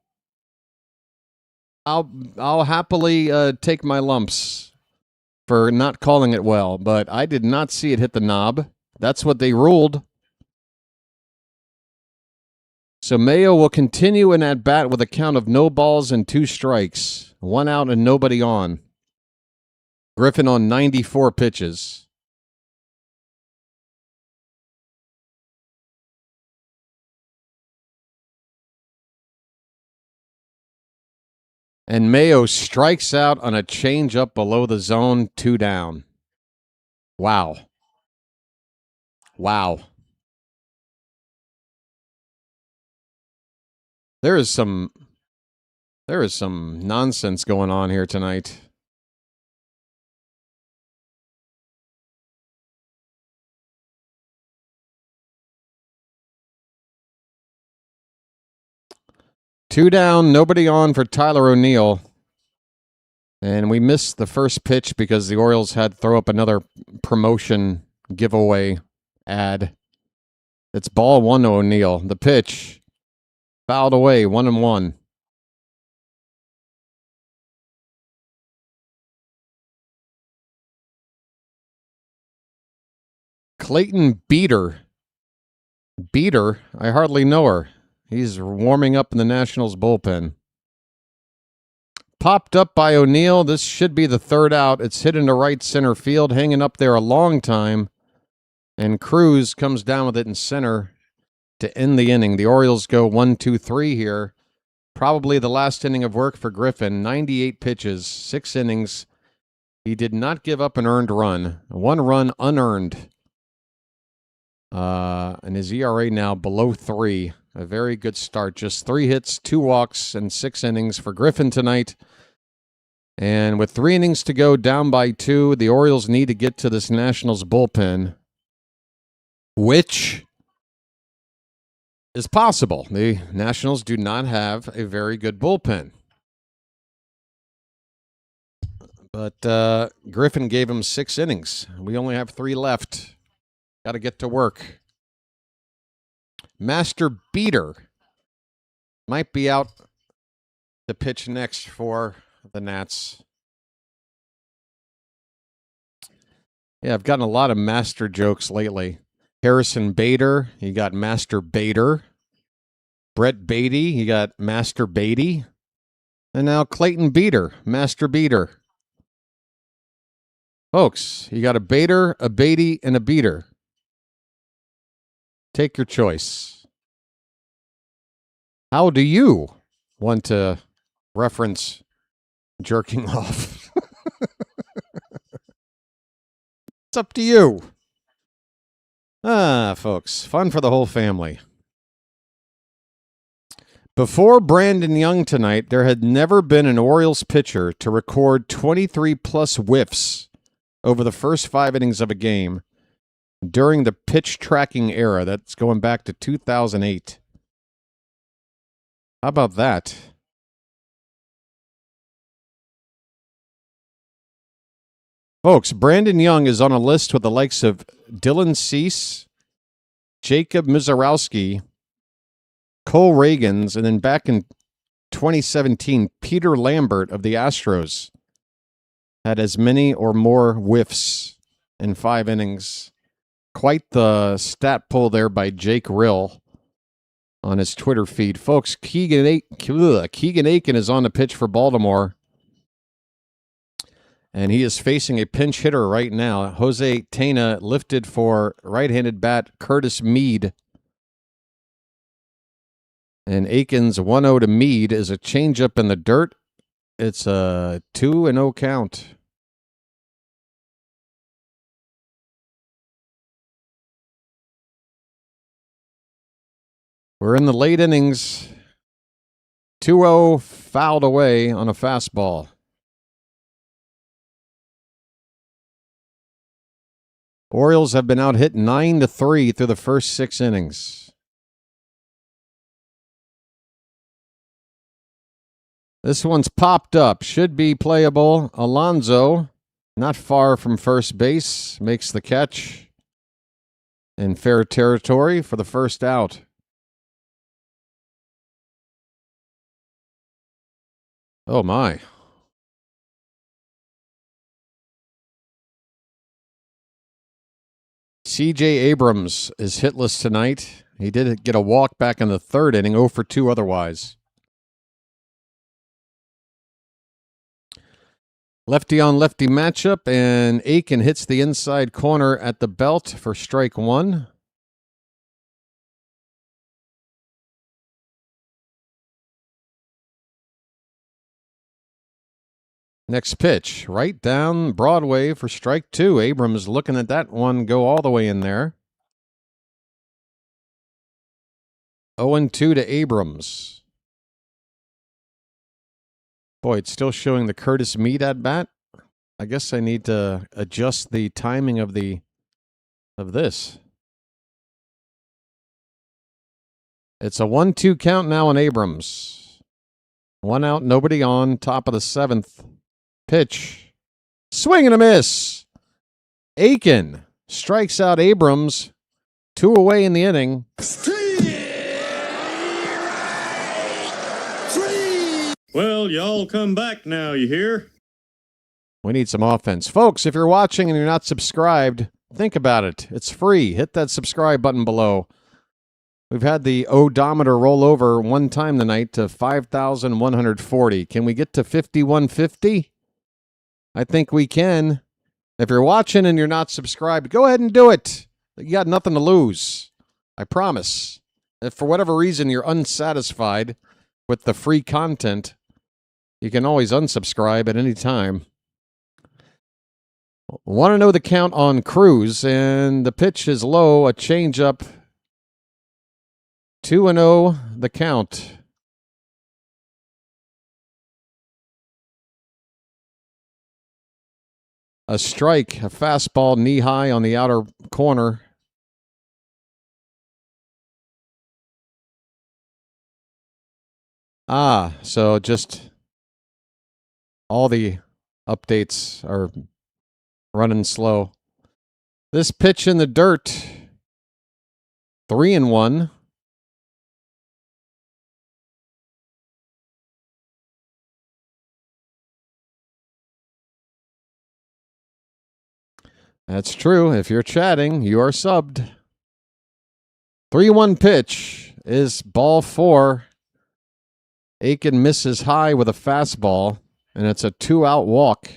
I'll happily take my lumps for not calling it well, but I did not see it hit the knob. That's what they ruled. So Mayo will continue in at bat with a count of no balls and 2 strikes, 1 out and nobody on. Griffin on 94 pitches. And Mayo strikes out on a changeup below the zone, 2 down. Wow. Wow. There is some nonsense going on here tonight. Two down, nobody on for Tyler O'Neill. And we missed the first pitch because the Orioles had to throw up another promotion giveaway ad. It's ball 1 to O'Neill. The pitch fouled away, 1-1. Clayton Beater. Beater? I hardly know her. He's warming up in the Nationals bullpen. Popped up by O'Neill. This should be the 3rd out. It's hit into right center field, hanging up there a long time. And Cruz comes down with it in center to end the inning. The Orioles go 1-2-3 here. Probably the last inning of work for Griffin. 98 pitches, 6 innings. He did not give up an earned run. 1 run unearned. And his ERA now below 3. A very good start. Just 3 hits, 2 walks, and 6 innings for Griffin tonight. And with 3 innings to go, down by 2, the Orioles need to get to this Nationals bullpen, which is possible. The Nationals do not have a very good bullpen. But Griffin gave him 6 innings. We only have 3 left. Got to get to work. Master Beater might be out to pitch next for the Nats. Yeah, I've gotten a lot of master jokes lately. Harrison Bader, you got Master Bader. Brett Beatty, you got Master Beatty. And now Clayton Beater, Master Beater. Folks, you got a Bader, a Beatty, and a Beater. Take your choice. How do you want to reference jerking off? It's up to you. Folks, fun for the whole family. Before Brandon Young tonight, there had never been an Orioles pitcher to record 23-plus whiffs over the first 5 innings of a game during the pitch tracking era. That's going back to 2008. How about that? Folks, Brandon Young is on a list with the likes of Dylan Cease, Jacob Mizorowski, Cole Reagans, and then back in 2017, Peter Lambert of the Astros had as many or more whiffs in 5 innings. Quite the stat pull there by Jake Rill on his Twitter feed. Folks, Keegan Aiken is on the pitch for Baltimore, and he is facing a pinch hitter right now. Jose Tena lifted for right-handed bat Curtis Mead. And Aiken's 1-0 to Mead is a changeup in the dirt. It's a 2-0 count. We're in the late innings. 2-0 fouled away on a fastball. Orioles have been out hit 9-3 through the first 6 innings. This one's popped up. Should be playable. Alonso, not far from first base, makes the catch in fair territory for the first out. Oh, my. C.J. Abrams is hitless tonight. He did get a walk back in the third inning, 0 for 2 otherwise. Lefty on lefty matchup, and Aiken hits the inside corner at the belt for strike one. Next pitch, right down Broadway for strike two. Abrams looking at that one go all the way in there. 0-2 to Abrams. Boy, it's still showing the Curtis Mead at bat. I guess I need to adjust the timing of this. It's a 1-2 count now on Abrams. 1 out, nobody on, top of the seventh. Pitch. Swing and a miss. Aiken strikes out Abrams. 2 away in the inning. Well, y'all come back now, you hear? We need some offense. Folks, if you're watching and you're not subscribed, think about it. It's free. Hit that subscribe button below. We've had the odometer roll over one time tonight to 5,140. Can we get to 5,150? I think we can. If you're watching and you're not subscribed, go ahead and do it. You got nothing to lose. I promise. If for whatever reason you're unsatisfied with the free content, you can always unsubscribe at any time. Want to know the count on Cruz, and the pitch is low, a changeup. 2-0 the count. A strike, a fastball knee high on the outer corner. So just all the updates are running slow. This pitch in the dirt, 3-1. That's true. If you're chatting, you are subbed. 3-1 pitch is ball 4. Aiken misses high with a fastball, and it's a 2-out walk.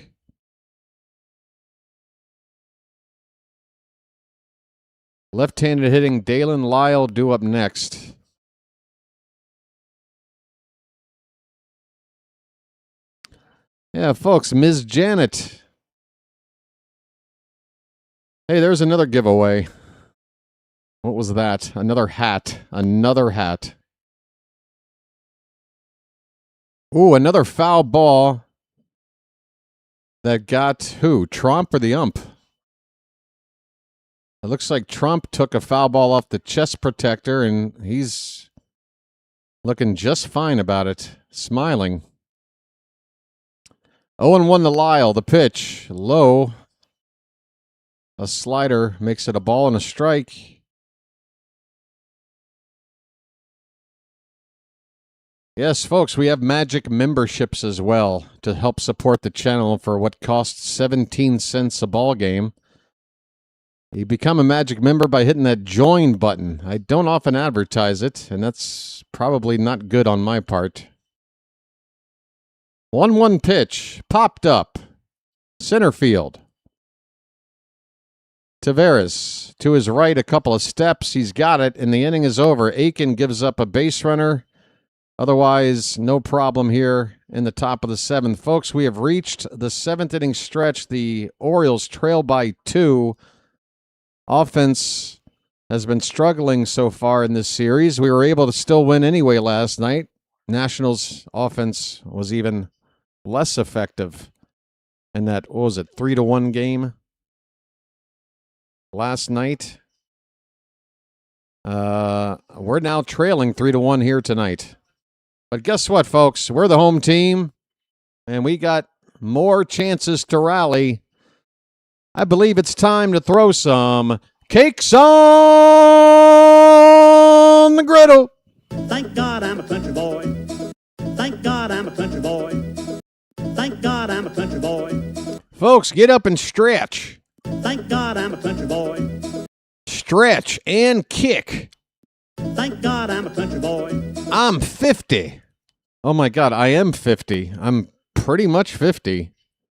Left-handed hitting Dalen Lyle due up next. Yeah, folks, Ms. Janet. Hey, there's another giveaway. What was that? Another hat. Another hat. Ooh, another foul ball that got who? Trump or the ump? It looks like Trump took a foul ball off the chest protector, and he's looking just fine about it, smiling. 0-1 to Lyle. The pitch, low. A slider makes it a ball and a strike. Yes, folks, we have Magic memberships as well to help support the channel for what costs 17 cents a ball game. You become a Magic member by hitting that join button. I don't often advertise it, and that's probably not good on my part. 1-1 pitch, popped up, center field. Taveras to his right, a couple of steps. He's got it, and the inning is over. Aiken gives up a base runner. Otherwise, no problem here in the top of the seventh. Folks, we have reached the seventh inning stretch. The Orioles trail by 2. Offense has been struggling so far in this series. We were able to still win anyway last night. Nationals' offense was even less effective in that, 3-1 game last night. We're now trailing 3-1 here tonight. But guess what, folks? We're the home team, and we got more chances to rally. I believe it's time to throw some cakes on the griddle. Thank God I'm a country boy. Thank God I'm a country boy. I'm a country boy. Folks, get up and stretch. Thank God I'm a country boy. Stretch and kick. Thank God I'm a country boy. I'm 50. Oh my God, I am 50. I'm pretty much 50.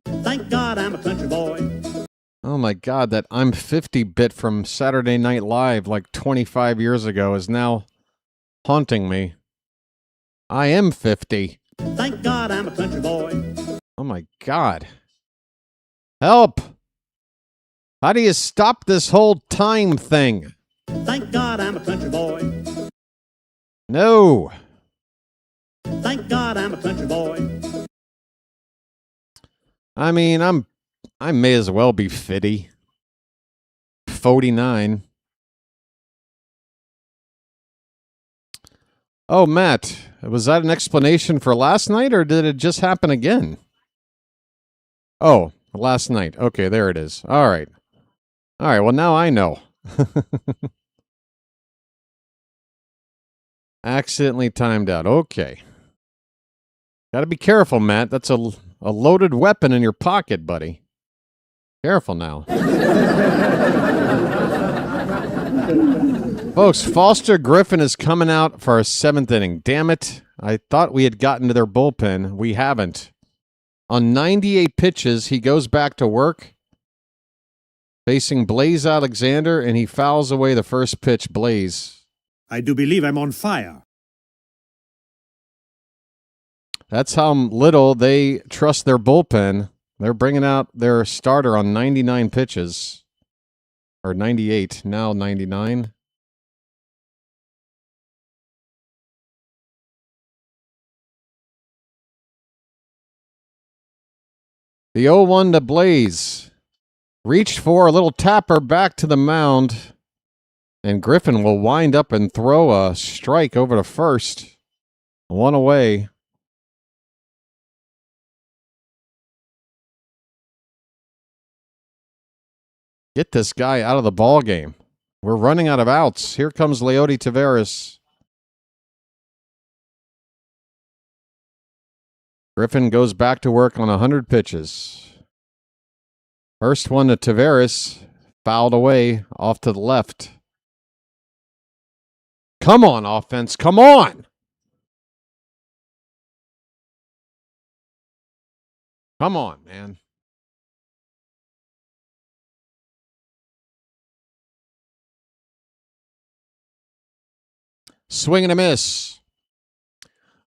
Thank God I'm a country boy. Oh my God, that I'm 50 bit from Saturday Night Live like 25 years ago is now haunting me. I am 50. Thank God I'm a country boy. Oh my God. Help! How do you stop this whole time thing? Thank God I'm a country boy. No. Thank God I'm a country boy. I mean, I may as well be 50. 49. Oh, Matt, was that an explanation for last night, or did it just happen again? Oh, last night. Okay, there it is. All right. All right, well, now I know. Accidentally timed out. Okay. Got to be careful, Matt. That's a loaded weapon in your pocket, buddy. Careful now. Folks, Foster Griffin is coming out for our 7th inning. Damn it. I thought we had gotten to their bullpen. We haven't. On 98 pitches, he goes back to work, facing Blaze Alexander, and he fouls away the first pitch. Blaze. I do believe I'm on fire. That's how little they trust their bullpen. They're bringing out their starter on 99 pitches. Or 98, now 99. The 0-1 to Blaze. Reached for a little tapper back to the mound. And Griffin will wind up and throw a strike over to first. One away. Get this guy out of the ball game. We're running out of outs. Here comes Leody Taveras. Griffin goes back to work on 100 pitches. First one to Taveras, fouled away off to the left. Come on, offense. Come on. Come on, man. Swing and a miss.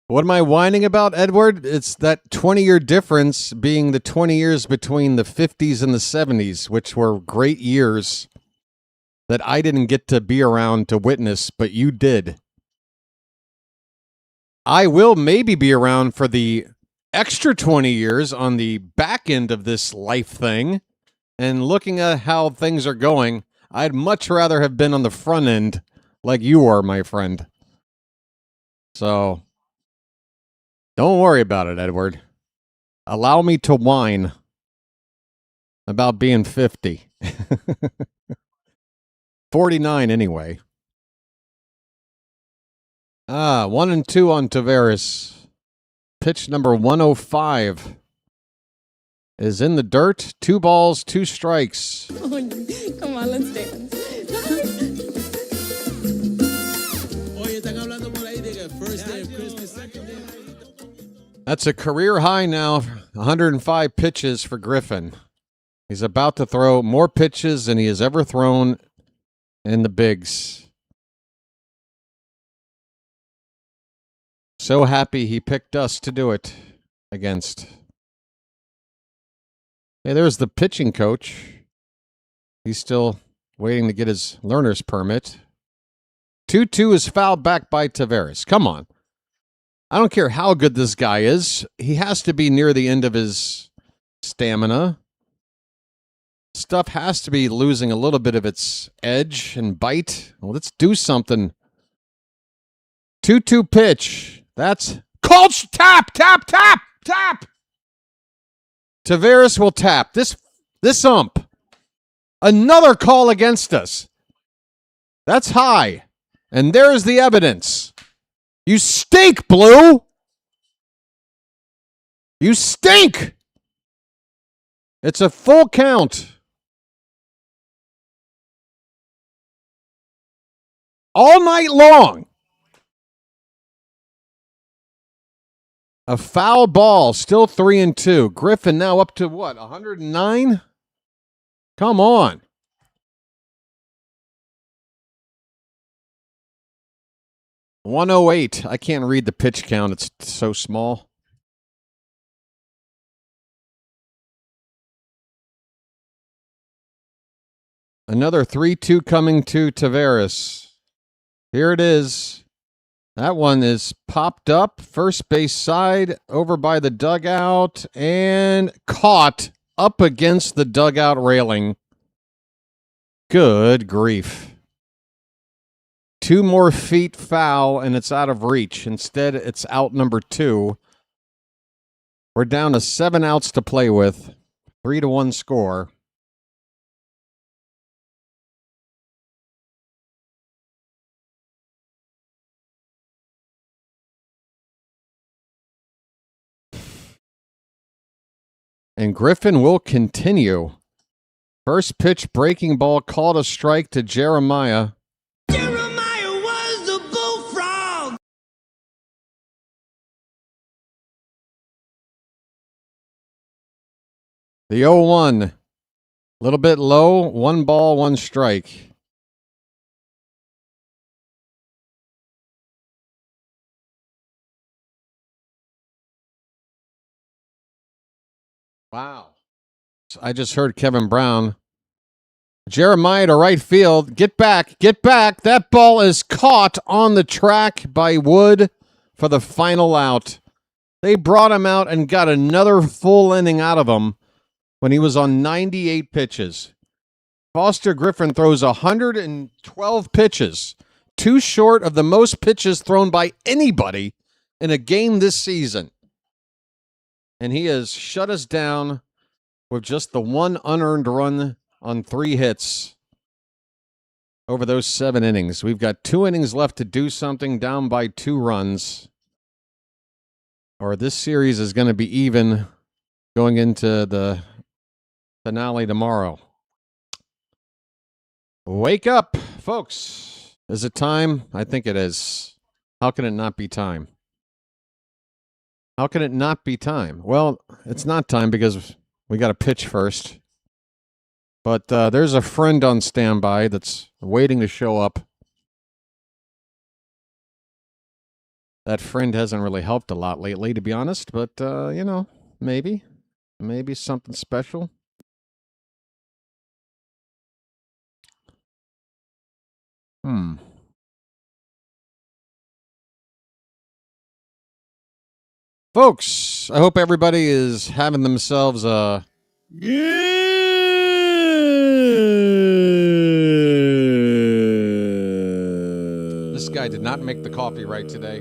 What am I whining about, Edward? It's that 20-year difference being the 20 years between the 50s and the 70s, which were great years that I didn't get to be around to witness, but you did. I will maybe be around for the extra 20 years on the back end of this life thing, and looking at how things are going, I'd much rather have been on the front end like you are, my friend. So, don't worry about it, Edward. Allow me to whine about being 50. 49 anyway. 1-2 on Taveras. Pitch number 105 is in the dirt. 2 balls, 2 strikes. Oh, come on, let's dance. That's a career high now, 105 pitches for Griffin. He's about to throw more pitches than he has ever thrown in the bigs. So happy he picked us to do it against. Hey, there's the pitching coach. He's still waiting to get his learner's permit. 2-2 is fouled back by Taveras. Come on. I don't care how good this guy is. He has to be near the end of his stamina. Stuff has to be losing a little bit of its edge and bite. Well, let's do something. 2-2 pitch. That's called tap. Taveras will tap. This ump. Another call against us. That's high. And there's the evidence. You stink, Blue! You stink! It's a full count. All night long. A foul ball, still 3-2. Griffin now up to what, 109? Come on. .108. I can't read the pitch count. It's so small. Another 3-2 coming to Taveras. Here it is. That one is popped up, first base side, over by the dugout, and caught up against the dugout railing. Good grief. 2 more feet foul, and it's out of reach. Instead, it's out number 2. We're down to 7 outs to play with. 3-1 score. And Griffin will continue. First pitch breaking ball called a strike to Jeremiah. Jeremiah was the bullfrog. The 0-1. A little bit low. 1 ball, 1 strike. Wow. I just heard Kevin Brown. Jeremiah to right field. Get back. Get back. That ball is caught on the track by Wood for the final out. They brought him out and got another full inning out of him when he was on 98 pitches. Foster Griffin throws 112 pitches, 2 short of the most pitches thrown by anybody in a game this season. And he has shut us down with just the 1 unearned run on 3 hits over those 7 innings. We've got 2 innings left to do something, down by 2 runs. Or this series is going to be even going into the finale tomorrow. Wake up, folks. Is it time? I think it is. How can it not be time? How can it not be time? Well, it's not time because we got to pitch first. But there's a friend on standby that's waiting to show up. That friend hasn't really helped a lot lately, to be honest. But, you know, maybe. Maybe something special. Folks, I hope everybody is having themselves a... This guy did not make the coffee right today.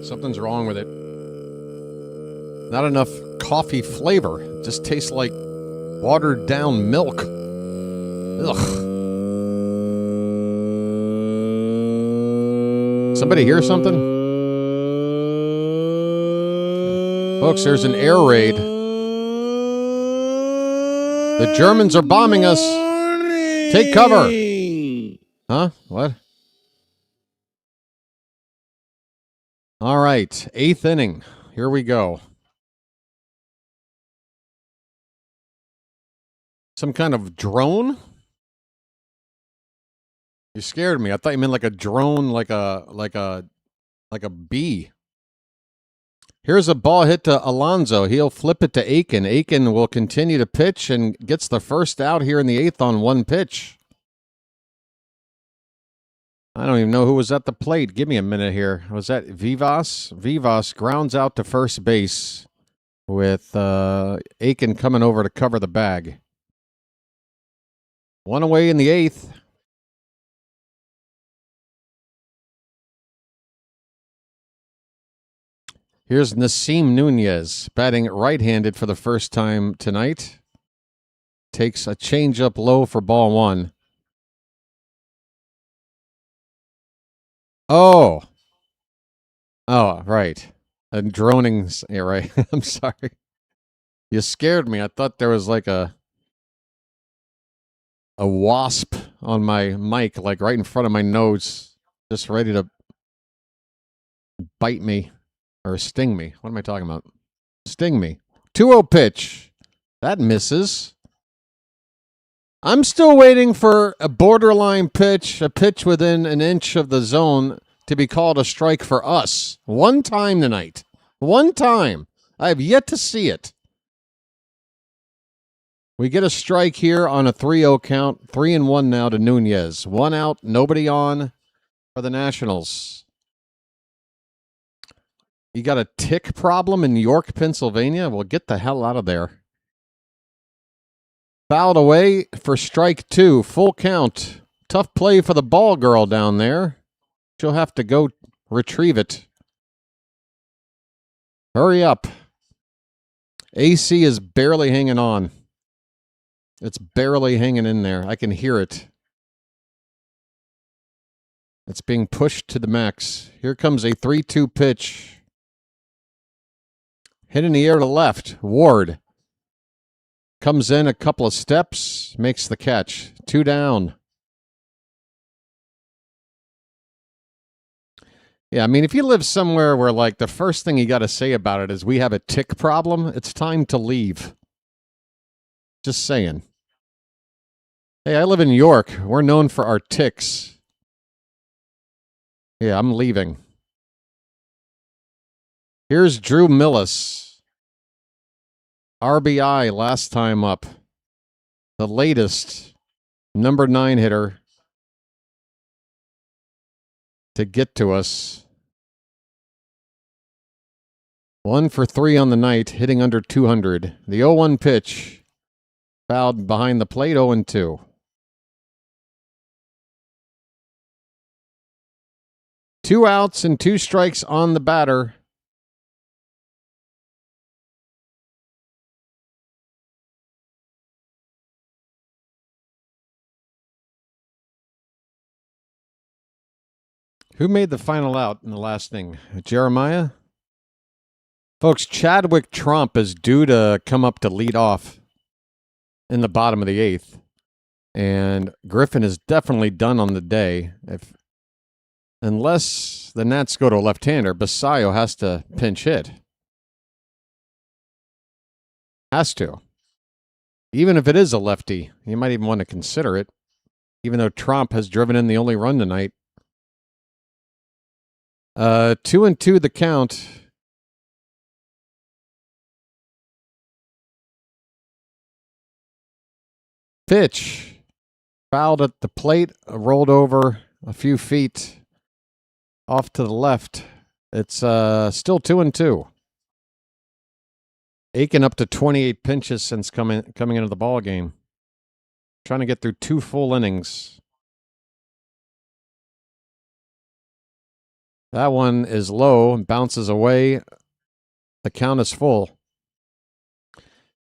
Something's wrong with it. Not enough coffee flavor. It just tastes like watered down milk. Ugh. Somebody hear something? Folks, there's an air raid. The Germans are bombing us. Take cover. Huh? What? All right. 8th inning. Here we go. Some kind of drone? You scared me. I thought you meant like a drone, like a bee. Here's a ball hit to Alonso. He'll flip it to Aiken. Aiken will continue to pitch and gets the first out here in the 8th on 1 pitch. I don't even know who was at the plate. Give me a minute here. Was that Vivas? Vivas grounds out to first base with Aiken coming over to cover the bag. 1 away in the 8th. Here's Nasim Nunez, batting right-handed for the first time tonight. Takes a changeup low for ball 1. Oh, right. And droning. Yeah, right. I'm sorry. You scared me. I thought there was like a wasp on my mic, like right in front of my nose, just ready to bite me or sting me. What am I talking about? Sting me. 2-0 pitch. That misses. I'm still waiting for a borderline pitch, a pitch within an inch of the zone to be called a strike for us. One time tonight. One time. I have yet to see it. We get a strike here on a 3-0 count. 3-1 now to Nunez. 1 out, nobody on for the Nationals. You got a tick problem in York, Pennsylvania? Well, get the hell out of there. Fouled away for strike 2. Full count. Tough play for the ball girl down there. She'll have to go retrieve it. Hurry up. AC is barely hanging on. It's barely hanging in there. I can hear it. It's being pushed to the max. Here comes a 3-2 pitch. Hit in the air to left. Ward. Comes in a couple of steps. Makes the catch. 2 down. Yeah, I mean, if you live somewhere where, like, the first thing you got to say about it is we have a tick problem, it's time to leave. Just saying. Hey, I live in York. We're known for our ticks. Yeah, I'm leaving. Here's Drew Millis. RBI last time up. The latest number 9 hitter to get to us. 1 for 3 on the night, hitting under 200. The 0-1 pitch. Fouled behind the plate, 0-2. Two outs and 2 strikes on the batter. Who made the final out in the last inning? Jeremiah? Folks, Chadwick Trump is due to come up to lead off in the bottom of the 8th. And Griffin is definitely done on the day. Unless the Nats go to a left-hander, Basayo has to pinch hit. Has to. Even if it is a lefty, you might even want to consider it. Even though Trump has driven in the only run tonight. 2-2 the count. Pitch. Fouled at the plate, rolled over a few feet off to the left. It's still 2-2. Aiken up to 28 pitches since coming into the ball game. Trying to get through 2 full innings. That one is low and bounces away. The count is full.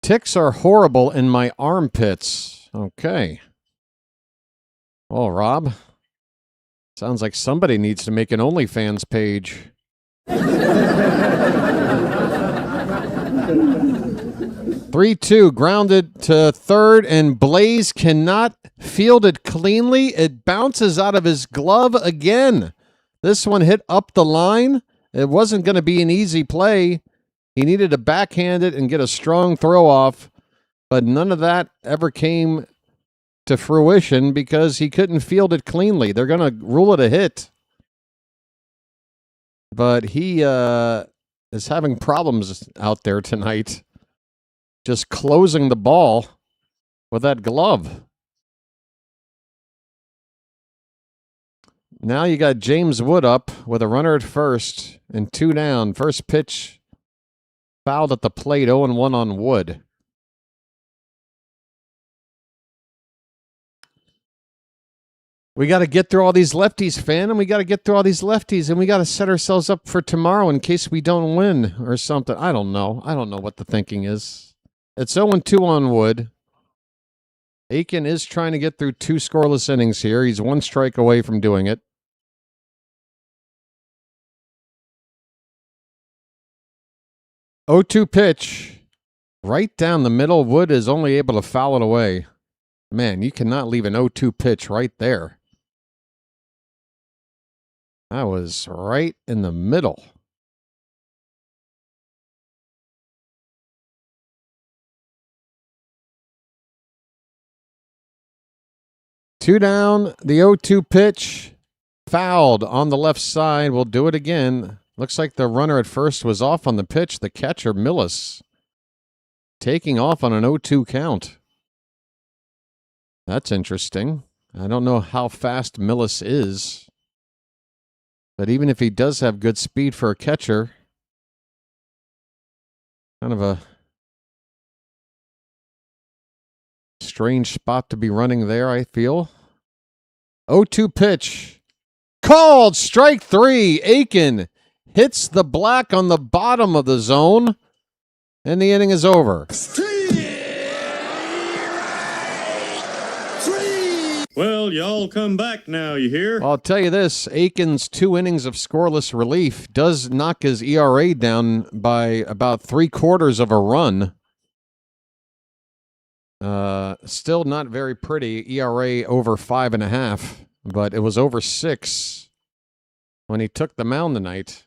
Ticks are horrible in my armpits. Okay. Well, Rob, sounds like somebody needs to make an OnlyFans page. 3-2, grounded to third, and Blaze cannot field it cleanly. It bounces out of his glove again. This one hit up the line. It wasn't going to be an easy play. He needed to backhand it and get a strong throw off, but none of that ever came to fruition because he couldn't field it cleanly. They're going to rule it a hit. But he is having problems out there tonight, just closing the ball with that glove. Now you got James Wood up with a runner at first and 2 down. First pitch fouled at the plate, 0-1 on Wood. We got to get through all these lefties, fan, and we got to get through all these lefties, and we got to set ourselves up for tomorrow in case we don't win or something. I don't know. I don't know what the thinking is. It's 0-2 on Wood. Aiken is trying to get through 2 scoreless innings here. He's 1 strike away from doing it. Oh, 2 pitch. Right down the middle. Wood is only able to foul it away. Man, you cannot leave an 0-2 pitch right there. That was right in the middle. Two down, the 0-2 pitch. Fouled on the left side. We'll do it again. Looks like the runner at first was off on the pitch. The catcher, Millis, taking off on an 0-2 count. That's interesting. I don't know how fast Millis is. But even if he does have good speed for a catcher, kind of a strange spot to be running there, I feel. 0-2 pitch. Called strike 3. Aiken hits the black on the bottom of the zone, and the inning is over. Well, y'all come back now, you hear? I'll tell you this, Aiken's 2 innings of scoreless relief does knock his ERA down by about 3/4 of a run. Still not very pretty. ERA over 5.5, but it was over 6 when he took the mound tonight.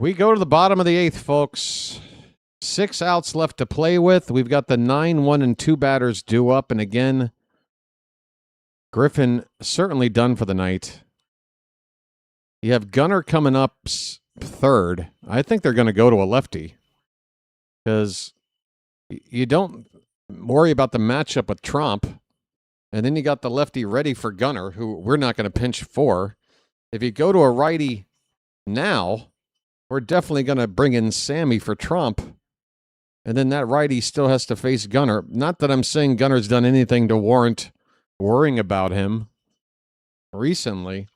We go to the bottom of the 8th, folks. 6 outs left to play with. We've got the 9, 1, and 2 batters due up, and again, Griffin certainly done for the night. You have Gunnar coming up 3rd. I think they're going to go to a lefty because you don't worry about the matchup with Trump, and then you got the lefty ready for Gunnar, who we're not going to pinch for. If you go to a righty now, we're definitely going to bring in Sammy for Trump, and then that righty still has to face Gunnar. Not that I'm saying Gunnar's done anything to warrant worrying about him recently.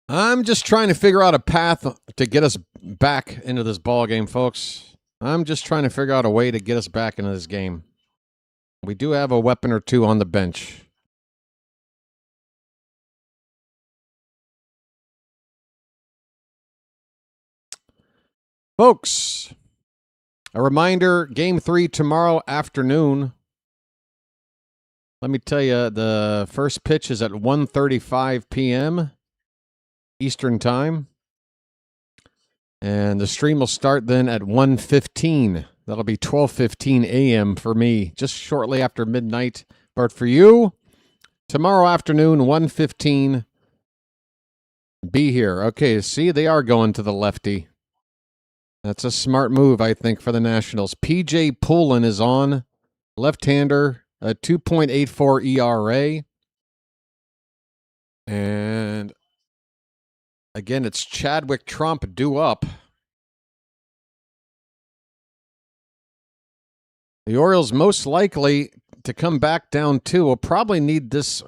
I'm just trying to figure out a path to get us back into this ball game, folks. I'm just trying to figure out a way to get us back into this game. We do have a weapon or two on the bench. Folks, a reminder, Game 3 tomorrow afternoon. Let me tell you, the first pitch is at 1:35 p.m. Eastern Time. And the stream will start then at 1:15. That'll be 12:15 a.m. for me, just shortly after midnight. But for you, tomorrow afternoon, 1:15, be here. Okay, see, they are going to the lefty. That's a smart move, I think, for the Nationals. P.J. Poulin is on, left-hander, a 2.84 ERA. And again, it's Chadwick Trump due up. The Orioles most likely to come back down 2 will probably need this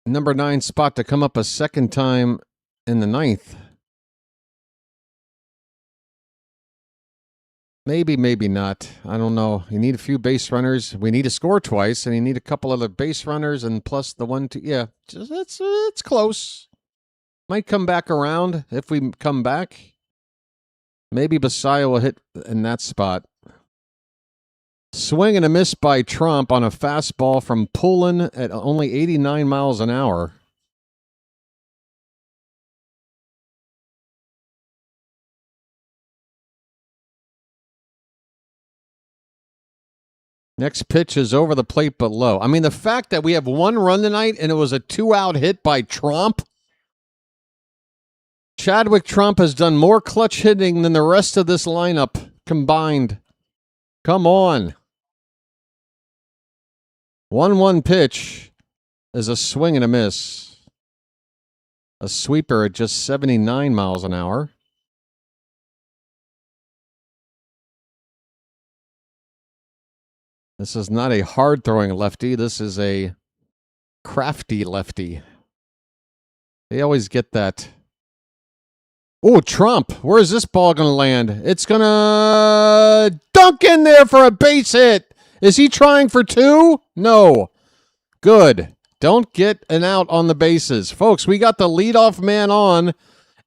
number 9 spot to come up a second time in the 9th. Maybe, maybe not. I don't know. You need a few base runners. We need to score twice, and you need a couple other base runners, and plus the 1-2. Yeah, it's close. Might come back around if we come back. Maybe Basayo will hit in that spot. Swing and a miss by Trump on a fastball from Poulin at only 89 miles an hour. Next pitch is over the plate but low. I mean, the fact that we have 1 run tonight and it was a 2-out hit by Trump. Chadwick Trump has done more clutch hitting than the rest of this lineup combined. Come on. 1-1 pitch is a swing and a miss. A sweeper at just 79 miles an hour. This is not a hard-throwing lefty. This is a crafty lefty. They always get that. Oh, Trump. Where is this ball going to land? It's going to dunk in there for a base hit. Is he trying for 2? No. Good. Don't get an out on the bases. Folks, we got the leadoff man on,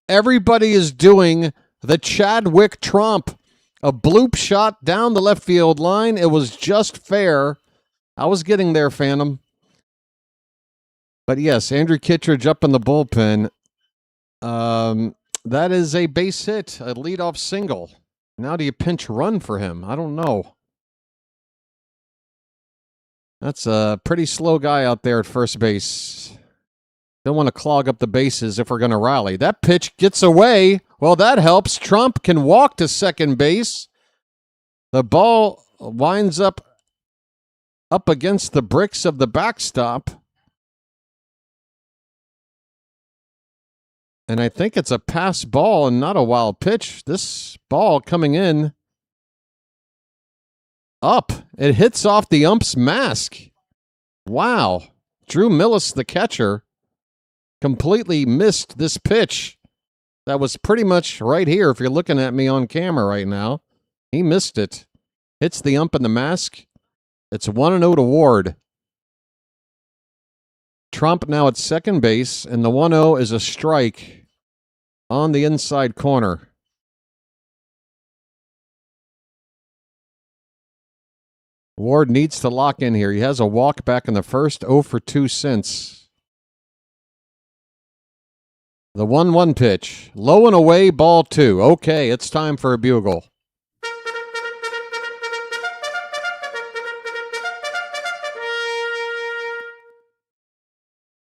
Everybody is doing the Chadwick Trump. A bloop shot down the left field line. It was just fair. I was getting there, Phantom. But yes, Andrew Kittredge up in the bullpen. That is a base hit, a leadoff single. Now do you pinch run for him? I don't know. That's a pretty slow guy out there at first base. Don't want to clog up the bases if we're going to rally. That pitch gets away. Well, that helps. Trump can walk to second base. The ball winds up against the bricks of the backstop. And I think it's a pass ball and not a wild pitch. This ball coming in up. It hits off the ump's mask. Wow. Drew Millis, the catcher, completely missed this pitch. That was pretty much right here if you're looking at me on camera right now. He missed it. Hits the ump in the mask. It's 1-0 to Ward. Trump now at second base, and the 1-0 is a strike on the inside corner. Ward needs to lock in here. He has a walk back in the first, 0 for 2 since. The 1-1 pitch. Low and away, ball 2. Okay, it's time for a bugle.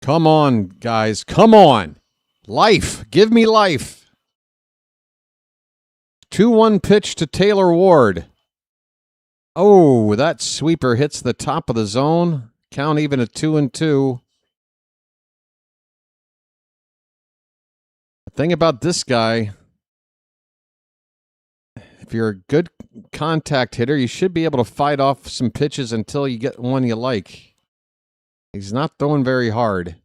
Come on, guys. Come on. Life. Give me life. 2-1 pitch to Taylor Ward. Oh, that sweeper hits the top of the zone. Count even at 2-2. The thing about this guy, if you're a good contact hitter, you should be able to fight off some pitches until you get one you like. He's not throwing very hard.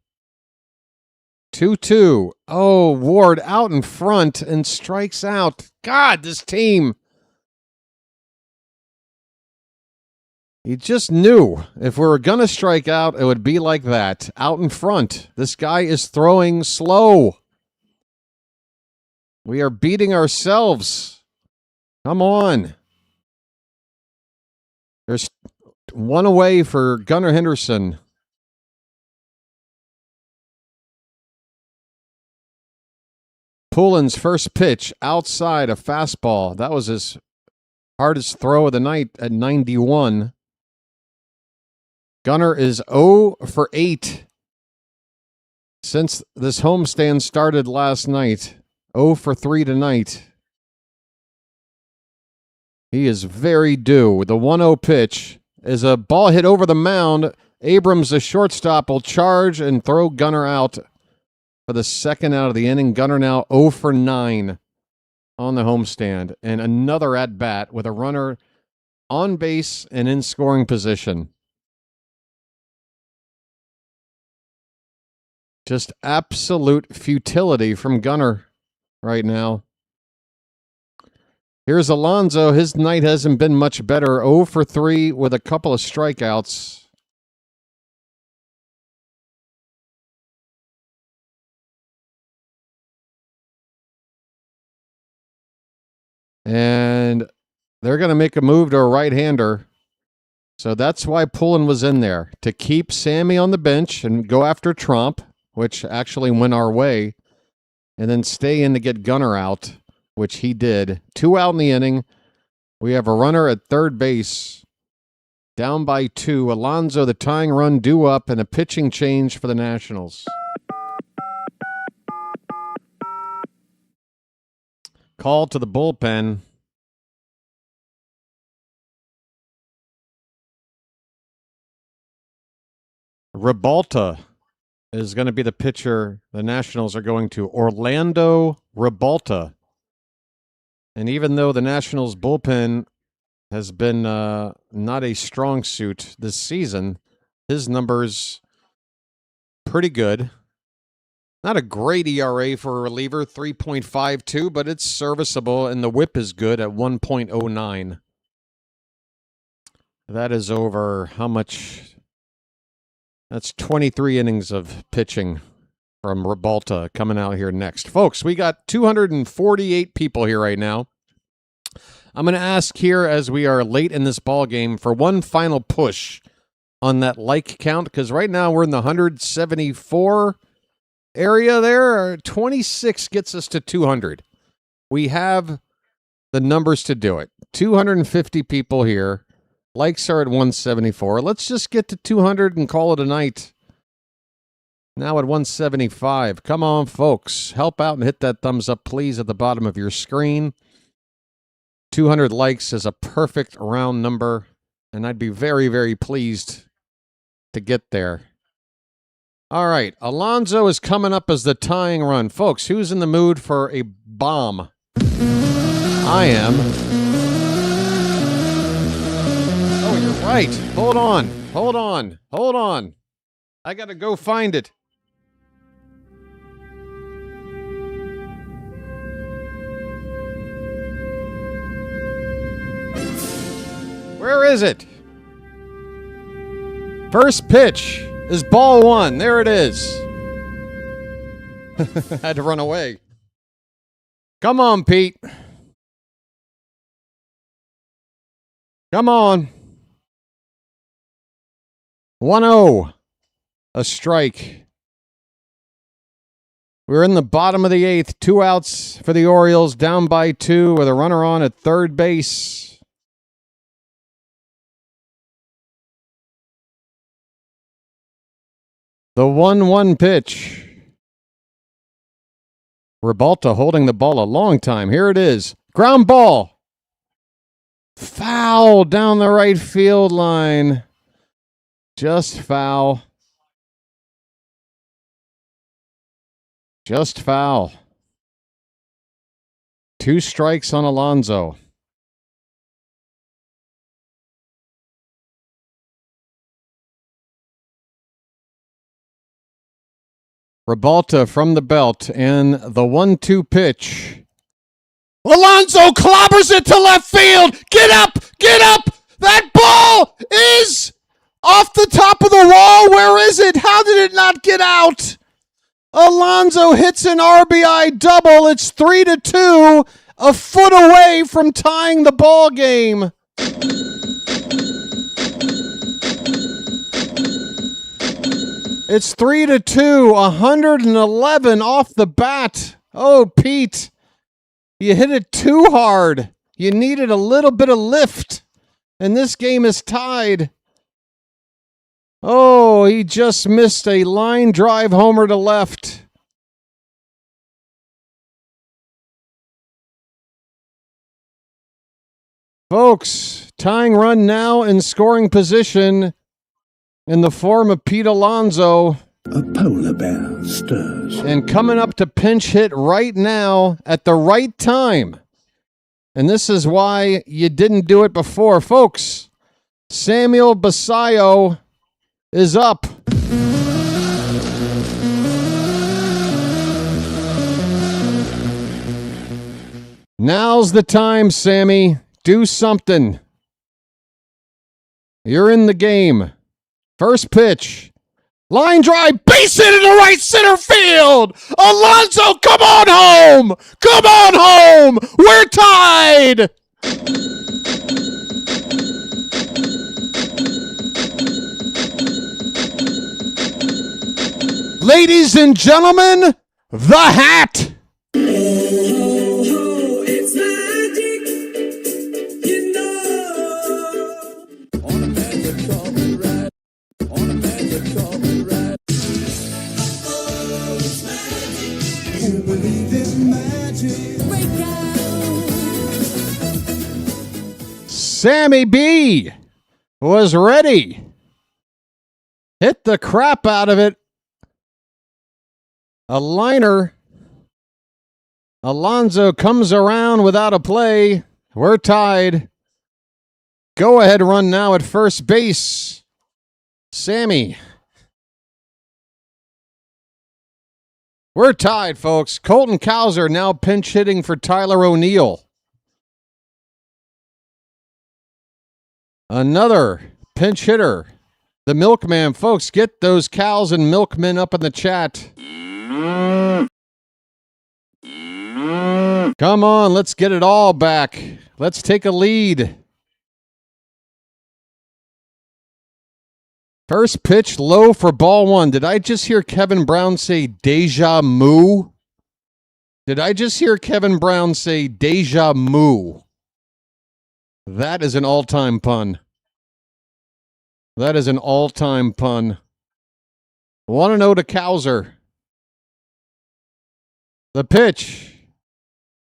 2-2. Oh, Ward out in front and strikes out. God, this team. He just knew if we were going to strike out, it would be like that. Out in front. This guy is throwing slow. We are beating ourselves. Come on. There's one away for Gunnar Henderson. Poulin's first pitch outside a fastball. That was his hardest throw of the night at 91. Gunnar is 0 for 8 since this homestand started last night. 0 for 3 tonight. He is very due. The 1-0 pitch is a ball hit over the mound. Abrams, the shortstop, will charge and throw Gunnar out for the second out of the inning. Gunnar now 0 for 9 on the homestand. And another at-bat with a runner on base and in scoring position. Just absolute futility from Gunnar right now. Here's Alonso. His night hasn't been much better. 0 for 3 with a couple of strikeouts. And they're going to make a move to a right-hander. So that's why Poulin was in there, to keep Sammy on the bench and go after Trump, which actually went our way, and then stay in to get Gunnar out, which he did. 2 out in the inning. We have a runner at third base, down by 2. Alonso, the tying run, due up, and a pitching change for the Nationals. Call to the bullpen. Ribalta is going to be the pitcher. The Nationals are going to Orlando Ribalta. And even though the Nationals bullpen has been not a strong suit this season, his numbers pretty good. Not a great ERA for a reliever, 3.52, but it's serviceable, and the whip is good at 1.09. That is over how much? That's 23 innings of pitching from Ribalta coming out here next. Folks, we got 248 people here right now. I'm going to ask here as we are late in this ball game for one final push on that like count, because right now we're in the 174 area there. 26 gets us to 200. We have the numbers to do it. 250 people here. Likes are at 174. Let's just get to 200 and call it a night. Now at 175. Come on, folks. Help out and hit that thumbs up, please, at the bottom of your screen. 200 likes is a perfect round number, and I'd be very, very pleased to get there. All right, Alonso is coming up as the tying run. Folks, who's in the mood for a bomb? I am. Oh, you're right. Hold on. I got to go find it. Where is it? First pitch is ball one. There it is. Had to run away. Come on, Pete. Come on. 1-0. A strike. We're in the bottom of the eighth. 2 outs for the Orioles, down by 2 with a runner on at third base. The 1-1 pitch. Ribalta holding the ball a long time. Here it is. Ground ball. Foul down the right field line. Just foul. Just foul. 2 strikes on Alonso. Ribalta from the belt, and the 1-2 pitch. Alonso clobbers it to left field. Get up! Get up! That ball is off the top of the wall. Where is it? How did it not get out? Alonso hits an RBI double. It's 3-2, a foot away from tying the ball game. It's 3-2, 111 off the bat. Oh, Pete, you hit it too hard. You needed a little bit of lift, and this game is tied. Oh, he just missed a line drive homer to left. Folks, tying run now in scoring position in the form of Pete Alonso. A polar bear stirs. And coming up to pinch hit right now at the right time. And this is why you didn't do it before. Folks, Samuel Basallo is up. Now's the time, Sammy. Do something. You're in the game. First pitch. Line drive, base hit into right center field. Alonso, come on home. Come on home. We're tied. Ladies and gentlemen, the hat. Sammy B was ready. Hit the crap out of it. A liner. Alonso comes around without a play. We're tied. Go ahead run now at first base. Sammy. We're tied, folks. Colton Cowser now pinch hitting for Tyler O'Neill. Another pinch hitter. The milkman, folks, get those cows and milkmen up in the chat. Come on, let's get it all back. Let's take a lead. First pitch low for ball one. Did I just hear Kevin Brown say deja moo? Did I just hear Kevin Brown say deja moo? That is an all-time pun. That is an all-time pun. 1-0 to Cowser. The pitch.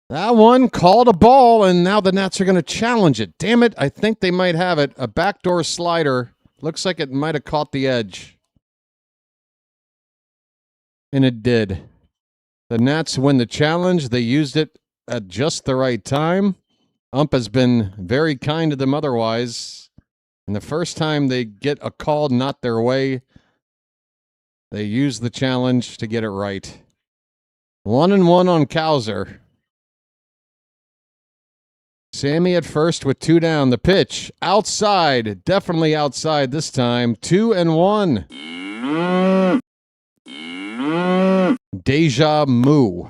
That one called a ball, and now the Nats are going to challenge it. Damn it, I think they might have it. A backdoor slider. Looks like it might have caught the edge. And it did. The Nats win the challenge. They used it at just the right time. Ump has been very kind to them otherwise. And the first time they get a call not their way, they use the challenge to get it right. 1-1 on Cowser. Sammy at first with 2 down. The pitch outside, definitely outside this time. 2-1. Deja moo.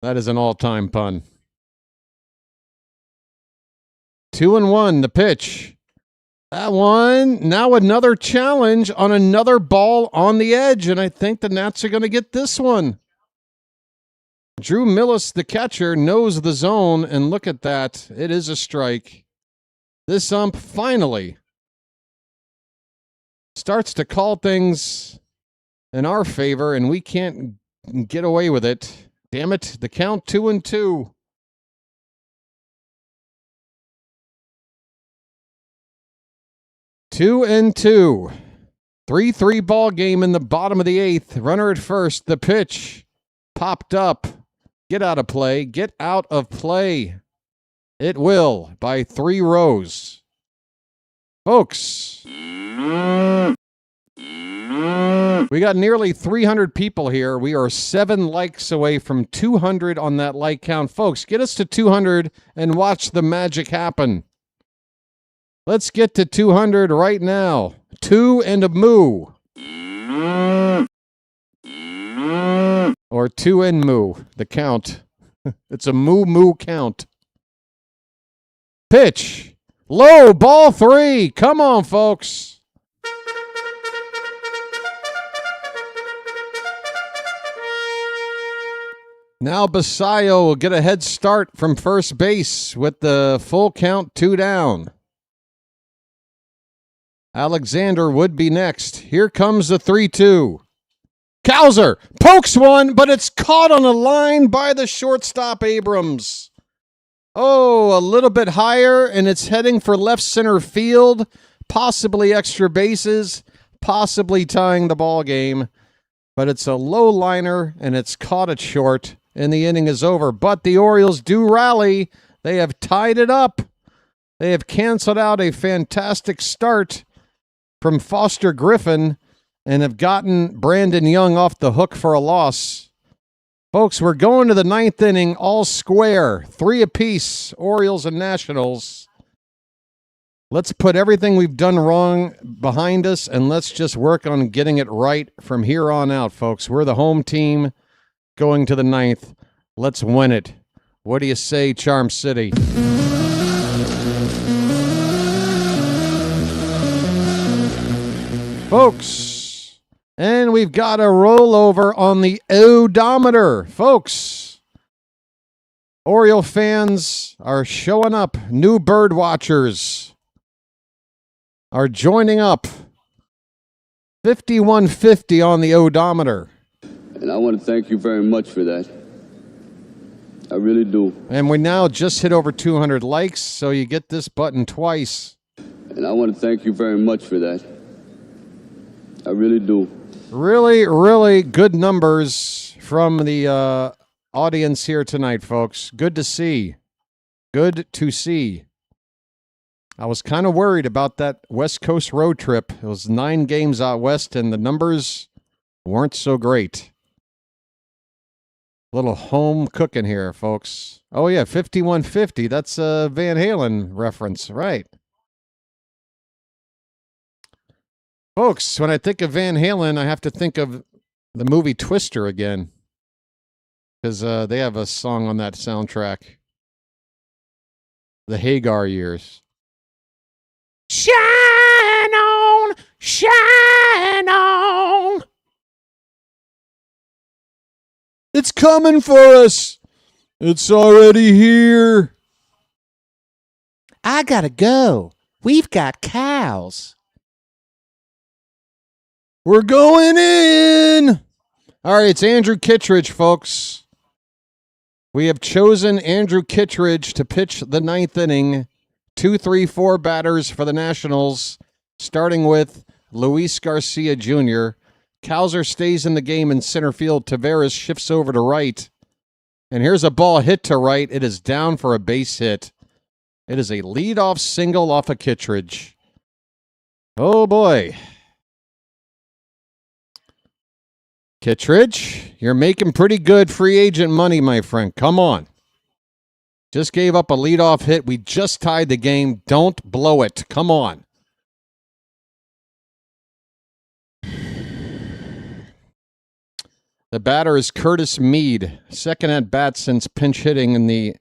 That is an all-time pun. 2-1. The pitch. That one. Now another challenge on another ball on the edge, and I think the Nats are going to get this one. Drew Millis, the catcher, knows the zone, and look at that. It is a strike. This ump finally starts to call things in our favor, and we can't get away with it. Damn it, the count 2-2. Two and two. 3-3 ball game in the bottom of the 8th. Runner at first. The pitch popped up. Get out of play. Get out of play. It will by 3 rows. Folks, we got nearly 300 people here. We are 7 likes away from 200 on that like count. Folks, get us to 200 and watch the magic happen. Let's get to 200 right now. 2 and a moo. Or 2 and moo, the count. It's a moo count. Pitch. Low, ball 3. Come on, folks. Now Basayo will get a head start from first base with the full count 2 down. Alexander would be next. Here comes the 3-2. Cowser pokes one, but it's caught on a line by the shortstop Abrams. Oh, a little bit higher, and it's heading for left center field, possibly extra bases, possibly tying the ball game. But it's a low liner, and it's caught it short, and the inning is over. But the Orioles do rally. They have tied it up. They have canceled out a fantastic start from Foster Griffin and have gotten Brandon Young off the hook for a loss. Folks, we're going to the 9th inning, all square, 3 apiece, Orioles and Nationals. Let's put everything we've done wrong behind us, and let's just work on getting it right from here on out, folks. We're the home team going to the 9th. Let's win it. What do you say, Charm City? Folks, and we've got a rollover on the odometer. Folks, Oriole fans are showing up. New bird watchers are joining up. 5150 on the odometer. And I want to thank you very much for that. I really do. And we now just hit over 200 likes, so you get this button twice. And I want to thank you very much for that. I really do. Really, really good numbers from the audience here tonight, folks. Good to see. Good to see. I was kind of worried about that West Coast road trip. It was 9 games out west, and the numbers weren't so great. Little home cooking here, folks. Oh, yeah, 5150. That's a Van Halen reference, right? Folks, when I think of Van Halen, I have to think of the movie Twister again. Because they have a song on that soundtrack. The Hagar Years. Shine on, shine on. It's coming for us. It's already here. I gotta go. We've got cows. We're going in. All right, it's Andrew Kittredge, folks. We have chosen Andrew Kittredge to pitch the 9th inning. 2, 3, 4 batters for the Nationals, starting with Luis Garcia Jr. Cowser stays in the game in center field. Taveras shifts over to right. And here's a ball hit to right. It is down for a base hit. It is a leadoff single off of Kittredge. Oh, boy. Kittredge, you're making pretty good free agent money, my friend. Come on. Just gave up a leadoff hit. We just tied the game. Don't blow it. Come on. The batter is Curtis Mead. Second at bat since pinch hitting in the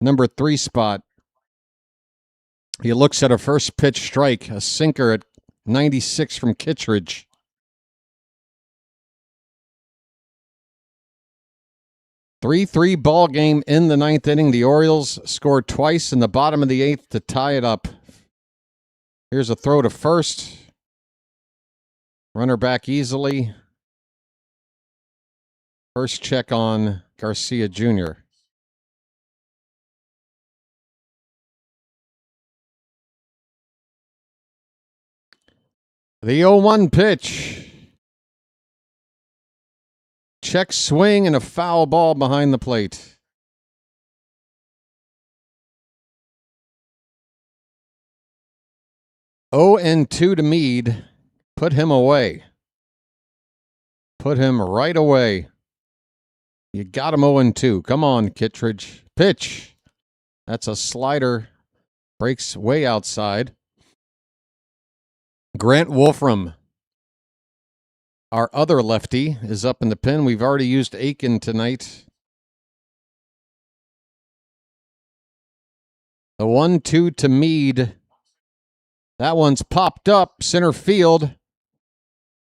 number 3 spot. He looks at a first pitch strike, a sinker at 96 from Kittredge. 3-3 ball game in the 9th inning. The Orioles scored twice in the bottom of the 8th to tie it up. Here's a throw to first. Runner back easily. First check on Garcia Jr. The 0-1 pitch. Check swing and a foul ball behind the plate. Oh, and 2 to Mead. Put him away. Put him right away. You got him 0-2. Come on, Kittredge. Pitch. That's a slider. Breaks way outside. Grant Wolfram, our other lefty, is up in the pen. We've already used Aiken tonight. The 1-2 to Mead. That one's popped up. Center field.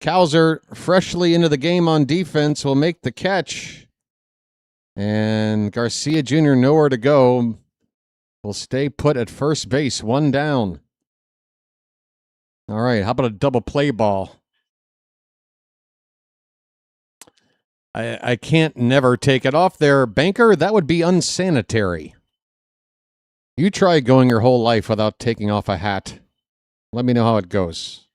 Cowser, freshly into the game on defense, will make the catch. And Garcia Jr. nowhere to go. Will stay put at first base. 1 down. All right, how about a double play ball? I can't never take it off there, Banker. That would be unsanitary. You try going your whole life without taking off a hat. Let me know how it goes.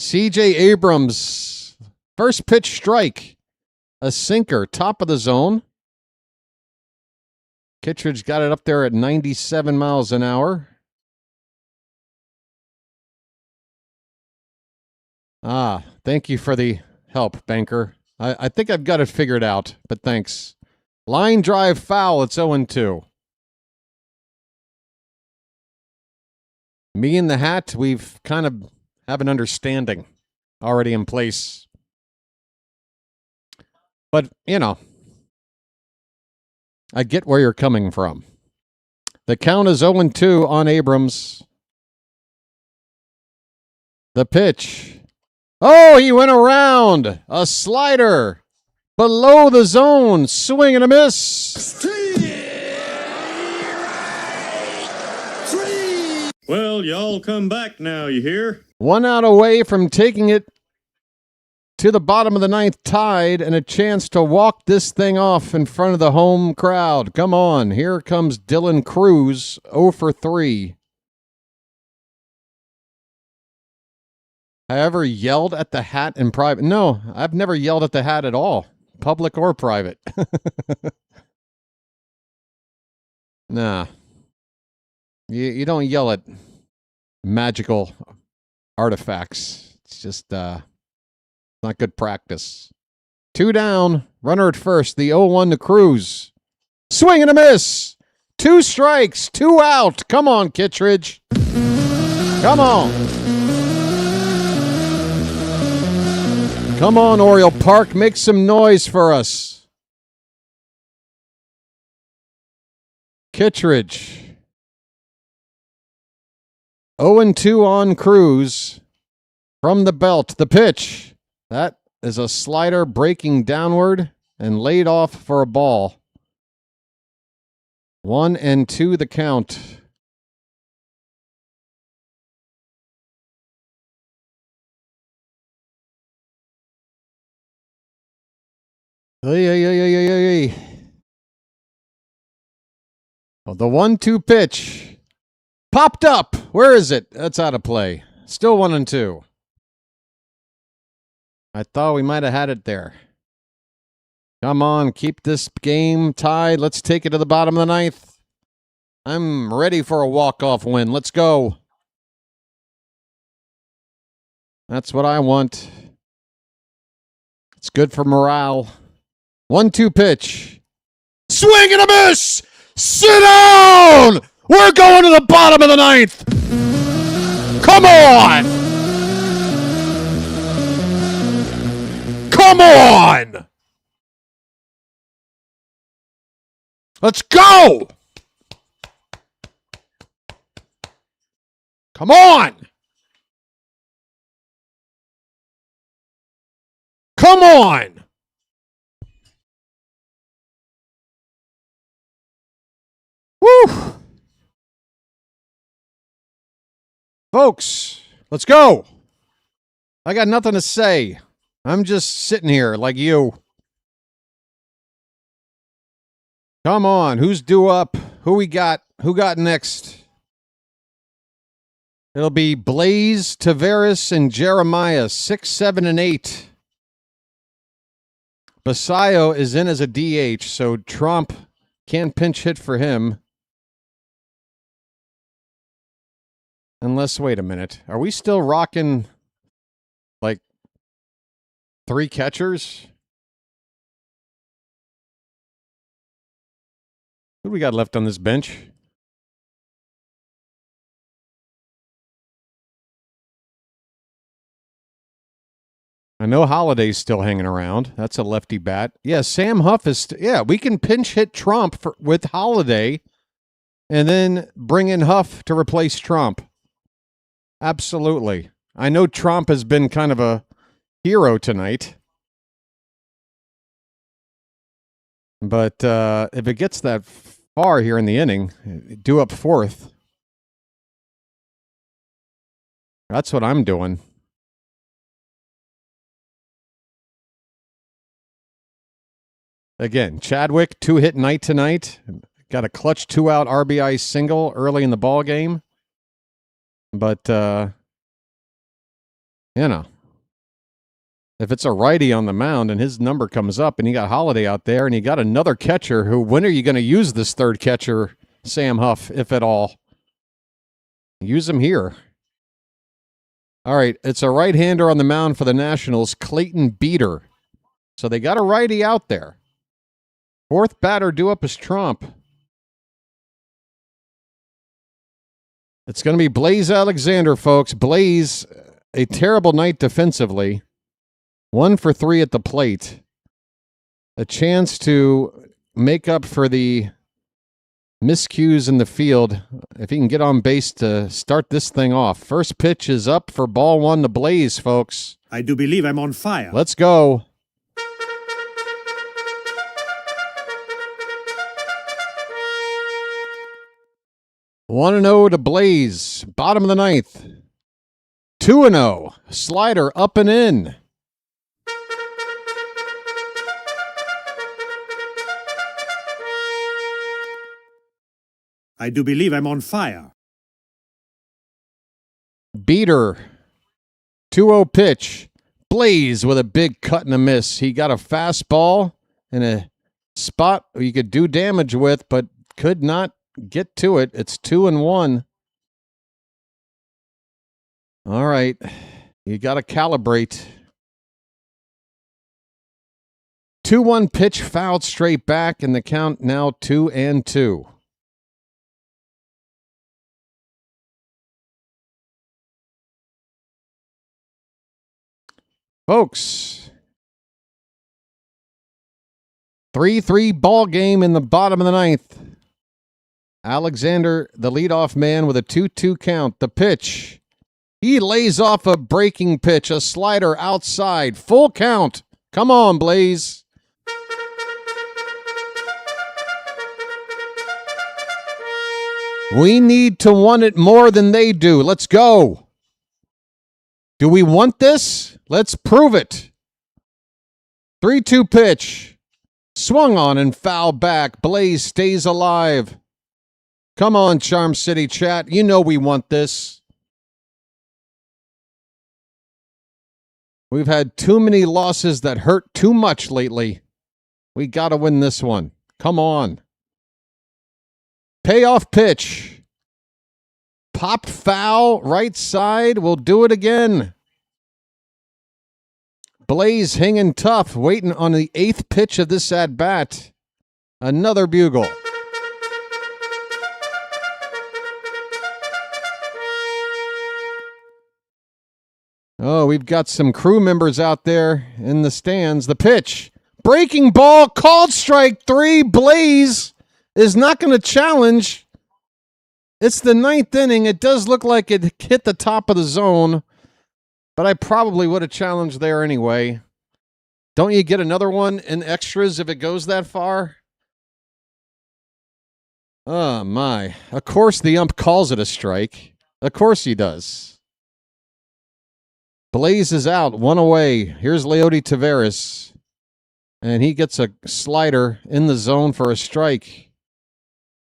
C.J. Abrams, first pitch strike. A sinker, top of the zone. Kittredge got it up there at 97 miles an hour. Thank you for the help, Banker. I think I've got it figured out, but thanks. Line drive foul, it's 0-2. Me and the hat, we've kind of have an understanding already in place. But, you know, I get where you're coming from. The count is 0-2 on Abrams. The pitch. Oh, he went around. A slider. Below the zone. Swing and a miss. Well, y'all come back now, you hear? 1 out away from taking it to the bottom of the 9th, tied, and a chance to walk this thing off in front of the home crowd. Come on. Here comes Dylan Cruz, 0 for 3. I ever yelled at the hat in private? No, I've never yelled at the hat at all, public or private. Nah. You don't yell at magical artifacts. It's just not good practice. 2 down, runner at first, the 0-1 to Cruz. Swing and a miss. 2 strikes, 2 out. Come on, Kittredge. Come on. Come on, Oriole Park. Make some noise for us. Kittredge. 0-2 on Cruz. From the belt. The pitch. That is a slider breaking downward and laid off for a ball. 1-2 the count. Hey. Oh, the 1-2 pitch. Popped up. Where is it? That's out of play. Still 1-2. I thought we might have had it there. Come on, keep this game tied. Let's take it to the bottom of the ninth. I'm ready for a walk-off win. Let's go. That's what I want. It's good for morale. 1-2 pitch. Swing and a miss! Sit down! We're going to the bottom of the ninth! Come on! Come on! Let's go! Come on! Come on! Woo! Folks, let's go. I got nothing to say. I'm just sitting here like you. Come on, who's due up? Who we got? Who got next? It'll be Blaze, Tavares, and Jeremiah, 6, 7, and 8. Basayo is in as a DH, so Trump can't pinch hit for him. Unless, wait a minute. Are we still rocking, like, 3 catchers? Who do we got left on this bench? I know Holliday's still hanging around. That's a lefty bat. Yeah, Sam Huff is... yeah, we can pinch hit Trump with Holliday and then bring in Huff to replace Trump. Absolutely. I know Trump has been kind of a hero tonight. But if it gets that far here in the inning, due up 4th. That's what I'm doing. Again, Chadwick, 2-hit night tonight. Got a clutch 2-out RBI single early in the ball game. But, you know, if it's a righty on the mound and his number comes up and you got Holliday out there and you got another catcher who, when are you going to use this third catcher, Sam Huff, if at all? Use him here. All right, it's a right-hander on the mound for the Nationals, Clayton Beater. So they got a righty out there. 4th batter due up is Trump. It's going to be Blaze Alexander, folks. Blaze, a terrible night defensively. 1 for 3 at the plate. A chance to make up for the miscues in the field if he can get on base to start this thing off. First pitch is up for ball 1 to Blaze, folks. I do believe I'm on fire. Let's go. One 1-0 to Blaze. Bottom of the ninth. 2-0. Slider up and in. I do believe I'm on fire. Beater. 2-0 pitch. Blaze with a big cut and a miss. He got a fastball in a spot you could do damage with, but could not get to it. It's 2-1. All right. You got to calibrate. 2-1 pitch fouled straight back, and the count now 2-2. Folks, 3-3 ball game in the bottom of the ninth. Alexander, the leadoff man, with a 2-2 count. The pitch. He lays off a breaking pitch, a slider outside. Full count. Come on, Blaze. We need to want it more than they do. Let's go. Do we want this? Let's prove it. 3-2 pitch. Swung on and foul back. Blaze stays alive. Come on, Charm City chat. You know we want this. We've had too many losses that hurt too much lately. We got to win this one. Come on. Payoff pitch. Popped foul, right side. We'll do it again. Blaze hanging tough, waiting on the 8th pitch of this at-bat. Another bugle. Oh, we've got some crew members out there in the stands. The pitch. Breaking ball, called strike 3. Blaze is not going to challenge. It's the 9th inning. It does look like it hit the top of the zone, but I probably would have challenged there anyway. Don't you get another one in extras if it goes that far? Oh, my. Of course the ump calls it a strike. Of course he does. Blaze is out, 1 away. Here's Leody Taveras. And he gets a slider in the zone for a strike.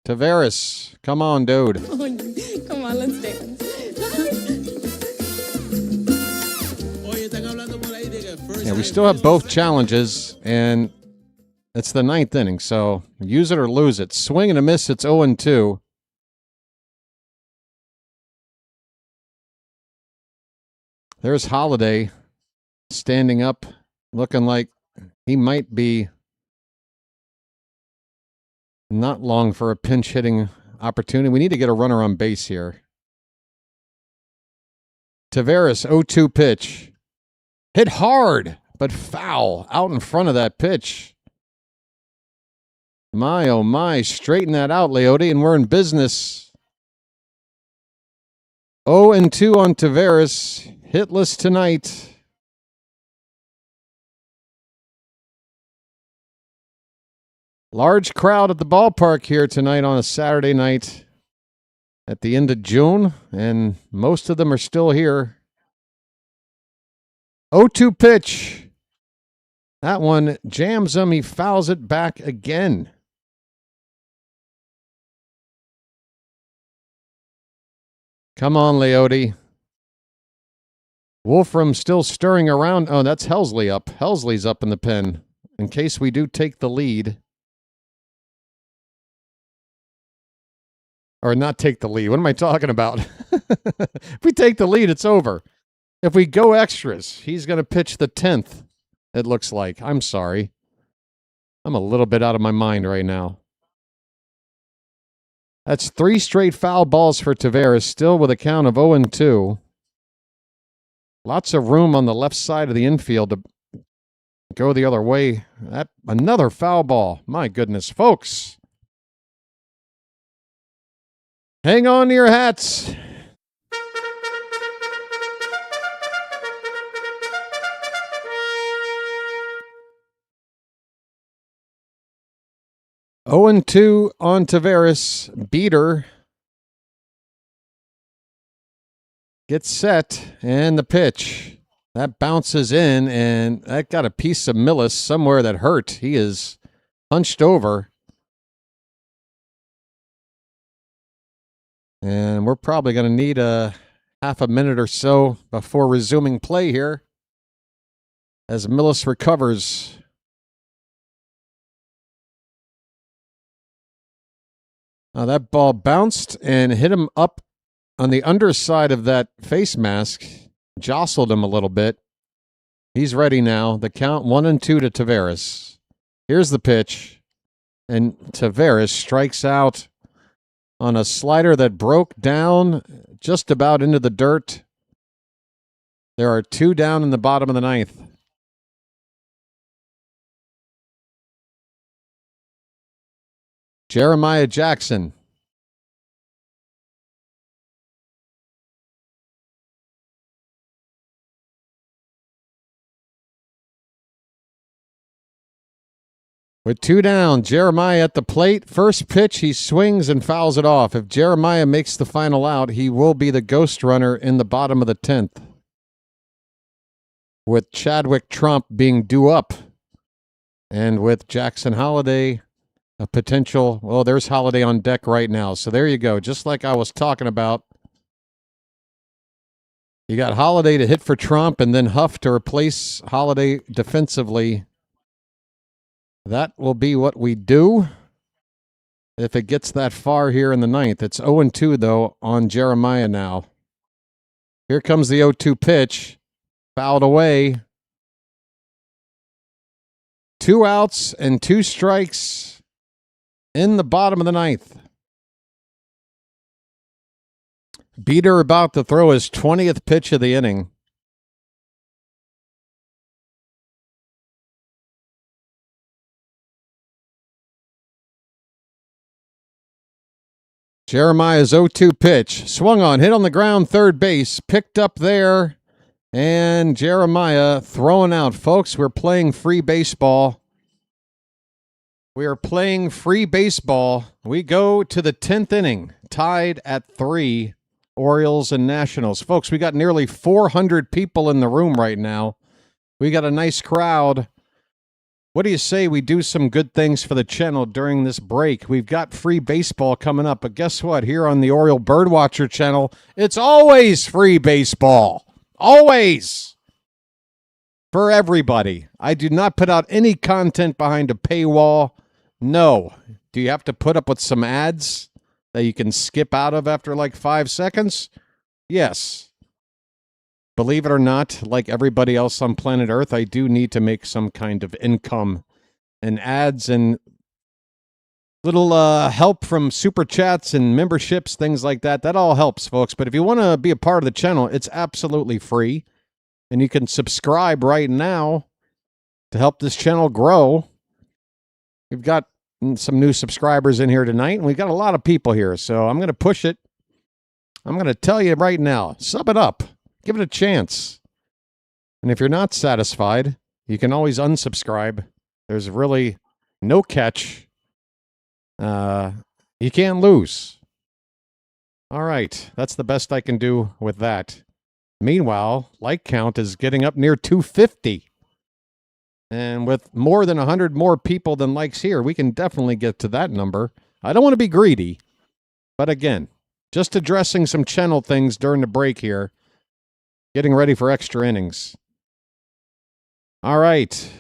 Taveras, come on, dude. Come on, let's dance. Yeah, we still have both challenges, and it's the 9th inning, so use it or lose it. Swing and a miss, it's 0-2. There's Holiday standing up, looking like he might be not long for a pinch hitting opportunity. We need to get a runner on base here. Taveras, 0-2 pitch. Hit hard, but foul out in front of that pitch. My, oh my, straighten that out, Leody, and we're in business. 0-2 on Taveras. Hitless tonight. Large crowd at the ballpark here tonight on a Saturday night at the end of June, and most of them are still here. 0-2 pitch. That one jams him. He fouls it back again. Come on, Leody. Wolfram still stirring around. Oh, that's Helsley up. Helsley's up in the pen in case we do take the lead. Or not take the lead. What am I talking about? If we take the lead, it's over. If we go extras, he's going to pitch the 10th, it looks like. I'm sorry. I'm a little bit out of my mind right now. That's 3 straight foul balls for Taveras, still with a count of 0-2. Lots of room on the left side of the infield to go the other way. Another foul ball. My goodness, folks. Hang on to your hats. Oh and 2 on Taveras. Beater gets set, and the pitch. That bounces in, and that got a piece of Millis somewhere that hurt. He is hunched over. And we're probably going to need a half a minute or so before resuming play here as Millis recovers. Now that ball bounced and hit him up on the underside of that face mask, jostled him a little bit. He's ready now. The count 1-2 to Taveras. Here's the pitch, and Taveras strikes out on a slider that broke down just about into the dirt. There are 2 down in the bottom of the 9th. Jeremiah Jackson. With 2 down, Jeremiah at the plate. First pitch, he swings and fouls it off. If Jeremiah makes the final out, he will be the ghost runner in the bottom of the 10th. With Chadwick Trump being due up. And with Jackson Holiday, a potential, well, there's Holiday on deck right now. So there you go. Just like I was talking about. You got Holiday to hit for Trump and then Huff to replace Holiday defensively. That will be what we do if it gets that far here in the 9th. It's 0-2, though, on Jeremiah now. Here comes the 0-2 pitch. Fouled away. 2 outs and 2 strikes in the bottom of the 9th. Beater about to throw his 20th pitch of the inning. Jeremiah's 0-2 pitch. Swung on, hit on the ground, third base. Picked up there. And Jeremiah throwing out. Folks, we're playing free baseball. We are playing free baseball. We go to the 10th inning. Tied at 3. Orioles and Nationals. Folks, we got nearly 400 people in the room right now. We got a nice crowd. What do you say we do some good things for the channel during this break? We've got free baseball coming up, but guess what? Here on the Oriole BirdWatcher Channel, it's always free baseball. Always. For everybody. I do not put out any content behind a paywall. No. Do you have to put up with some ads that you can skip out of after like 5 seconds? Yes. Believe it or not, like everybody else on planet Earth, I do need to make some kind of income. And ads and little help from super chats and memberships, things like that. That all helps, folks. But if you want to be a part of the channel, it's absolutely free. And you can subscribe right now to help this channel grow. We've got some new subscribers in here tonight, and we've got a lot of people here. So I'm going to push it. I'm going to tell you right now, sub it up. Give it a chance. And if you're not satisfied, you can always unsubscribe. There's really no catch. You can't lose. All right. That's the best I can do with that. Meanwhile, like count is getting up near 250. And with more than 100 more people than likes here, we can definitely get to that number. I don't want to be greedy. But again, just addressing some channel things during the break here. Getting ready for extra innings. All right.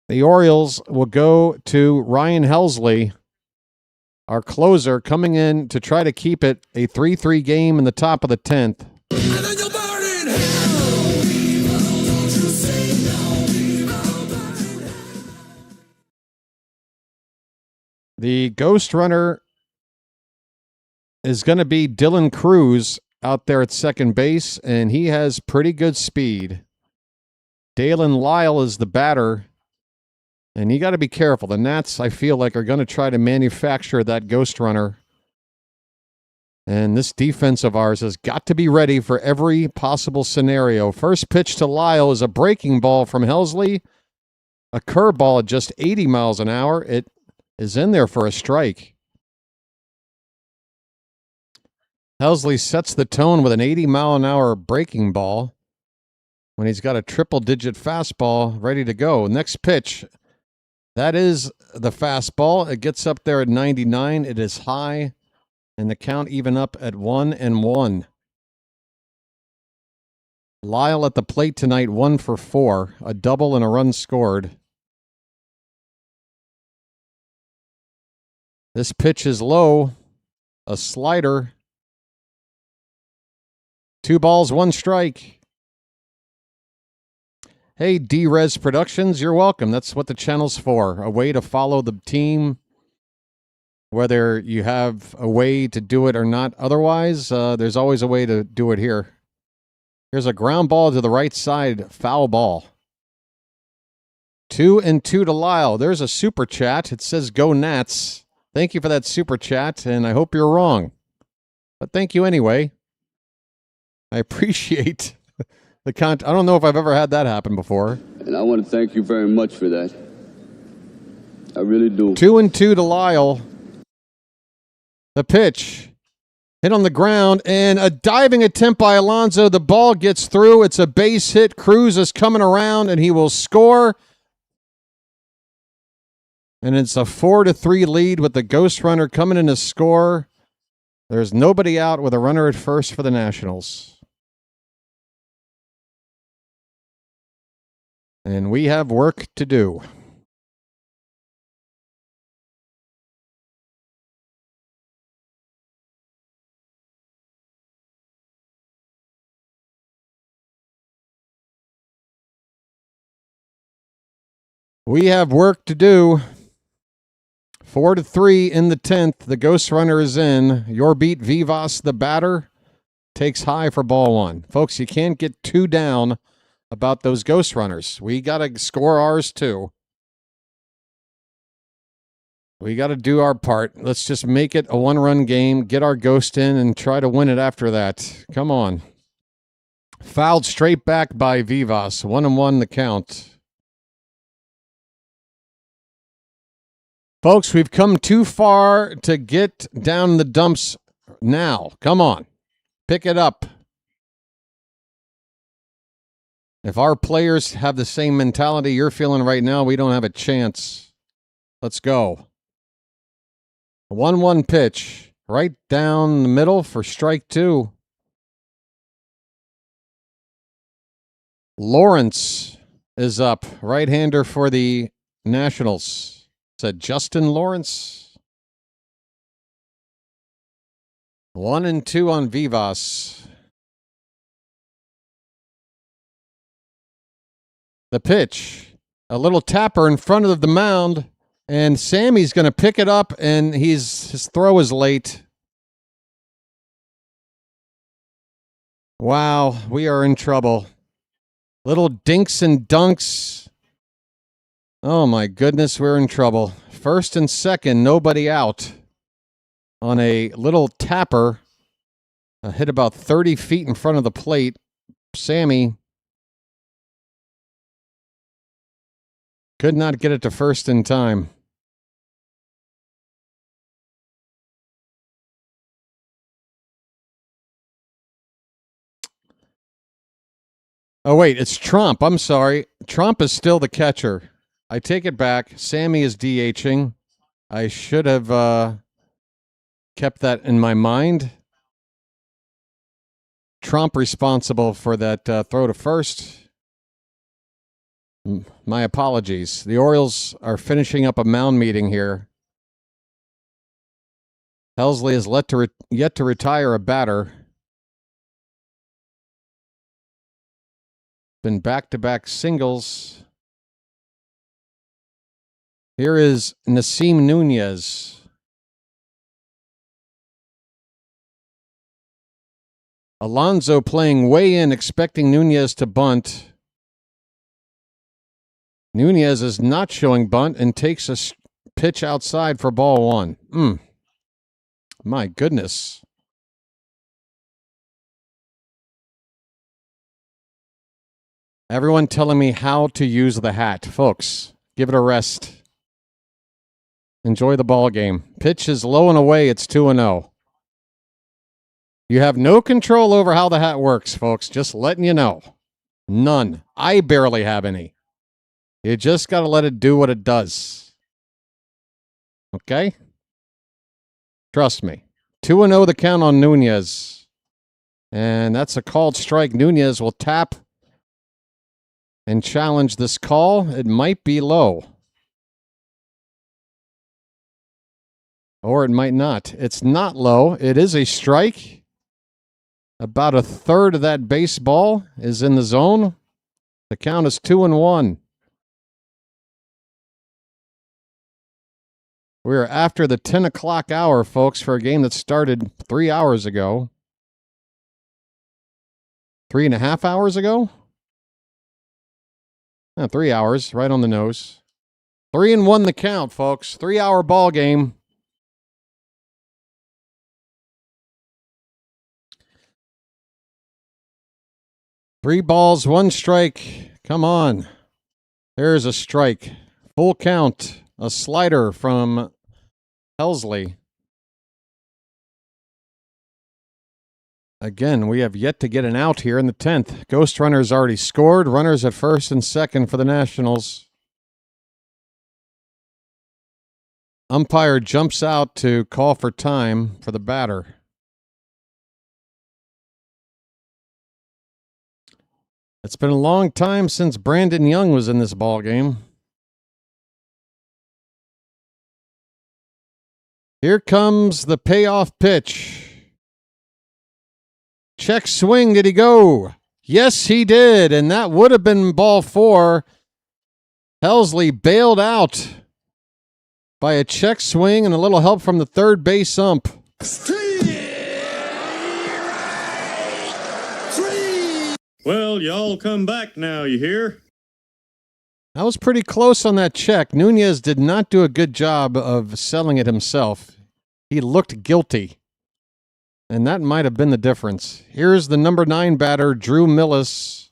The Orioles will go to Ryan Helsley, our closer, coming in to try to keep it a 3-3 game in the top of the 10th. The ghost runner is going to be Dylan Cruz out there at second base, and he has pretty good speed. Dalen Lyle is the batter, and you got to be careful. The Nats, I feel like, are going to try to manufacture that ghost runner. And this defense of ours has got to be ready for every possible scenario. First pitch to Lyle is a breaking ball from Helsley. A curveball at just 80 miles an hour. It is in there for a strike. Helsley sets the tone with an 80-mile-an-hour breaking ball when he's got a triple-digit fastball ready to go. Next pitch, that is the fastball. It gets up there at 99. It is high, and the count even up at 1-1. Lyle at the plate tonight, 1 for 4, a double and a run scored. This pitch is low, a slider. 2 balls, 1 strike. Hey, D-Res Productions, you're welcome. That's what the channel's for. A way to follow the team, whether you have a way to do it or not. Otherwise, there's always a way to do it here. Here's a ground ball to the right side, foul ball. 2-2 to Lyle. There's a super chat. It says, "Go Nats." Thank you for that super chat, and I hope you're wrong. But thank you anyway. I appreciate the content. I don't know if I've ever had that happen before. And I want to thank you very much for that. I really do. 2-2 to Lyle. The pitch. Hit on the ground, and a diving attempt by Alonso. The ball gets through. It's a base hit. Cruz is coming around, and he will score. And it's a 4-3 lead with the ghost runner coming in to score. There's nobody out with a runner at first for the Nationals. And we have work to do. We have work to do. 4-3 in the 10th. The ghost runner is in. Your beat Vivas, the batter, takes high for ball one. Folks, you can't get too down about those ghost runners. We got to score ours too. We got to do our part. Let's just make it a one-run game, get our ghost in, and try to win it after that. Come on. Fouled straight back by Vivas. 1-1 the count. Folks, we've come too far to get down in the dumps now. Come on. Pick it up. If our players have the same mentality you're feeling right now, we don't have a chance. Let's go. 1-1 pitch. Right down the middle for strike two. Lawrence is up. Right-hander for the Nationals. Is that Justin Lawrence? 1-2 on Vivas. The pitch. A little tapper in front of the mound, and Sammy's going to pick it up, and his throw is late. Wow, we are in trouble. Little dinks and dunks. Oh, my goodness, we're in trouble. First and second, nobody out on a little tapper. Hit about 30 feet in front of the plate. Sammy could not get it to first in time. Oh, wait, it's Trump. I'm sorry. Trump is still the catcher. I take it back. Sammy is DHing. I should have kept that in my mind. Trump responsible for that throw to first. My apologies. The Orioles are finishing up a mound meeting here. Helsley has yet to retire a batter. Been back-to-back singles. Here is Nasim Nunez. Alonso playing way in, expecting Nunez to bunt. Nunez is not showing bunt and takes a pitch outside for ball one. My goodness. Everyone telling me how to use the hat. Folks, give it a rest. Enjoy the ball game. Pitch is low and away. It's 2-0. You have no control over how the hat works, folks. Just letting you know. None. I barely have any. You just got to let it do what it does. Okay? Trust me. 2-0 the count on Nunez. And that's a called strike. Nunez will tap and challenge this call. It might be low. Or it might not. It's not low. It is a strike. About a third of that baseball is in the zone. The count is 2-1. We're after the 10 o'clock hour, folks, for a game that started 3 hours ago. 3.5 hours ago? 3 hours, right on the nose. 3-1 the count, folks. 3-hour ball game. 3 balls, 1 strike. Come on. There's a strike. Full count. A slider from Helsley. Again, we have yet to get an out here in the 10th. Ghost Runner's already scored. Runners at first and second for the Nationals. Umpire jumps out to call for time for the batter. It's been a long time since Brandon Young was in this ballgame. Here comes the payoff pitch. Check swing, did he go? Yes, he did, and that would have been ball 4. Helsley bailed out by a check swing and a little help from the third base ump. Well, y'all come back now, you hear? I was pretty close on that check. Nunez did not do a good job of selling it himself. He looked guilty. And that might have been the difference. Here's the number 9 batter, Drew Millis.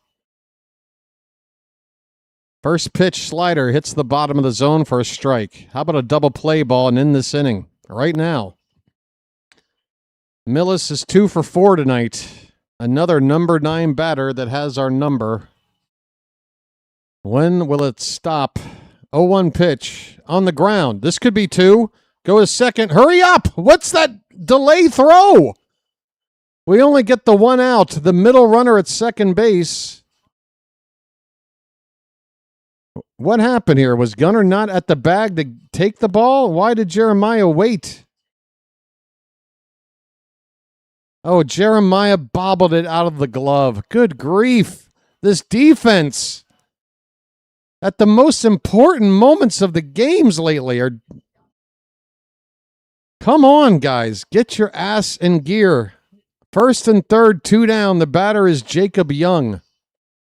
First pitch slider hits the bottom of the zone for a strike. How about a double play ball and end this inning right now? Millis is 2 for 4 tonight. Another number 9 batter that has our number. When will it stop? 0-1 pitch on the ground. This could be 2. Go to second. Hurry up! What's that delay throw? We only get the 1 out. The middle runner at second base. What happened here? Was Gunnar not at the bag to take the ball? Why did Jeremiah wait? Oh, Jeremiah bobbled it out of the glove. Good grief. This defense at the most important moments of the games lately are... Come on, guys. Get your ass in gear. First and third, 2 down. The batter is Jacob Young.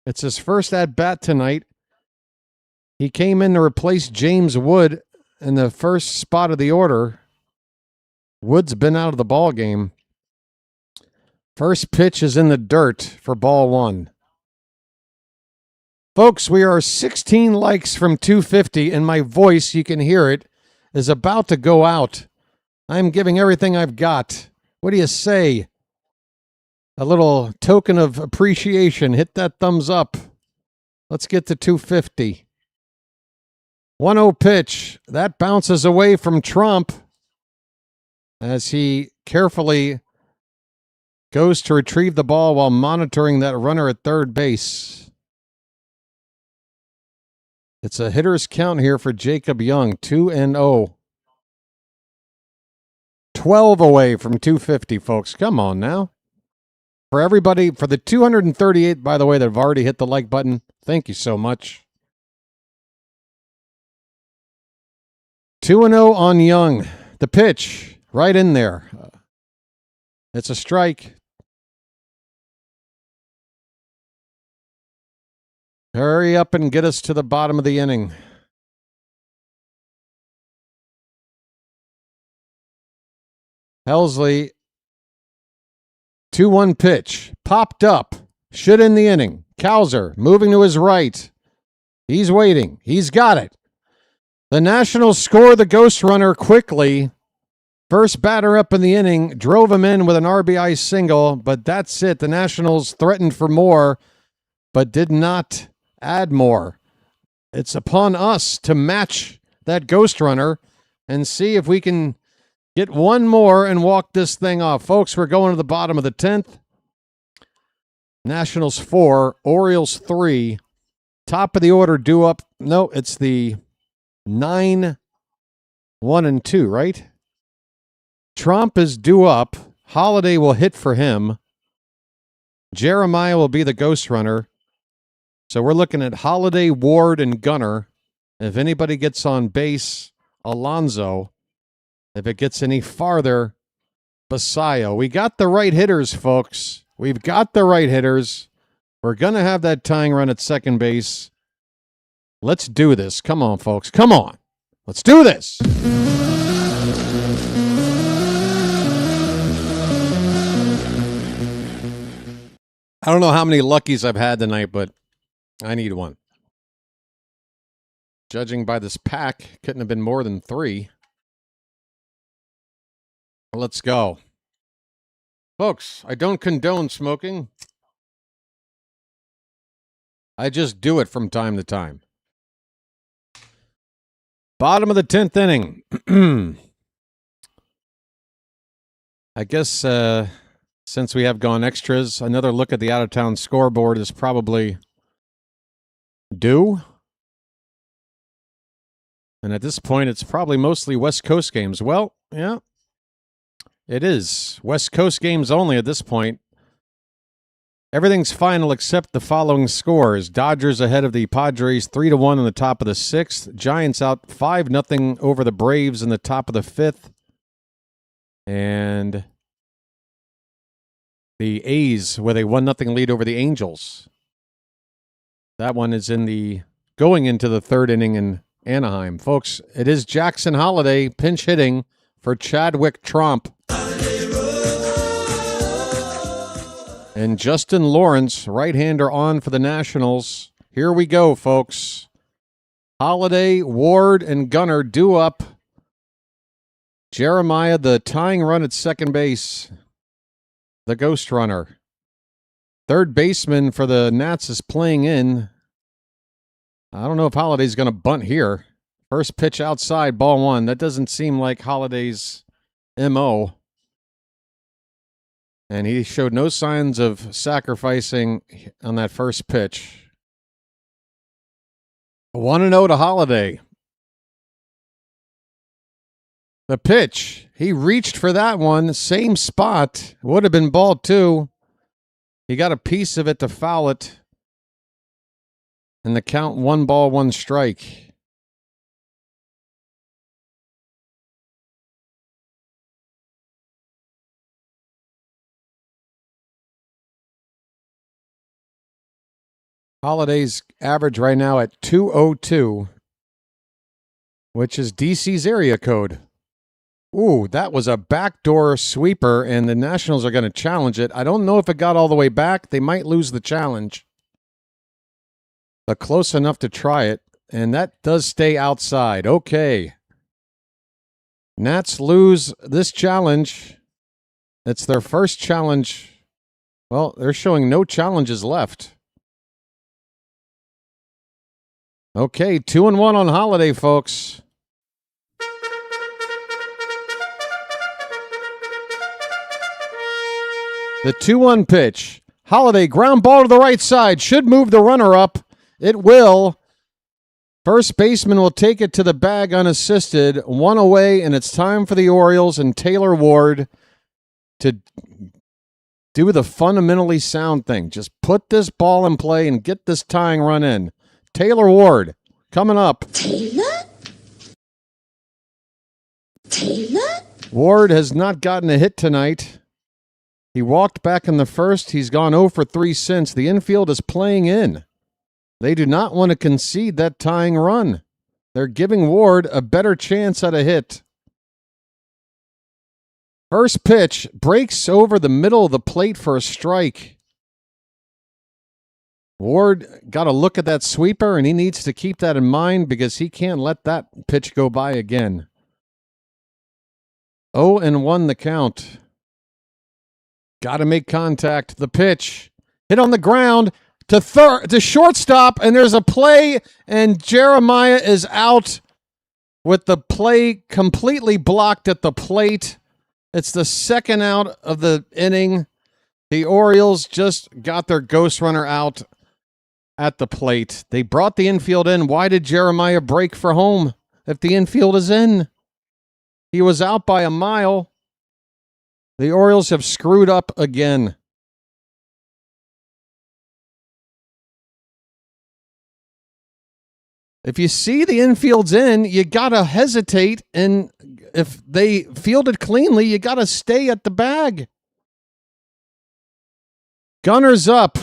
It's his first at-bat tonight. He came in to replace James Wood in the first spot of the order. Wood's been out of the ball game. First pitch is in the dirt for ball 1. Folks, we are 16 likes from 250, and my voice, you can hear it, is about to go out. I'm giving everything I've got. What do you say? A little token of appreciation. Hit that thumbs up. Let's get to 250. 1-0 pitch. That bounces away from Trump as he carefully goes to retrieve the ball while monitoring that runner at third base. It's a hitter's count here for Jacob Young. 2-0. 12 away from 250, folks. Come on now. For everybody, for the 238, by the way, that have already hit the like button, thank you so much. 2-0 on Young. The pitch, right in there. It's a strike. Hurry up and get us to the bottom of the inning. Helsley, 2-1 pitch. Popped up. Should end the inning. Cowser moving to his right. He's waiting. He's got it. The Nationals score the ghost runner quickly. First batter up in the inning. Drove him in with an RBI single, but that's it. The Nationals threatened for more, but did not add more. It's upon us to match that ghost runner and see if we can get one more and walk this thing off. Folks, we're going to the bottom of the 10th. Nationals 4, Orioles 3. Top of the order due up. No, it's the 9, 1, and 2, right? Trump is due up. Holiday will hit for him. Jeremiah will be the ghost runner. So we're looking at Holiday, Ward, and Gunnar. If anybody gets on base, Alonso. If it gets any farther, Basayo. We got the right hitters, folks. We've got the right hitters. We're going to have that tying run at second base. Let's do this. Come on, folks. Come on. Let's do this. I don't know how many luckies I've had tonight, but I need one. Judging by this pack, couldn't have been more than 3. Let's go. Folks, I don't condone smoking. I just do it from time to time. Bottom of the 10th inning. I guess since we have gone extras, another look at the out-of-town scoreboard is probably due. And at this point, it's probably mostly West Coast games. Well, yeah, it is. West Coast games only at this point. Everything's final except the following scores. Dodgers ahead of the Padres 3-1 in the top of the 6th. Giants out 5-0 over the Braves in the top of the 5th. And the A's with a 1-0 lead over the Angels. That one is going into the 3rd inning in Anaheim. Folks, it is Jackson Holliday pinch hitting for Chadwick Tromp. And Justin Lawrence, right-hander on for the Nationals. Here we go, folks. Holliday, Ward, and Gunnar due up. Jeremiah, the tying run at second base. The ghost runner. Third baseman for the Nats is playing in. I don't know if Holliday's going to bunt here. First pitch outside, ball 1. That doesn't seem like Holliday's MO. And he showed no signs of sacrificing on that first pitch. 1-0 to Holliday. The pitch. He reached for that one. Same spot. Would have been ball 2. He got a piece of it to foul it. And the count 1 ball, 1 strike. Holliday's average right now at 202, which is DC's area code. Ooh, that was a backdoor sweeper, and the Nationals are going to challenge it. I don't know if it got all the way back. They might lose the challenge. But close enough to try it, and that does stay outside. Okay. Nats lose this challenge. It's their first challenge. Well, they're showing no challenges left. Okay, 2-1 on Holliday, folks. The 2-1 pitch. Holliday, ground ball to the right side. Should move the runner up. It will. First baseman will take it to the bag unassisted. 1 away, and it's time for the Orioles and Taylor Ward to do the fundamentally sound thing. Just put this ball in play and get this tying run in. Taylor Ward coming up. Taylor? Ward has not gotten a hit tonight. He walked back in the first. He's gone 0 for 3 since. The infield is playing in. They do not want to concede that tying run. They're giving Ward a better chance at a hit. First pitch breaks over the middle of the plate for a strike. Ward got a look at that sweeper, and he needs to keep that in mind because he can't let that pitch go by again. 0-1 the count. Got to make contact. The pitch hit on the ground to shortstop, and there's a play, and Jeremiah is out with the play completely blocked at the plate. It's the second out of the inning. The Orioles just got their ghost runner out at the plate. They brought the infield in. Why did Jeremiah break for home if the infield is in? He was out by a mile. The Orioles have screwed up again. If you see the infield's in, you got to hesitate, and if they fielded cleanly, you got to stay at the bag. Gunnar's up.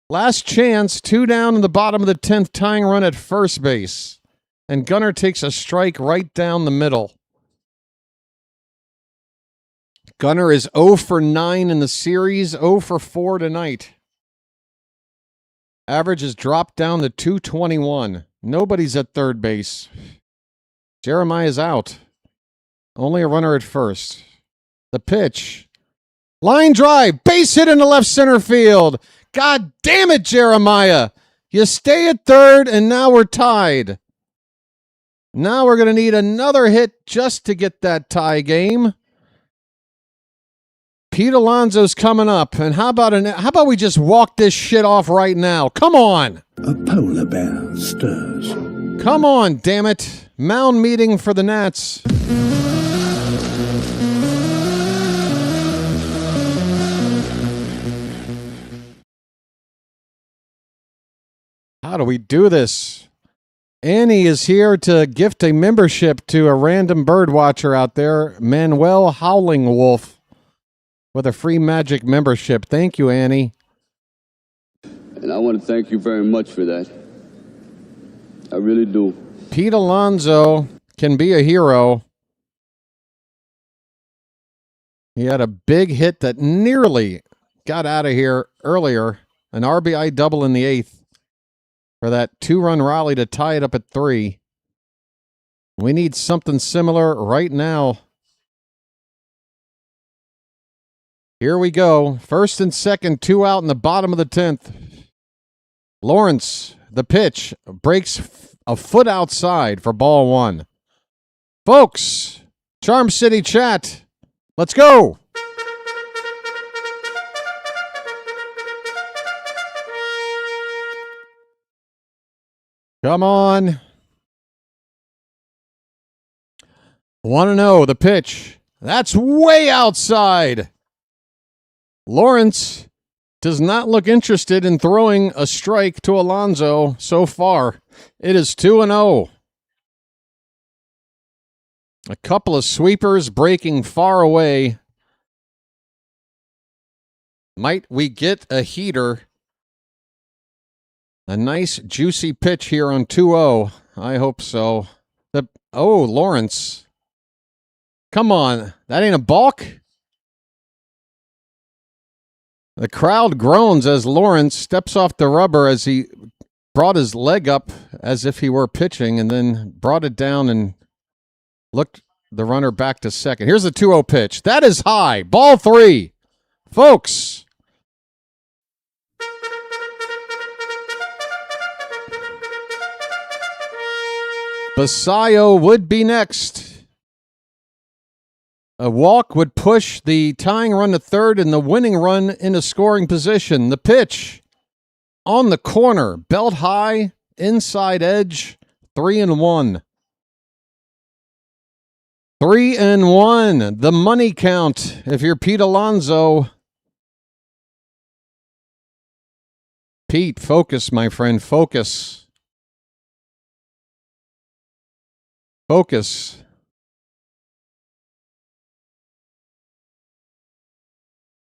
Last chance, 2 down in the bottom of the 10th, tying run at first base. And Gunnar takes a strike right down the middle. Gunnar is 0 for 9 in the series, 0 for 4 tonight. Average has dropped down to 221. Nobody's at third base. Jeremiah's out. Only a runner at first. The pitch. Line drive. Base hit into left center field. God damn it, Jeremiah. You stay at third, and now we're tied. Now we're going to need another hit just to get that tie game. Pete Alonso's coming up, and how about we just walk this shit off right now? Come on. A polar bear stirs. Come on, damn it. Mound meeting for the Nats. How do we do this? Annie is here to gift a membership to a random bird watcher out there, Manuel Howling Wolf, with a free Magic membership. Thank you, Annie. And I want to thank you very much for that. I really do. Pete Alonso can be a hero. He had a big hit that nearly got out of here earlier. An RBI double in the 8th for that 2-run rally to tie it up at 3. We need something similar right now. Here we go. First and second, 2 out in the bottom of the 10th. Lawrence, the pitch, breaks a foot outside for ball 1. Folks, Charm City chat, let's go. Come on. 1-0, the pitch. That's way outside. Lawrence does not look interested in throwing a strike to Alonso so far. It is 2-0. A couple of sweepers breaking far away. Might we get a heater? A nice juicy pitch here on 2-0. I hope so. Lawrence. Come on. That ain't a balk? The crowd groans as Lawrence steps off the rubber as he brought his leg up as if he were pitching and then brought it down and looked the runner back to second. Here's the 2-0 pitch. That is high. Ball 3. Folks. Basayo would be next. A walk would push the tying run to third and the winning run into scoring position. The pitch on the corner, belt high, inside edge, 3-1. 3-1. The money count if you're Pete Alonso. Pete, focus, my friend, focus. Focus.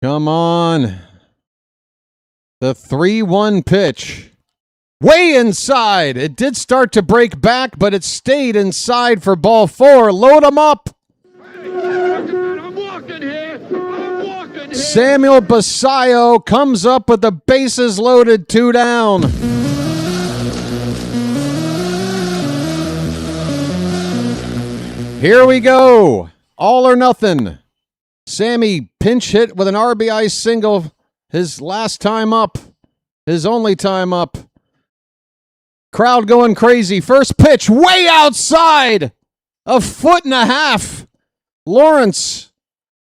Come on. The 3-1 pitch. Way inside. It did start to break back, but it stayed inside for ball 4. Load him up. I'm walking here. Samuel Basayo comes up with the bases loaded, 2 down. Here we go. All or nothing. Sammy pinch hit with an RBI single. His last time up. His only time up. Crowd going crazy. First pitch way outside. 1.5 feet. Lawrence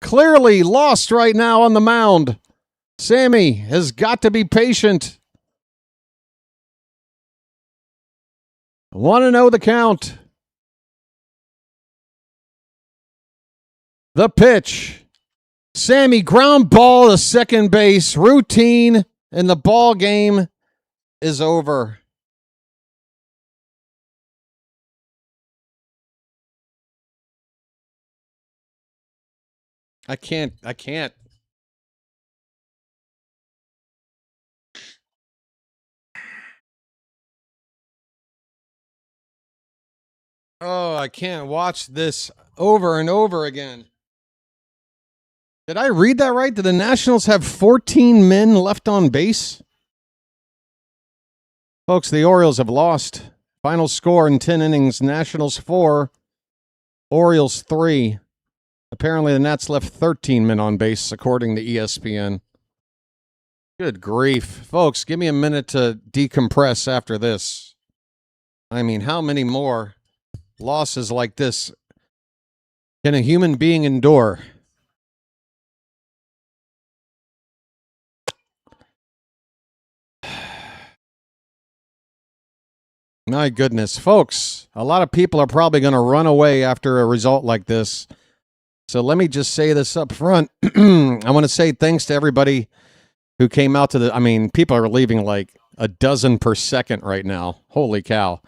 clearly lost right now on the mound. Sammy has got to be patient. 1-0 the count. The pitch. Sammy ground ball to second base. Routine, and the ball game is over. I can't. Oh, I can't watch this over and over again. Did I read that right? Did the Nationals have 14 men left on base? Folks, the Orioles have lost. Final score in 10 innings, Nationals 4, Orioles 3. Apparently the Nats left 13 men on base, according to ESPN. Good grief. Folks, give me a minute to decompress after this. I mean, how many more losses like this can a human being endure? My goodness, folks, a lot of people are probably going to run away after a result like this. So let me just say this up front. I want to say thanks to everybody who came out to people are leaving like a dozen per second right now. Holy cow.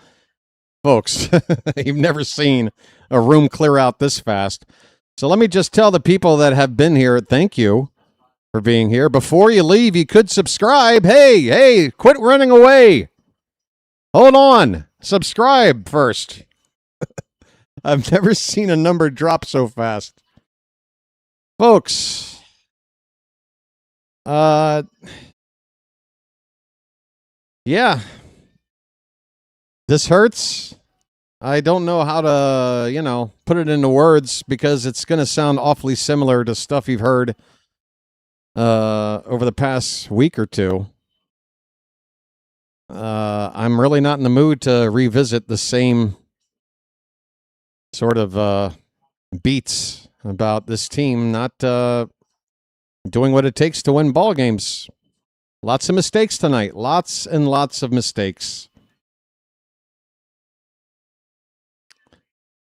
Folks, you've never seen a room clear out this fast. So let me just tell the people that have been here, thank you for being here. Before you leave, you could subscribe. Hey, quit running away. Hold on. Subscribe first. I've never seen a number drop so fast. Folks, yeah, this hurts. I don't know how to, put it into words because it's going to sound awfully similar to stuff you've heard over the past week or two. I'm really not in the mood to revisit the same sort of beats about this team not doing what it takes to win ball games. Lots of mistakes tonight. Lots and lots of mistakes.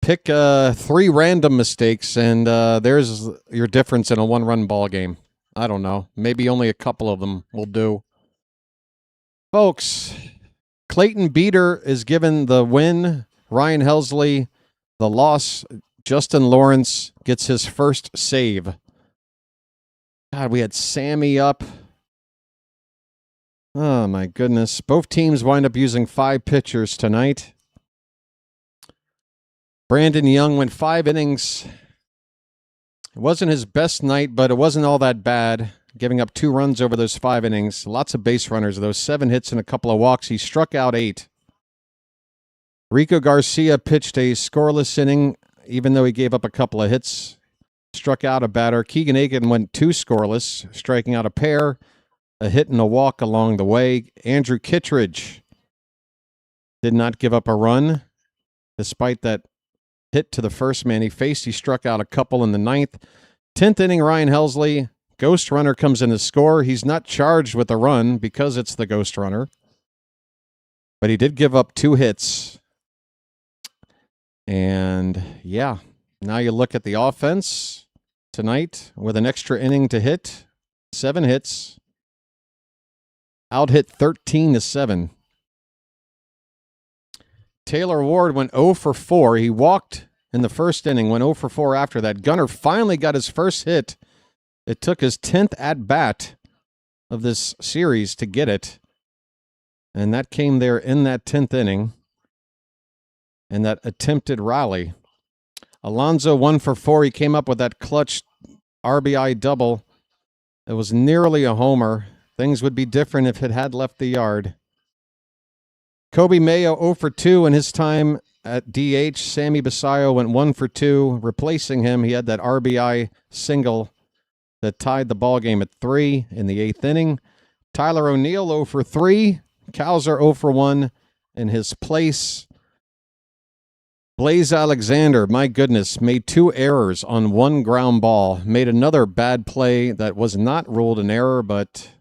Pick 3 random mistakes, and there's your difference in a one-run ball game. I don't know. Maybe only a couple of them will do. Folks, Clayton Beeter is given the win. Ryan Helsley, the loss. Justin Lawrence gets his first save. God, we had Sammy up. Oh, my goodness. Both teams wind up using 5 pitchers tonight. Brandon Young went 5 innings. It wasn't his best night, but it wasn't all that bad, giving up 2 runs over those 5 innings. Lots of base runners, those 7 hits and a couple of walks. He struck out 8. Rico Garcia pitched a scoreless inning, even though he gave up a couple of hits. Struck out a batter. Keegan Aiken went 2 scoreless, striking out a pair, a hit and a walk along the way. Andrew Kittredge did not give up a run, despite that hit to the first man he faced. He struck out a couple in the 9th. 10th inning, Ryan Helsley, ghost runner, comes in to score. He's not charged with a run because it's the ghost runner, but he did give up 2 hits. And yeah, now you look at the offense tonight with an extra inning to hit. 7 hits. Out hit 13-7. Taylor Ward went 0 for 4. He walked in the first inning, went 0 for 4 after that. Gunnar finally got his first hit. It took his 10th at-bat of this series to get it. And that came there in that 10th inning. And that attempted rally. Alonso 1 for 4. He came up with that clutch RBI double. It was nearly a homer. Things would be different if it had left the yard. Kobe Mayo 0 for 2 in his time at DH. Sammy Basayo went 1 for 2. Replacing him, he had that RBI single that tied the ball game at 3 in the 8th inning. Tyler O'Neill 0 for 3. Cowser 0 for 1 in his place. Blaze Alexander, my goodness, made 2 errors on 1 ground ball. Made another bad play that was not ruled an error, but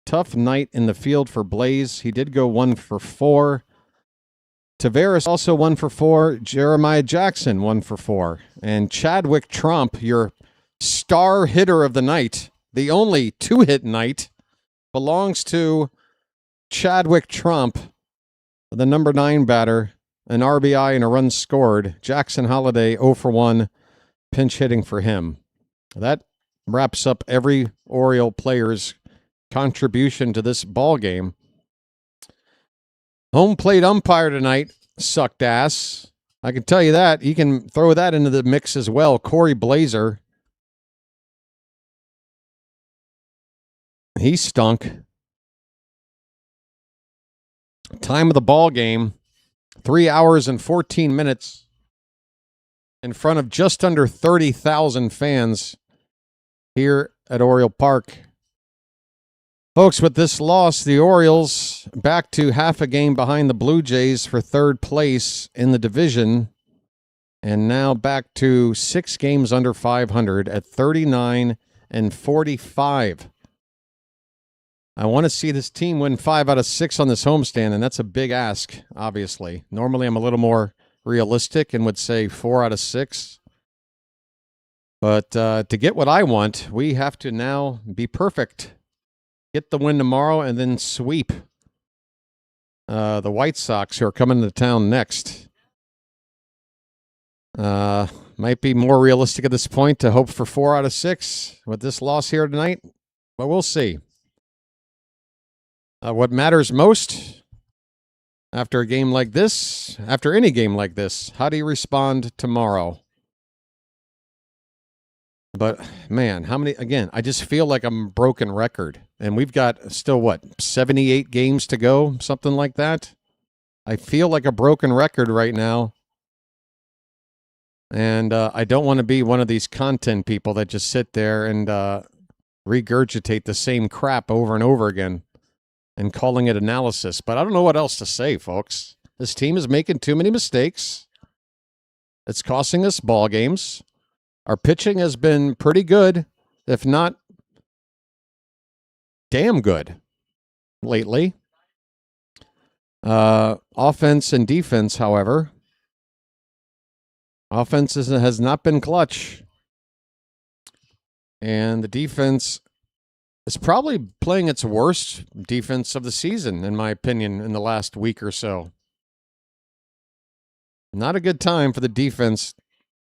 tough night in the field for Blaze. He did go 1 for 4. Tavares also 1 for 4. Jeremiah Jackson 1 for 4. And Chadwick Trump, your star hitter of the night, the only 2-hit night, belongs to Chadwick Trump, the number 9 batter. An RBI and a run scored. Jackson Holiday 0 for 1, pinch hitting for him. That wraps up every Oriole player's contribution to this ball game. Home plate umpire tonight sucked ass. I can tell you that. You can throw that into the mix as well. Corey Blazer. He stunk. Time of the ball game, 3 hours and 14 minutes in front of just under 30,000 fans here at Oriole Park. Folks, with this loss, the Orioles back to half a game behind the Blue Jays for third place in the division, and now back to 6 games under 500 at 39 and 45. I want to see this team win 5 out of 6 on this homestand, and that's a big ask, obviously. Normally, I'm a little more realistic and would say 4 out of 6. But to get what I want, we have to now be perfect. Get the win tomorrow and then sweep the White Sox, who are coming to town next. Might be more realistic at this point to hope for 4 out of 6 with this loss here tonight, but we'll see. What matters most after a game like this, after any game like this, how do you respond tomorrow? But, man, how many, again, I just feel like I'm a broken record. And we've got still, 78 games to go, something like that? I feel like a broken record right now. And I don't want to be one of these content people that just sit there and regurgitate the same crap over and over again and calling it analysis. But I don't know what else to say, folks. This team is making too many mistakes. It's costing us ball games. Our pitching has been pretty good, if not damn good lately. Offense and defense, however. Offense has not been clutch. And the defense is probably playing its worst defense of the season, in my opinion, in the last week or so. Not a good time for the defense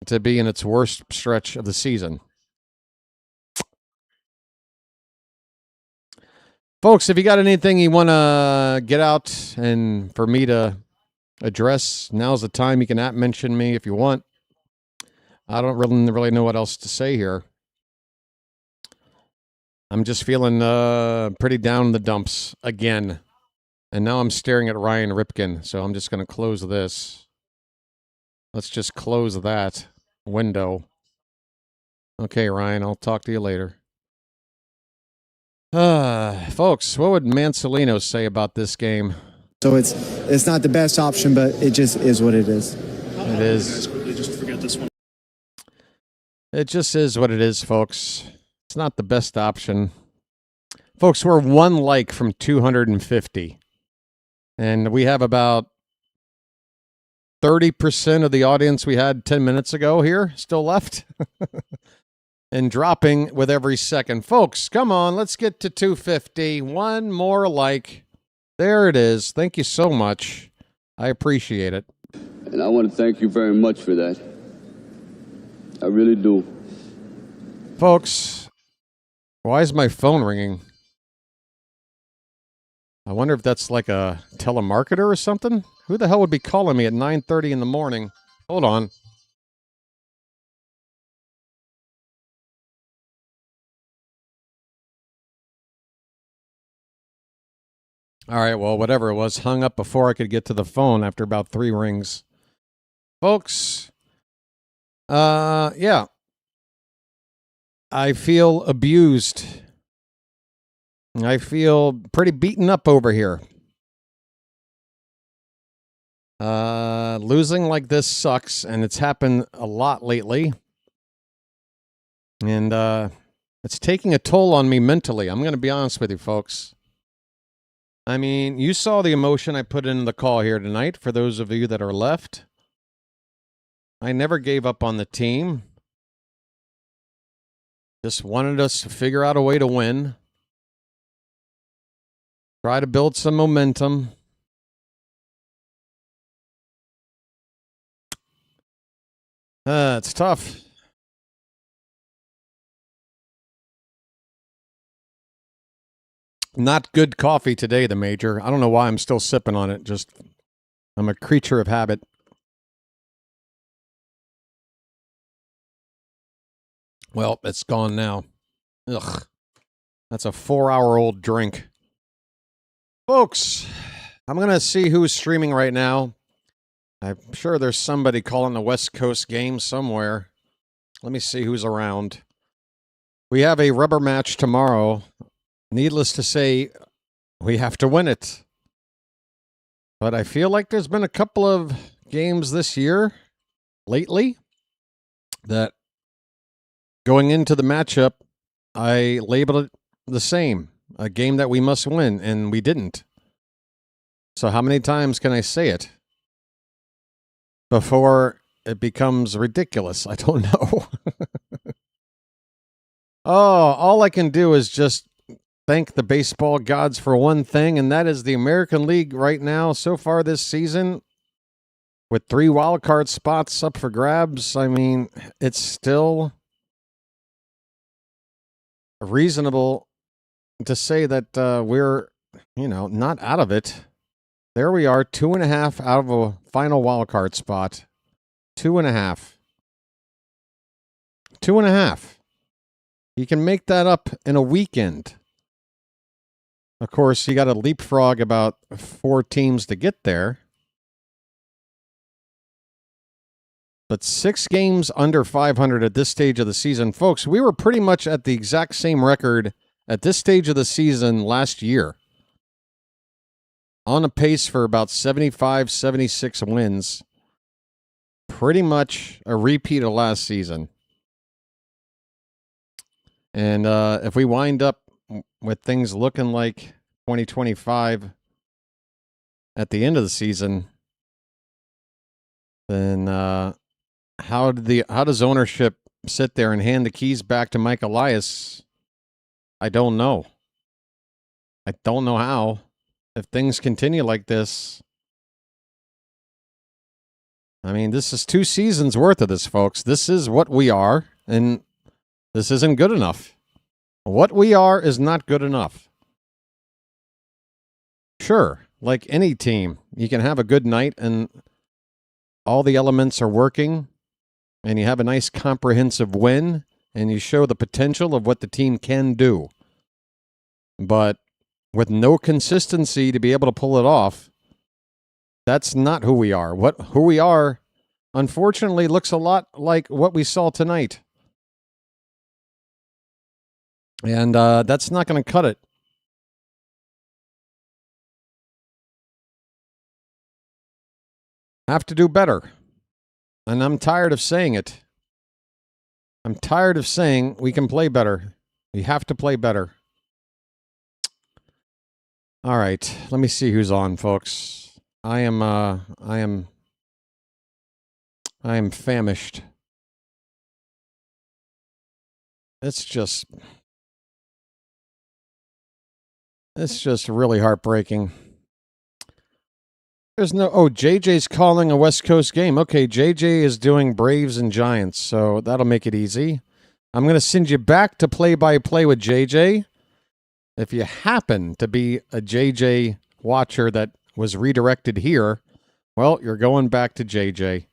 to be in its worst stretch of the season. Folks, if you got anything you want to get out and for me to address, now's the time. You can mention me if you want. I don't really know what else to say here. I'm just feeling pretty down in the dumps again. And now I'm staring at Ryan Ripken, so I'm just going to close this. Let's just close that window. Okay, Ryan, I'll talk to you later. Folks, what would Mansolino say about this game? So it's not the best option, but it just is what it is. It is. Just forget this one. It just is what it is, folks. It's not the best option. Folks, we're 1 like from 250. And we have about 30% of the audience we had 10 minutes ago here still left. And dropping with every second. Folks, come on, let's get to 250. 1 more like. There it is. Thank you so much. I appreciate it. And I want to thank you very much for that. I really do. Folks, why is my phone ringing? I wonder if that's like a telemarketer or something. Who the hell would be calling me at 9:30 in the morning? Hold on. All right, well, whatever it was, hung up before I could get to the phone after about 3 rings. Folks, yeah. I feel abused. I feel pretty beaten up over here. Losing like this sucks, and it's happened a lot lately. And it's taking a toll on me mentally. I'm going to be honest with you, folks. I mean, you saw the emotion I put in the call here tonight, for those of you that are left. I never gave up on the team. Just wanted us to figure out a way to win. Try to build some momentum. It's tough. Not good coffee today, the Major. I don't know why I'm still sipping on it. Just, I'm a creature of habit. Well, it's gone now. Ugh. That's a 4-hour-old drink. Folks, I'm going to see who's streaming right now. I'm sure there's somebody calling the West Coast game somewhere. Let me see who's around. We have a rubber match tomorrow. Needless to say, we have to win it. But I feel like there's been a couple of games this year, lately, that going into the matchup, I labeled it the same. A game that we must win, and we didn't. So how many times can I say it before it becomes ridiculous? I don't know. All I can do is just thank the baseball gods for one thing, and that is the American League right now, so far this season, with 3 wild card spots up for grabs. I mean, it's still reasonable to say that we're, not out of it. There we are, 2.5 out of a final wild card spot. 2.5. 2.5. You can make that up in a weekend. Of course, you got to leapfrog about 4 teams to get there. But 6 games under 500 at this stage of the season. Folks, we were pretty much at the exact same record at this stage of the season last year. On a pace for about 75, 76 wins. Pretty much a repeat of last season. And if we wind up with things looking like 2025 at the end of the season, then how does ownership sit there and hand the keys back to Mike Elias? I don't know. I don't know how. If things continue like this, I mean, this is 2 seasons worth of this, folks. This is what we are, and this isn't good enough. What we are is not good enough. Sure, like any team, you can have a good night and all the elements are working, and you have a nice comprehensive win, and you show the potential of what the team can do. But with no consistency to be able to pull it off, that's not who we are. Who we are, unfortunately, looks a lot like what we saw tonight. And that's not going to cut it. Have to do better. And I'm tired of saying it. I'm tired of saying we can play better. We have to play better. All right, let me see who's on, folks. I am famished. It's just really heartbreaking. There's no... Oh, JJ's calling a West Coast game. Okay, JJ is doing Braves and Giants, so that'll make it easy. I'm going to send you back to play-by-play with JJ. If you happen to be a JJ watcher that was redirected here, well, you're going back to JJ.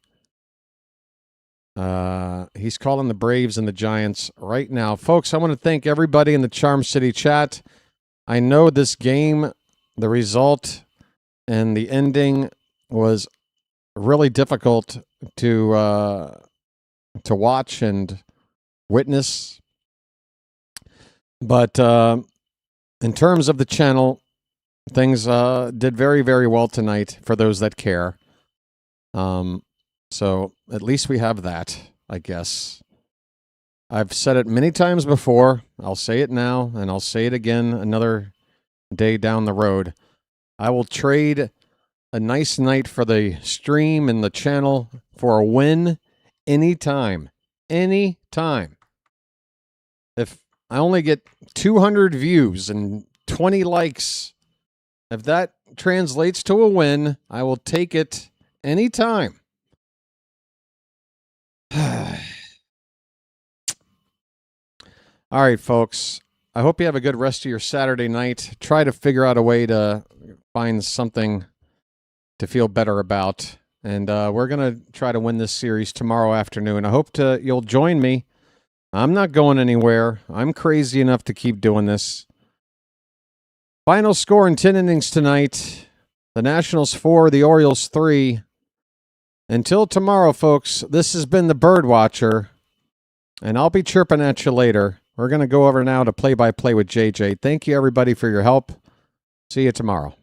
He's calling the Braves and the Giants right now. Folks, I want to thank everybody in the Charm City chat. I know this game, the result and the ending was really difficult to watch and witness. But in terms of the channel, things did very, very well tonight for those that care. So at least we have that, I guess. I've said it many times before. I'll say it now, and I'll say it again another day down the road. I will trade a nice night for the stream and the channel for a win anytime. Anytime. If I only get 200 views and 20 likes, if that translates to a win, I will take it anytime. All right, folks. I hope you have a good rest of your Saturday night. Try to figure out a way to find something to feel better about. And we're going to try to win this series tomorrow afternoon. I hope you'll join me. I'm not going anywhere. I'm crazy enough to keep doing this. Final score in 10 innings tonight. The Nationals 4, the Orioles 3. Until tomorrow, folks, this has been the Birdwatcher, and I'll be chirping at you later. We're going to go over now to play-by-play with JJ. Thank you, everybody, for your help. See you tomorrow.